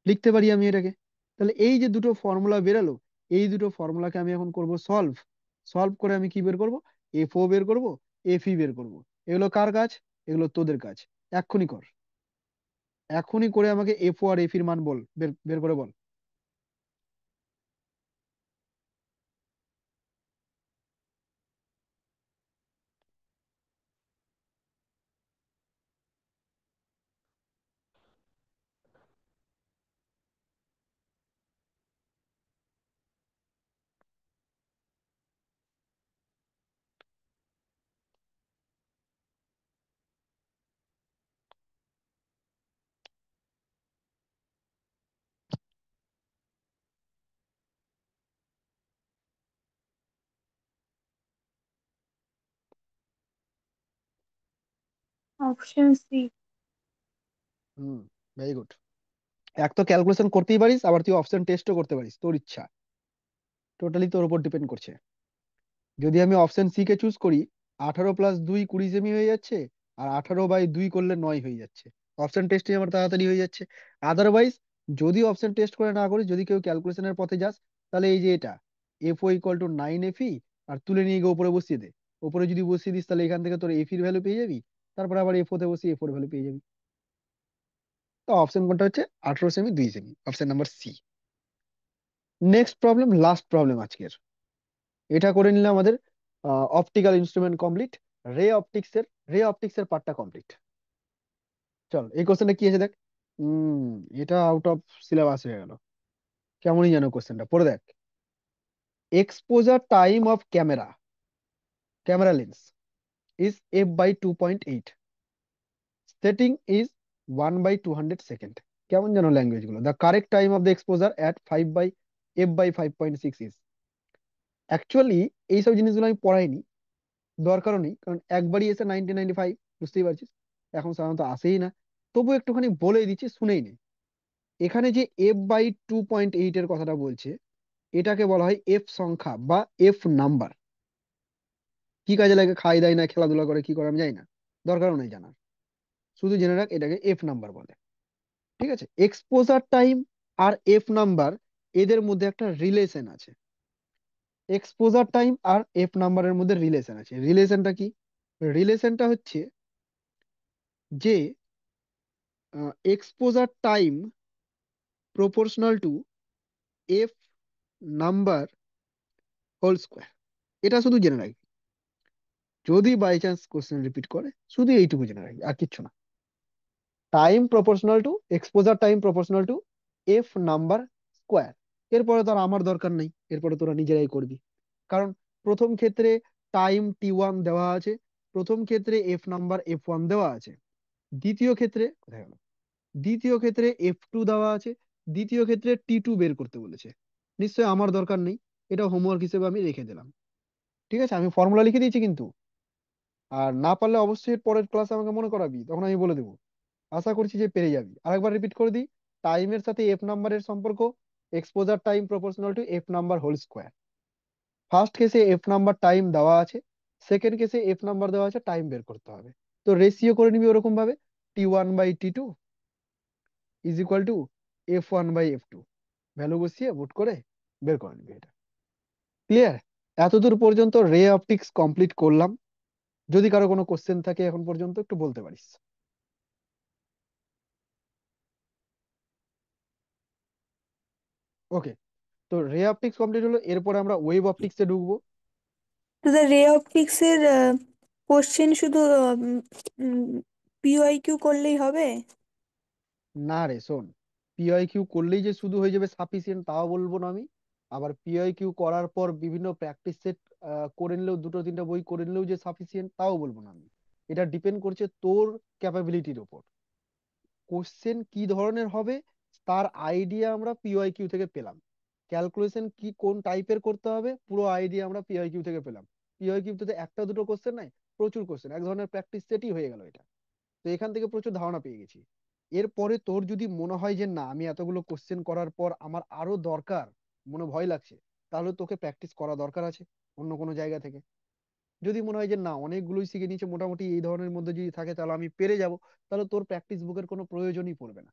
লিখতে পারি আমি এটাকে। তাহলে এই যে দুটো ফর্মুলা বেরালো, এই দুটো ফর্মুলাকে আমি এখন করব সলভ। সলভ করে আমি কি বের করব? এফও বের করব, এফই বের করব। এগুলো কার কাজ? এগুলো তোদের কাজ। এক্ষুনি কর। এখনই করে আমাকে এফও আর এফির মান বল, বের বের করে বল। Option C. Hmm, very good. এক তো ক্যালকুলেশন করতেই পারিস, আবার তুই অপশন টেস্টও করতে পারিস, তোর ইচ্ছা। টোটালি তোর উপর ডিপেন্ড করছে। যদি আমি অপশন সি কে চুজ করি, 18+2 20 সেমি হয়ে যাচ্ছে, আর 18/2 করলে 9 হয়ে যাচ্ছে। অপশন টেস্টে আমার তাড়াতাড়ি হয়ে যাচ্ছে। আদারওয়াইজ যদি অপশন টেস্ট করে না করিস, যদি কেউ ক্যালকুলেশনের পথে যাস, তাহলে এই যে এটা F O equal to 9 F E, আর তুলে নিয়ে গিয়ে উপরে বসিয়ে দে। উপরে যদি বসিয়ে দিস তাহলে এখান থেকে তোর এফির ভ্যালু পেয়ে যাবি, তারপর আবার এফ ওতে বসিয়ে এফ ওর ভ্যালু পেয়ে যাবি। তো অপশন কোনটা হচ্ছে? 18 সেমি 2 সেমি, option number C. Next problem, last problem আজকের। এটা করে নিলে আমাদের optical instrument complete. Ray optics এর পার্টটা কমপ্লিট। চল এই কোশ্চেনটা কি আছে দেখ। হম, এটা আউট অফ সিলেবাস হয়ে গেল। কেমনই যেন কোশ্চেনটা পড়ে দেখ। exposure time of camera lens is f by 2.8, setting is 1 by 200 second. কেমন যেন ল্যাঙ্গুয়েজ গুলো, the correct time of the exposure at 5 by f by 5.6 is. Actually এইসব জিনিসগুলো আমি পড়াইনি, দরকারও নেই, কারণ একবারই এসে 1995, বুঝতেই পারছিস, এখন সাধারণত আসেই না। তবু একটুখানি বলে দিচ্ছি, শুনেই নেই। এখানে যে এফ বাই 2.8 এর কথাটা বলছে, এটাকে বলা হয় এফ সংখ্যা বা এফ নাম্বার। কি কাজে লাগে, খাই দাই না, খেলাধুলা করে, কি করে আমি জানি না, দরকারও নেই জানার, শুধু জেনে রাখ এটাকে এফ নাম্বার বলে। ঠিক আছে, এক্সপোজার টাইম আর এফ নাম্বার, এদের মধ্যে একটা রিলেশন আছে। এক্সপোজার টাইম আর এফ নাম্বারের মধ্যে রিলেশন আছে। রিলেশনটা কি? রিলেশনটা হচ্ছে যে exposure time proportional to F number whole square. এটা শুধু জেনে রাখবি, যদি বাই চান্স কোশ্চেন রিপিট করে শুধু এইটুকু জেনে রাখবি, আর কিচ্ছু না। Time proportional two, exposure time proportional to F number square. এরপরে তো আর আমার দরকার নেই, এরপরে তোরা নিজেরাই করবি। কারণ প্রথম ক্ষেত্রে টাইম T1 দেওয়া আছে, প্রথম ক্ষেত্রে এফ নাম্বার F1 দেওয়া আছে, দ্বিতীয় ক্ষেত্রে কোথায় গেল, দ্বিতীয় ক্ষেত্রে F2 দেওয়া আছে, দ্বিতীয় ক্ষেত্রে T2 বের করতে বলেছে। নিশ্চয়ই আমার দরকার নেই, এটা হোমওয়ার্ক হিসেবে আমি রেখে দিলাম। ঠিক আছে, আমি ফর্মুলা লিখে দিয়েছি কিন্তু। আর না পারলে অবশ্যই পরের ক্লাসে আমাকে মনে করাবি, তখন আমি বলে দেবো। আশা করছি যে পেরে যাবি। আরেকবার রিপিট করে দিই, টাইমের সাথে এফ নাম্বারের সম্পর্ক, exposure time proportional to F number whole square. First কেসে এফ নাম্বার টাইম দেওয়া আছে, সেকেন্ড কেসে এফ নাম্বার দেওয়া আছে, টাইম বের করতে হবে। তো রেশিও করে নিবি ওরকম ভাবে, T1/T2 is equal two F1/F2, value বসিয়ে বুট করে বের করে নিবি এটা। ক্লিয়ার? এতদূর পর্যন্ত রে অপটিক্স কমপ্লিট করলাম। যদি কারো কোনো কোশ্চেন থাকে এখন পর্যন্ত একটু বলতে পারিস। ওকে, তো রে অপটিক্স কমপ্লিট হলো, এরপরে আমরা ওয়েভ অপটিক্সে ঢুকবো। দাদা, রে অপটিক্স এর কোশ্চেন শুধু পিওয়াইকিউ করলেই হবে? না রে শোন, পিআইকিউ করলেই যে শুধু হয়ে যাবে সাফিসিয়েন্ট তাও বলবো না আমি। আবার পিআইকিউ করার পর বিভিন্ন প্র্যাকটিস সেট করে নিলেও, দুটো তিনটা বই করে নিলেও যে সাফিসিয়েন্ট তাও বলবো না আমি। এটা ডিপেন্ড করছে তোর ক্যাপাবিলিটির ওপর। কোশ্চেন কি ধরনের হবে তার আইডিয়া আমরা পিওয়াইকিউ থেকে পেলাম। ক্যালকুলেশন কি কোন টাইপের করতে হবে পুরো আইডিয়া আমরা পিওয়াইকিউ থেকে পেলাম। পিওয়াইকিউ তে একটা দুটো কোশ্চেন নাই, প্রচুর কোশ্চেন, এক ধরনের প্র্যাকটিস সেটই হয়ে গেল এটা। তো এখান থেকে প্রচুর ধারণা পেয়ে গেছি। এরপরে তোর যদি মনে হয় যে না, আমি এতগুলো কোশ্চেন করার পর আমার আরো দরকার, মনে ভয় লাগছে, তাহলে তোকে প্র্যাকটিস করা দরকার আছে অন্য কোনো জায়গা থেকে। যদি মনে হয় যে না, অনেকগুলোই শিখে নিয়েছে মোটামুটি, এই ধরনের মধ্যে যদি থাকে তাহলে আমি পেরে যাব, তাহলে তোর প্র্যাকটিস বুকের কোনো প্রয়োজনই পড়বে না।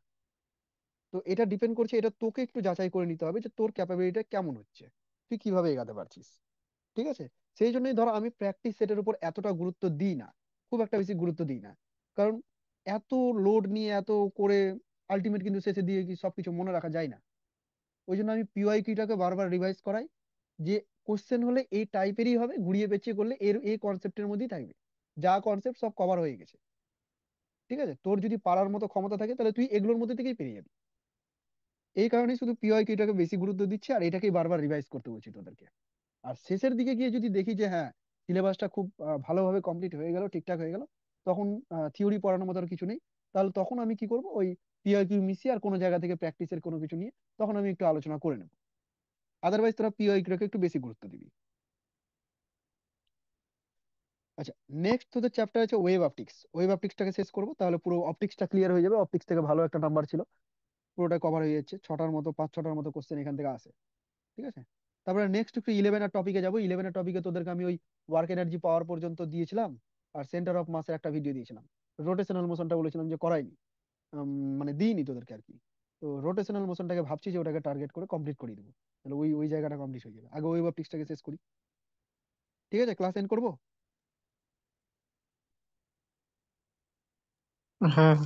তো এটা ডিপেন্ড করছে, এটা তোকে একটু যাচাই করে নিতে হবে যে তোর ক্যাপাবিলিটিটা কেমন হচ্ছে, তুই কিভাবে এগাতে পারছিস। ঠিক আছে, সেই জন্যই ধরো আমি প্র্যাকটিস সেটের উপর এতটা গুরুত্ব দিই না, খুব একটা বেশি গুরুত্ব দিই না। কারণ এত লোড নিয়ে এত করে আলটিমেট কিন্তু শেষে দিয়ে কি সবকিছু মনে রাখা যায় না। ওই জন্য আমি পিওয়াইকিউটাকে বারবার রিভাইজ করাই, যে কোশ্চেন হলে এই টাইপেরই হবে, ঘুরিয়ে পেঁচিয়ে করলে এর এই কনসেপ্টের মধ্যেই থাকবে, যা কনসেপ্ট সব কভার হয়ে গেছে। ঠিক আছে, তোর যদি পারার মতো ক্ষমতা থাকে তাহলে তুই এগুলোর মধ্যে থেকেই পেরে যাবি। এই কারণেই শুধু পিওয়াইকিউটাকে বেশি গুরুত্ব দিচ্ছি, আর এটাকেই বারবার রিভাইজ করতে বলছি তোদেরকে। আর শেষের দিকে গিয়ে যদি দেখি যে হ্যাঁ, সিলেবাসটা খুব ভালোভাবে কমপ্লিট হয়ে গেল, ঠিকঠাক হয়ে গেল, তখন থিওরি পড়ানোর মতো আর কিছু নেই, তাহলে তখন আমি কি করব, ওই পিওয়াইকিউ মিশিয়ে আর কোনো জায়গা থেকে প্র্যাকটিসের কোনো কিছু নিয়ে তখন আমি একটু আলোচনা করে নেব। আদারওয়াইজ তোরা পিওয়াইকিউটাকে একটু বেশি গুরুত্ব দিবি। আচ্ছা, নেক্সট তোদের চ্যাপ্টার আছে ওয়েভ অপটিক্স। ওয়েভ অপটিক্সটাকে শেষ করবো, তাহলে পুরো অপটিক্সটা ক্লিয়ার হয়ে যাবে। অপটিক্স থেকে ভালো একটা নাম্বার ছিল, পুরোটা কভার হয়ে যাচ্ছে, ছটার মতো, পাঁচ ছটার মতো কোশ্চেন এখান থেকে আসে। ঠিক আছে, তারপরে নেক্সট একটু ইলেভেনের টপিকে যাবো। ইলেভেনের টপিকে তোদেরকে আমি ওই ওয়ার্ক এনার্জি পাওয়ার পর্যন্ত দিয়েছিলাম, আর সেন্টার অফ মাসের একটা ভিডিও দিয়েছিলাম। রোটেশনাল মোশনটা বলেছিলাম যে করাইনি, মানে দিইনি তোদেরকে আর কি। তো রোটেশনাল মোশনটাকে ভাবছি যে ওটাকে টার্গেট করে কমপ্লিট করে দেবো, তাহলে ওই ওই জায়গাটা কমপ্লিট হয়ে যাবে। আগে ওই অপটিক্সটাকে শেষ করি। ঠিক আছে, ক্লাস এন্ড করবো। হ্যাঁ।